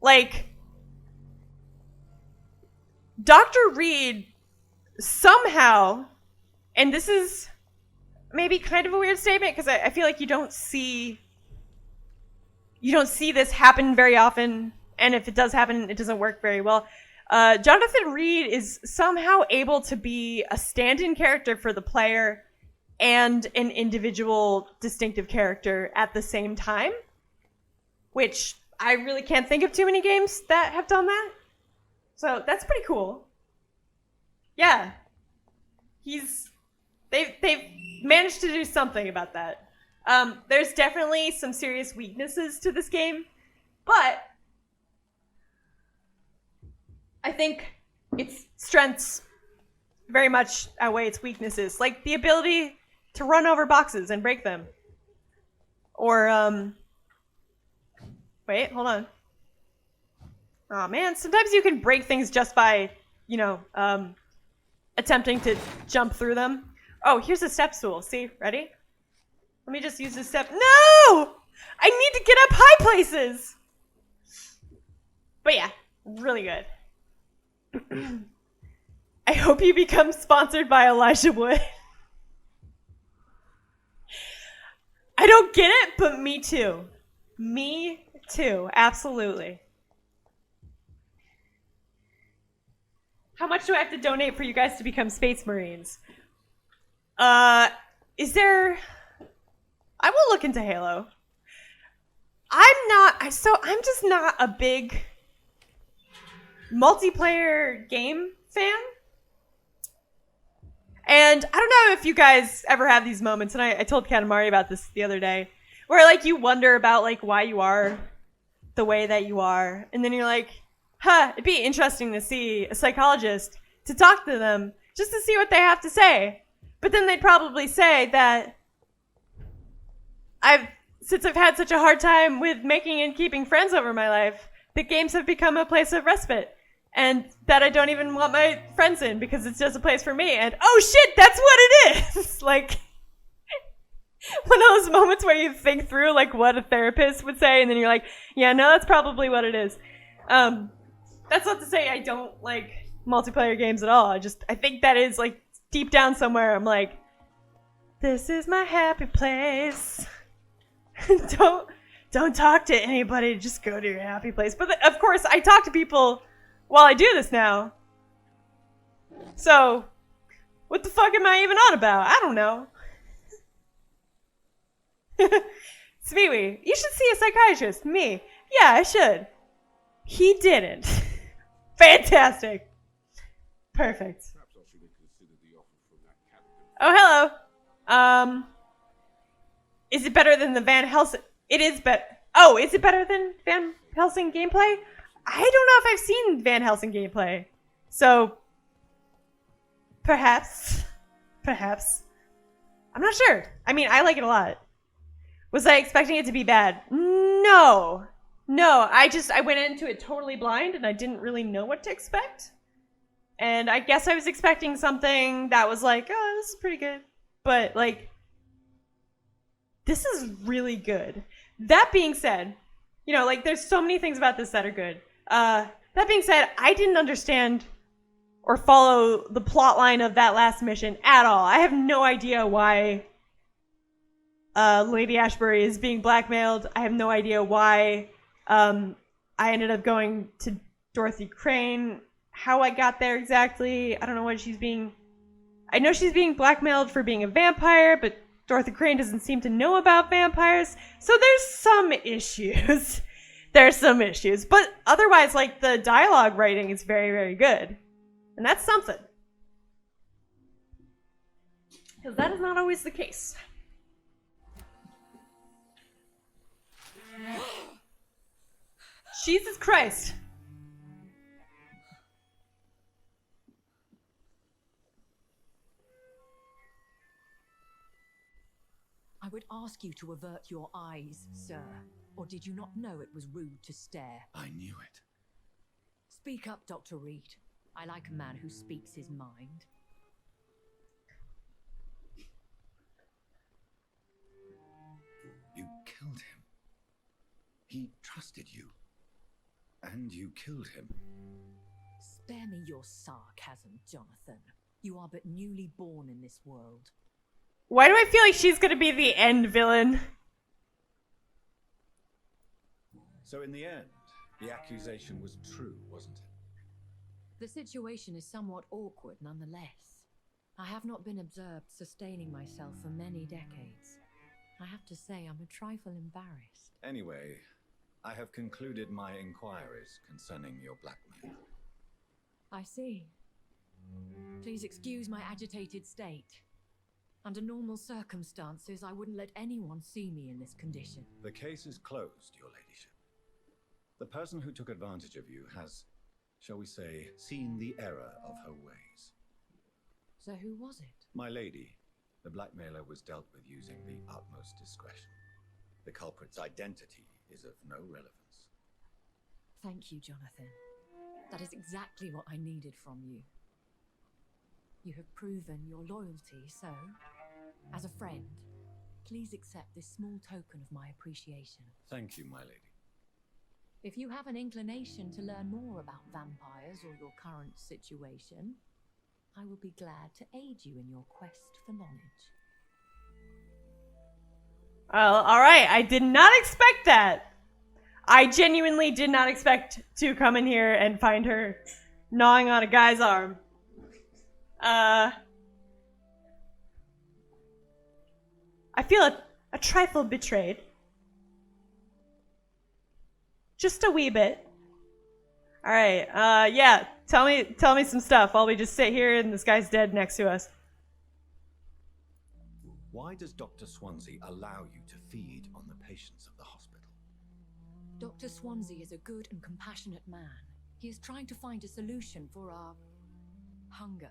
Like, Dr. Reed somehow, and this is maybe kind of a weird statement because I feel like you don't see this happen very often, and if it does happen, it doesn't work very well. Jonathan Reed is somehow able to be a stand-in character for the player and an individual distinctive character at the same time, which I really can't think of too many games that have done that. So that's pretty cool. Yeah. They've managed to do something about that. There's definitely some serious weaknesses to this game, but I think its strengths very much outweigh its weaknesses, like the ability to run over boxes and break them. Or, wait, hold on. Oh man, sometimes you can break things just by, attempting to jump through them. Oh, here's a step stool. See, ready? Let me just use this step. No! I need to get up high places! But yeah, really good. I hope you become sponsored by Elijah Wood. I don't get it, but me too. Me too, absolutely. How much do I have to donate for you guys to become Space Marines? Is there... I will look into Halo. I'm just not a big multiplayer game fan. And I don't know if you guys ever have these moments, and I told Katamari about this the other day, where like you wonder about like why you are the way that you are, and then you're like, it'd be interesting to see a psychologist, to talk to them, just to see what they have to say. But then they'd probably say that since I've had such a hard time with making and keeping friends over my life, that games have become a place of respite. And that I don't even want my friends in because it's just a place for me. And oh shit, that's what it is! Like, one of those moments where you think through like what a therapist would say, and then you're like, yeah, no, that's probably what it is. That's not to say I don't like multiplayer games at all. I think that is like deep down somewhere, I'm like, this is my happy place. Don't talk to anybody, just go to your happy place. But of course, I talk to people while I do this now. So, what the fuck am I even on about? I don't know. Smeewee, you should see a psychiatrist. Me. Yeah, I should. He didn't. Fantastic. Perfect. Oh, hello. Is it better than the Van Helsing? It is better. Oh, is it better than Van Helsing gameplay? I don't know if I've seen Van Helsing gameplay. So, perhaps. I'm not sure. I mean, I like it a lot. Was I expecting it to be bad? No. I went into it totally blind and I didn't really know what to expect. And I guess I was expecting something that was like, oh, this is pretty good. But, like, this is really good. That being said, you know, like, there's so many things about this that are good. That being said, I didn't understand or follow the plot line of that last mission at all. I have no idea why Lady Ashbury is being blackmailed. I have no idea why I ended up going to Dorothy Crane. How I got there exactly, I don't know what she's being... I know she's being blackmailed for being a vampire, but Dorothy Crane doesn't seem to know about vampires. So there's some issues. There's some issues. But otherwise, like, the dialogue writing is very, very good. And that's something. Because that is not always the case. Jesus Christ. I would ask you to avert your eyes, sir. Or did you not know it was rude to stare? I knew it. Speak up, Dr. Reed. I like a man who speaks his mind. You killed him. He trusted you. And you killed him. Spare me your sarcasm, Jonathan. You are but newly born in this world. Why do I feel like she's gonna be the end villain? So in the end, the accusation was true, wasn't it? The situation is somewhat awkward nonetheless. I have not been observed sustaining myself for many decades. I have to say I'm a trifle embarrassed. Anyway, I have concluded my inquiries concerning your blackmail. I see. Please excuse my agitated state. Under normal circumstances, I wouldn't let anyone see me in this condition. The case is closed, Your Ladyship. The person who took advantage of you has, shall we say, seen the error of her ways. So who was it? My lady, the blackmailer was dealt with using the utmost discretion. The culprit's identity is of no relevance. Thank you, Jonathan. That is exactly what I needed from you. You have proven your loyalty, so, as a friend, please accept this small token of my appreciation. Thank you, my lady. If you have an inclination to learn more about vampires or your current situation, I will be glad to aid you in your quest for knowledge. Well, alright, I did not expect that. I genuinely did not expect to come in here and find her gnawing on a guy's arm. I feel a trifle betrayed. Just a wee bit. Alright, yeah, tell me some stuff while we just sit here and this guy's dead next to us. Why does Dr. Swansea allow you to feed on the patients of the hospital? Dr. Swansea is a good and compassionate man. He is trying to find a solution for our hunger.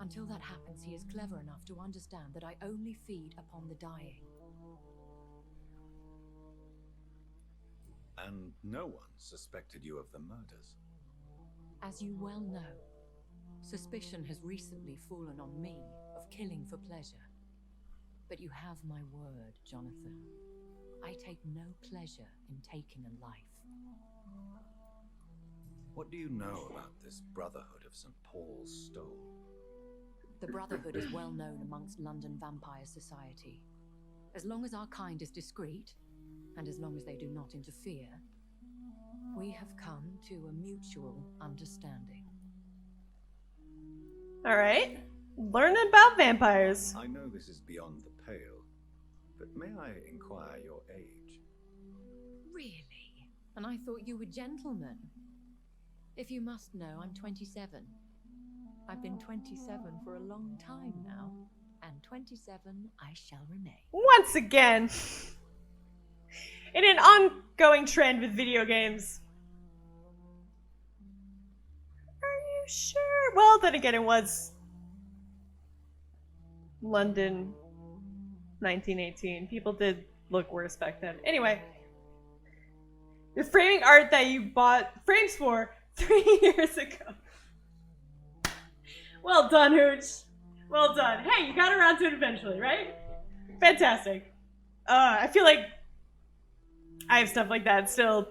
Until that happens, he is clever enough to understand that I only feed upon the dying. And no one suspected you of the murders. As you well know, suspicion has recently fallen on me of killing for pleasure. But you have my word, Jonathan. I take no pleasure in taking a life. What do you know about this Brotherhood of St. Paul's Stole? The Brotherhood is well known amongst London vampire society. As long as our kind is discreet, and as long as they do not interfere, we have come to a mutual understanding. Alright. Learn about vampires. I know this is beyond the pale, but may I inquire your age? Really? And I thought you were gentlemen. If you must know, I'm 27. I've been 27 for a long time now, and 27 I shall remain. Once again, in an ongoing trend with video games. Are you sure? Well, then again, it was London 1918. People did look worse back then. Anyway, the framing art that you bought frames for 3 years ago. Well done, Hooch. Well done. Hey, you got around to it eventually, right? Fantastic. I feel like I have stuff like that still.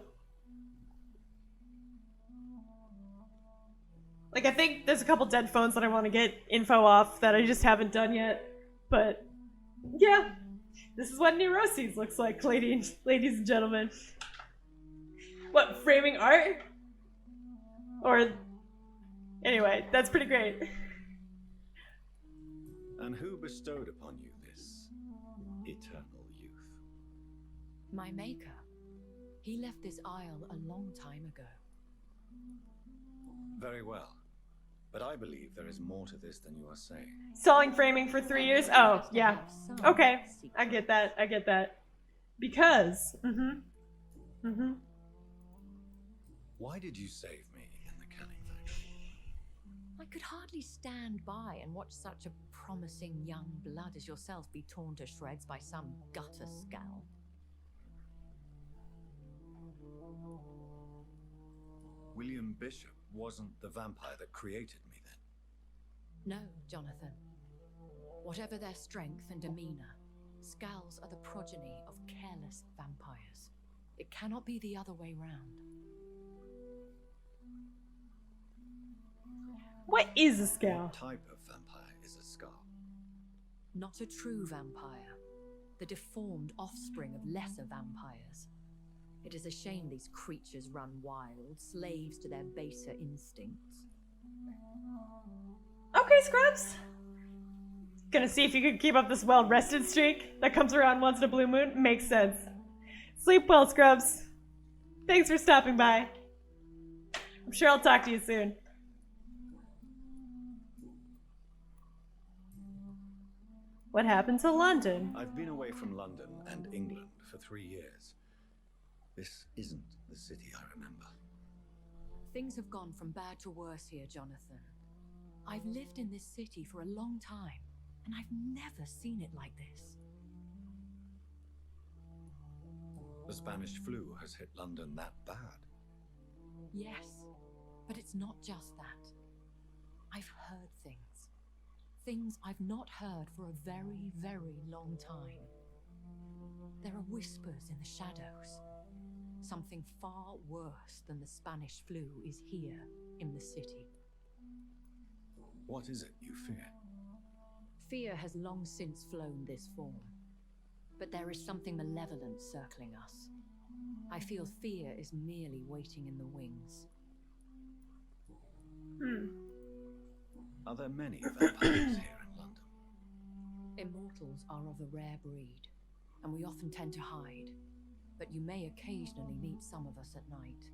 Like, I think there's a couple dead phones that I want to get info off that I just haven't done yet. But, yeah. This is what neuroses looks like, ladies and gentlemen. What, framing art? Or... Anyway, that's pretty great. And who bestowed upon you this eternal youth? My maker. He left this isle a long time ago. Very well. But I believe there is more to this than you are saying. Stalling framing for 3 years? Oh, yeah. Okay. I get that. I get that. Because... Why did you save me in the canning factory? I could hardly stand by and watch such a promising young blood as yourself be torn to shreds by some gutter scowl. William Bishop wasn't the vampire that created me then? No, Jonathan. Whatever their strength and demeanor, scowls are the progeny of careless vampires. It cannot be the other way round. What is a scowl? What type of vampire is a scowl? Not a true vampire. The deformed offspring of lesser vampires. It is a shame these creatures run wild, slaves to their baser instincts. Okay, Scrubs. Gonna see if you can keep up this well-rested streak that comes around once in a blue moon. Makes sense. Sleep well, Scrubs. Thanks for stopping by. I'm sure I'll talk to you soon. What happened to London? I've been away from London and England for 3 years. This isn't the city I remember. Things have gone from bad to worse here, Jonathan. I've lived in this city for a long time, and I've never seen it like this. The Spanish flu has hit London that bad. Yes, but it's not just that. I've heard things. Things I've not heard for a very, very long time. There are whispers in the shadows. Something far worse than the Spanish flu is here in the city. What is it you fear? Fear has long since flown this form. But there is something malevolent circling us. I feel fear is merely waiting in the wings. Are there many vampires here in London? Immortals are of a rare breed, and we often tend to hide. But you may occasionally meet some of us at night.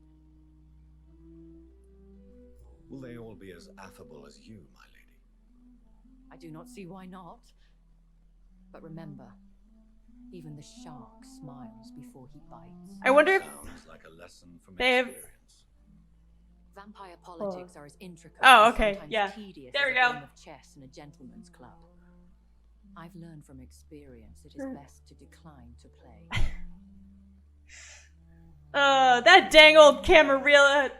Will they all be as affable as you, my lady? I do not see why not. But remember, even the shark smiles before he bites. I wonder if Sounds like a lesson from they have. experience. Vampire politics are as intricate Oh, and okay, sometimes yeah. tedious There as we a go. game of chess in a gentleman's club. I've learned from experience it is best to decline to play. That dang old Camarilla.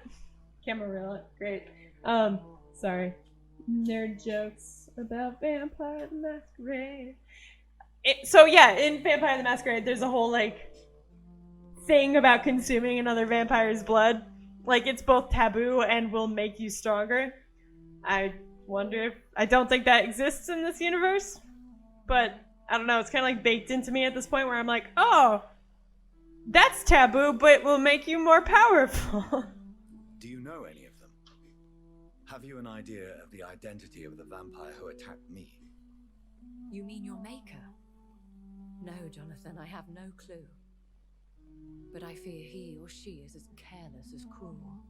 Camarilla, great. Sorry. Nerd jokes about Vampire the Masquerade. So yeah, in Vampire the Masquerade, there's a whole like thing about consuming another vampire's blood. Like it's both taboo and will make you stronger. I wonder if I don't think that exists in this universe, but I don't know. It's kind of like baked into me at this point where I'm like, oh, that's taboo, but will make you more powerful. Do you know any of them? Have you an idea of the identity of the vampire who attacked me? You mean your maker? No, Jonathan, I have no clue. But I fear he or she is as careless as cruel.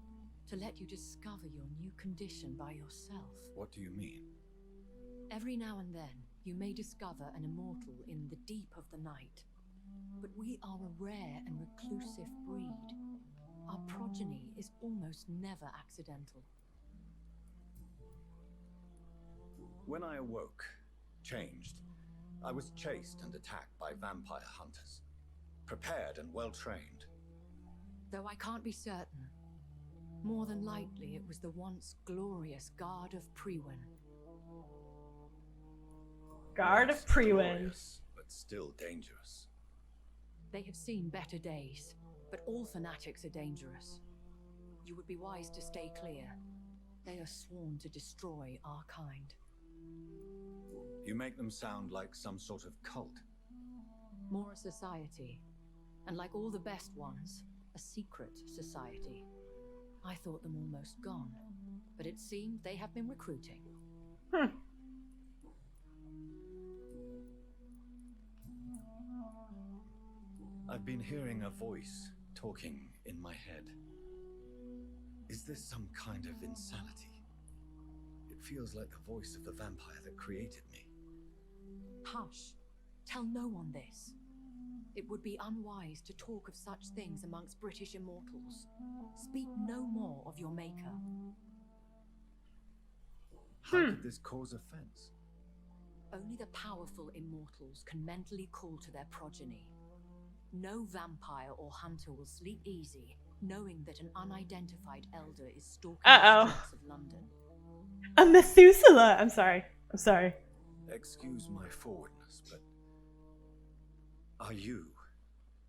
To let you discover your new condition by yourself. What do you mean? Every now and then, you may discover an immortal in the deep of the night. But we are a rare and reclusive breed. Our progeny is almost never accidental. When I awoke, changed, I was chased and attacked by vampire hunters. Prepared and well-trained. Though I can't be certain, more than likely it was the once glorious Guard of Priwen. Guard of Priwen. Glorious, but still dangerous. They have seen better days, but all fanatics are dangerous. You would be wise to stay clear. They are sworn to destroy our kind. You make them sound like some sort of cult. More a society, and like all the best ones, a secret society. I thought them almost gone, but it seemed they have been recruiting. I've been hearing a voice talking in my head. Is this some kind of insanity? It feels like the voice of the vampire that created me. Hush. Tell no one this. It would be unwise to talk of such things amongst British immortals. Speak no more of your maker. How could this cause offense? Only the powerful immortals can mentally call to their progeny. No vampire or hunter will sleep easy, knowing that an unidentified elder is stalking the streets of London. A Methuselah! I'm sorry. Excuse my forwardness, but are you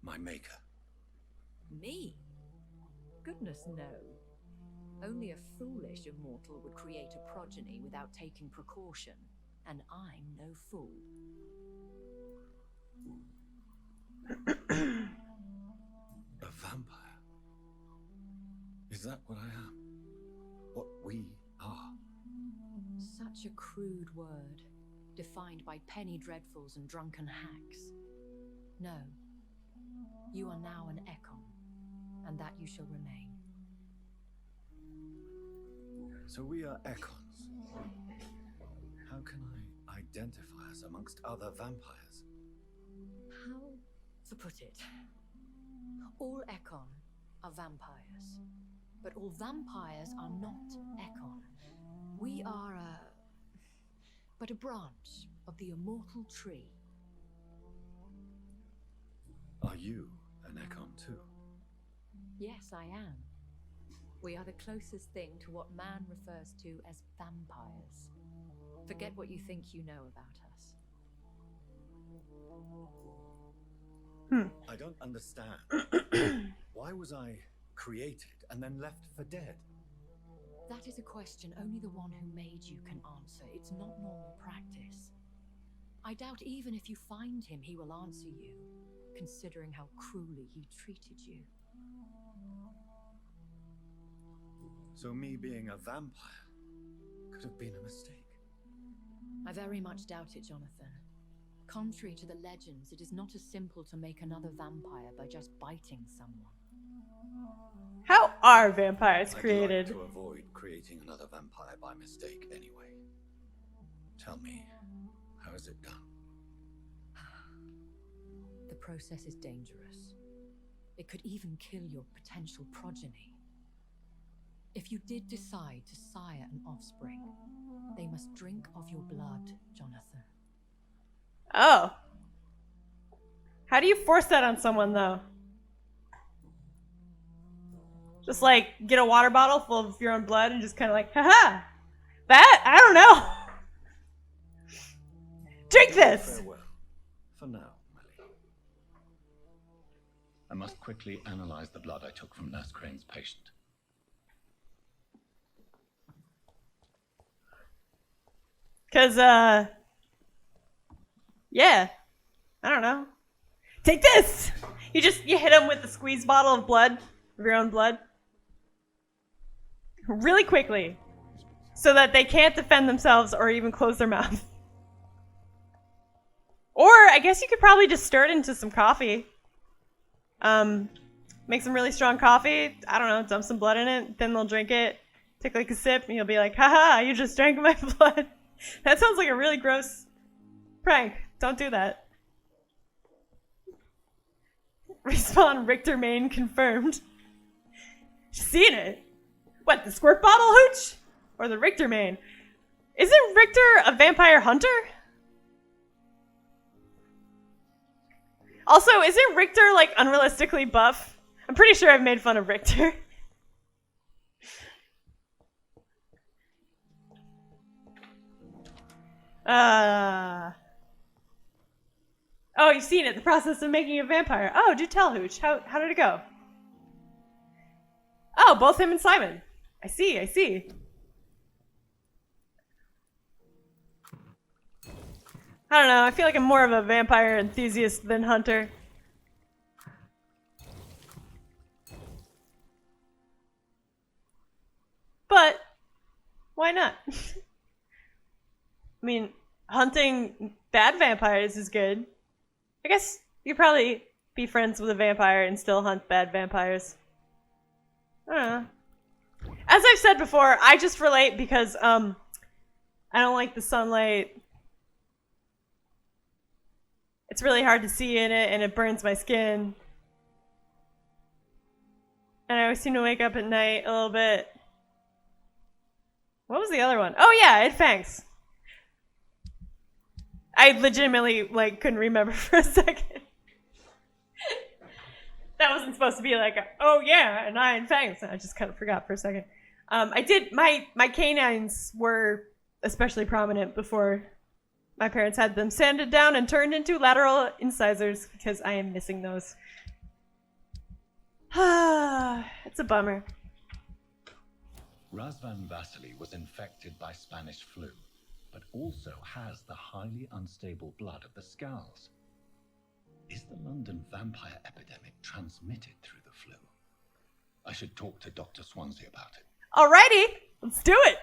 my maker? Me? Goodness, no. Only a foolish immortal would create a progeny without taking precaution, and I'm no fool. A vampire? Is that what I am? What we are? Such a crude word, defined by penny dreadfuls and drunken hacks. No. You are now an Ekon, and that you shall remain. So we are Ekons. How can I identify us amongst other vampires? How to put it? All Ekon are vampires, but all vampires are not Ekon. We are but a branch of the immortal tree. Are you an Ekon too? Yes, I am. We are the closest thing to what man refers to as vampires. Forget what you think you know about us. I don't understand. Why was I created and then left for dead? That is a question only the one who made you can answer. It's not normal practice. I doubt even if you find him, he will answer you, considering how cruelly he treated you. So me being a vampire could have been a mistake. I very much doubt it, Jonathan. Contrary to the legends, it is not as simple to make another vampire by just biting someone. How are vampires I'd created? like to avoid creating another vampire by mistake anyway. Tell me, how is it done? The process is dangerous. It could even kill your potential progeny. If you did decide to sire an offspring, they must drink of your blood, Jonathan. Oh. How do you force that on someone, though? Just like get a water bottle full of your own blood and just kind of like, haha! That? I don't know. Drink this! Farewell. For now, Melly. I must quickly analyze the blood I took from Nurse Crane's patient. Cause, yeah. I don't know. Take this! You hit them with a squeeze bottle of blood, of your own blood. Really quickly. So that they can't defend themselves or even close their mouth. Or, I guess you could probably just stir it into some coffee. Make some really strong coffee. I don't know, dump some blood in it. Then they'll drink it. Take like a sip and you'll be like, haha, you just drank my blood. That sounds like a really gross prank. Don't do that. Respawn Richter main confirmed. Seen it. What, the squirt bottle hooch? Or the Richter main? Isn't Richter a vampire hunter? Also, isn't Richter like unrealistically buff? I'm pretty sure I've made fun of Richter. Oh, you've seen it. The process of making a vampire. Oh, do tell, Hooch. How did it go? Oh, both him and Simon. I see. I don't know. I feel like I'm more of a vampire enthusiast than hunter. But why not? I mean, hunting bad vampires is good. I guess you could probably be friends with a vampire and still hunt bad vampires. I don't know. As I've said before, I just relate because I don't like the sunlight. It's really hard to see in it and it burns my skin. And I always seem to wake up at night a little bit. What was the other one? Oh yeah, it fangs. I legitimately couldn't remember for a second. That wasn't supposed to be like, oh yeah, an eye and fangs. I just kind of forgot for a second. I did, my canines were especially prominent before my parents had them sanded down and turned into lateral incisors because I am missing those. It's a bummer. Razvan Vasily was infected by Spanish flu, but also has the highly unstable blood of the Scowls. Is the London vampire epidemic transmitted through the flu? I should talk to Dr. Swansea about it. Alrighty, let's do it.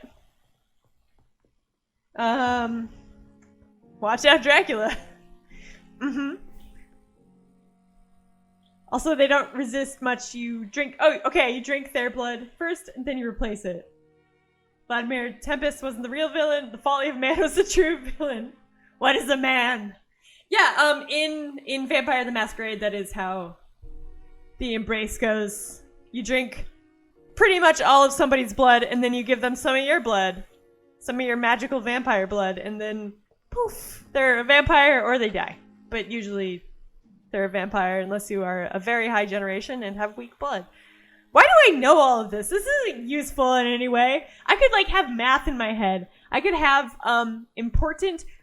Watch out, Dracula. Also, they don't resist much. You drink. Oh, okay. You drink their blood first, and then you replace it. Vladimir Tempest wasn't the real villain. The Folly of Man was the true villain. What is a man? Yeah. In Vampire the Masquerade, that is how the embrace goes. You drink pretty much all of somebody's blood, and then you give them some of your blood, some of your magical vampire blood, and then poof, they're a vampire or they die. But usually they're a vampire unless you are a very high generation and have weak blood. Why do I know all of this? This isn't useful in any way. I could have math in my head. I could have I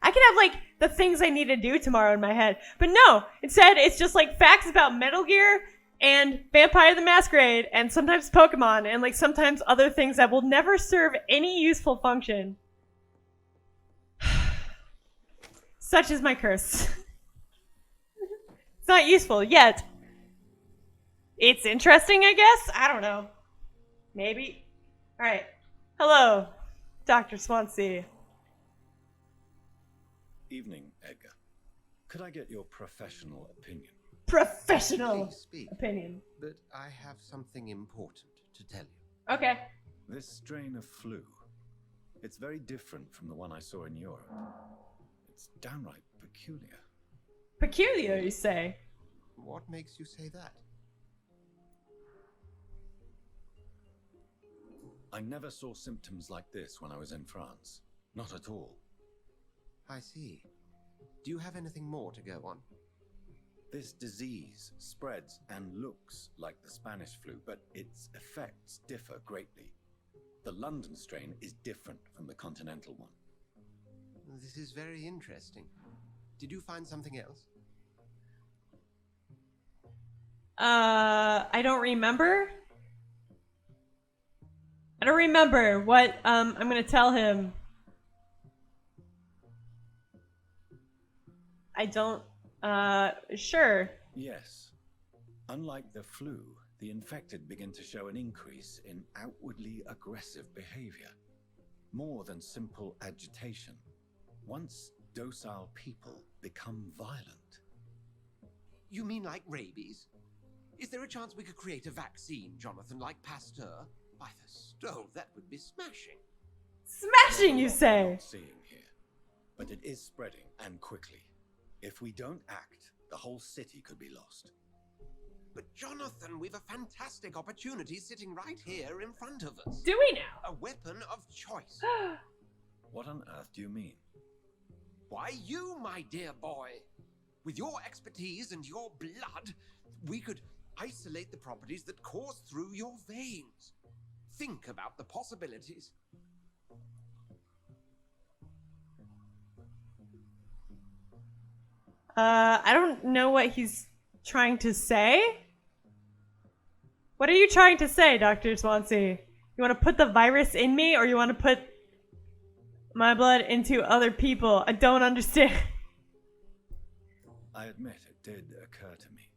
could have the things I need to do tomorrow in my head. But no, instead it's just facts about Metal Gear and Vampire the Masquerade and sometimes Pokemon and sometimes other things that will never serve any useful function. Such is my curse. It's not useful yet. It's interesting, I guess? I don't know. Maybe. Alright. Hello, Dr. Swansea. Evening, Edgar. Could I get your professional opinion? Professional Please speak. opinion. But I have something important to tell you. Okay. This strain of flu, it's very different from the one I saw in Europe. It's downright peculiar. Peculiar, you say? What makes you say that? I never saw symptoms like this when I was in France. Not at all. I see. Do you have anything more to go on? This disease spreads and looks like the Spanish flu, but its effects differ greatly. The London strain is different from the continental one. This is very interesting. Did you find something else? I don't remember. I don't remember what I'm gonna tell him. I don't sure. Yes. Unlike the flu, the infected begin to show an increase in outwardly aggressive behavior. More than simple agitation. Once docile people become violent. You mean like rabies? Is there a chance we could create a vaccine, Jonathan, like Pasteur? By the stove, that would be smashing. Smashing, you say? Not seeing here, but it is spreading and quickly. If we don't act, the whole city could be lost. But Jonathan, we've a fantastic opportunity sitting right here in front of us. Do we now? A weapon of choice. What on earth do you mean? Why, you, my dear boy. With your expertise and your blood, we could isolate the properties that course through your veins. Think about the possibilities. I don't know what he's trying to say. What are you trying to say, Dr. Swansea? You want to put the virus in me, or you want to put my blood into other people? I don't understand. I admit it did occur to me.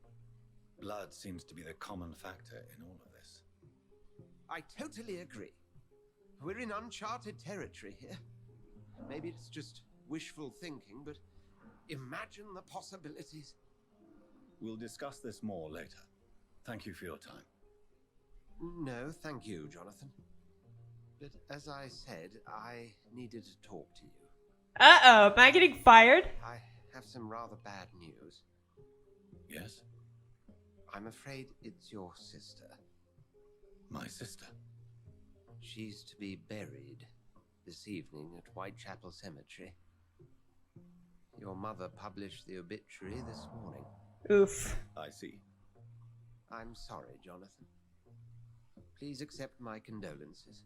Blood seems to be the common factor in all of this. I totally agree. We're in uncharted territory here. Maybe it's just wishful thinking, but imagine the possibilities. We'll discuss this more later. Thank you for your time. No, thank you, Jonathan. But as I said, I needed to talk to you. Uh-oh, am I getting fired? I have some rather bad news. Yes? I'm afraid it's your sister. My sister? She's to be buried this evening at Whitechapel Cemetery. Your mother published the obituary this morning. Oof. I see. I'm sorry, Jonathan. Please accept my condolences.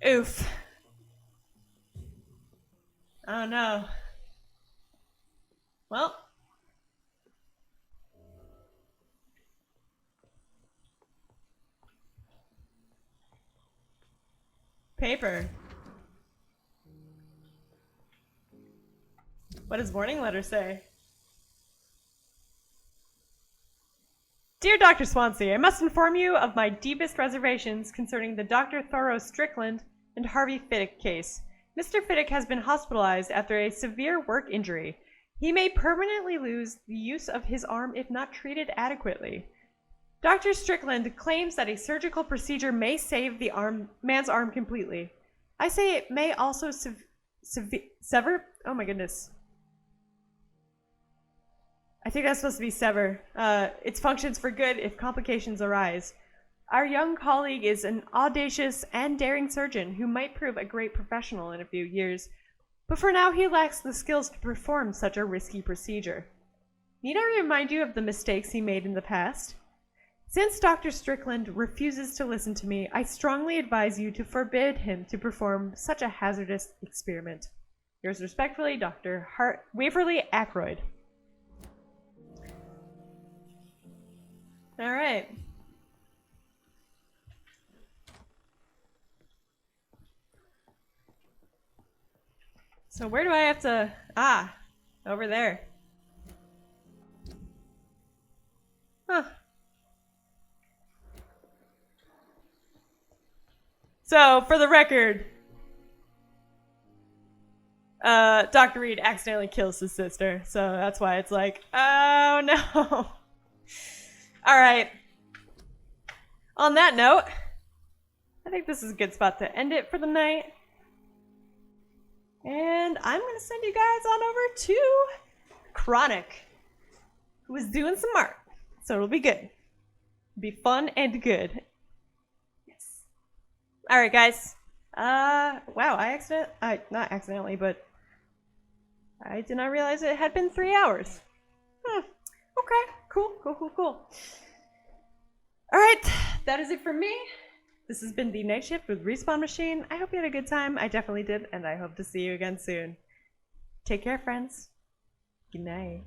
Oof. Oh no. Well. Paper. What does warning letter say? Dear Dr. Swansea, I must inform you of my deepest reservations concerning the Dr. Thoreau Strickland and Harvey Fiddick case. Mr. Fiddick has been hospitalized after a severe work injury. He may permanently lose the use of his arm if not treated adequately. Dr. Strickland claims that a surgical procedure may save the man's arm completely. I say it may also sever? Oh my goodness. I think that's supposed to be sever. Its functions for good if complications arise. Our young colleague is an audacious and daring surgeon who might prove a great professional in a few years, but for now he lacks the skills to perform such a risky procedure. Need I remind you of the mistakes he made in the past? Since Dr. Strickland refuses to listen to me, I strongly advise you to forbid him to perform such a hazardous experiment. Yours respectfully, Dr. Waverly Ackroyd. All right. So where do I have to... Ah, over there. Huh. So, for the record, Dr. Reed accidentally kills his sister, so that's why it's like, oh no. Alright. On that note, I think this is a good spot to end it for the night. And I'm going to send you guys on over to Chronic, who is doing some art. So it'll be good. It'll be fun and good. Yes. Alright, guys. Wow, not accidentally, but I did not realize it had been 3 hours. Okay, cool. Alright, that is it for me. This has been the Night Shift with Respawn Machine. I hope you had a good time. I definitely did, and I hope to see you again soon. Take care, friends. Good night.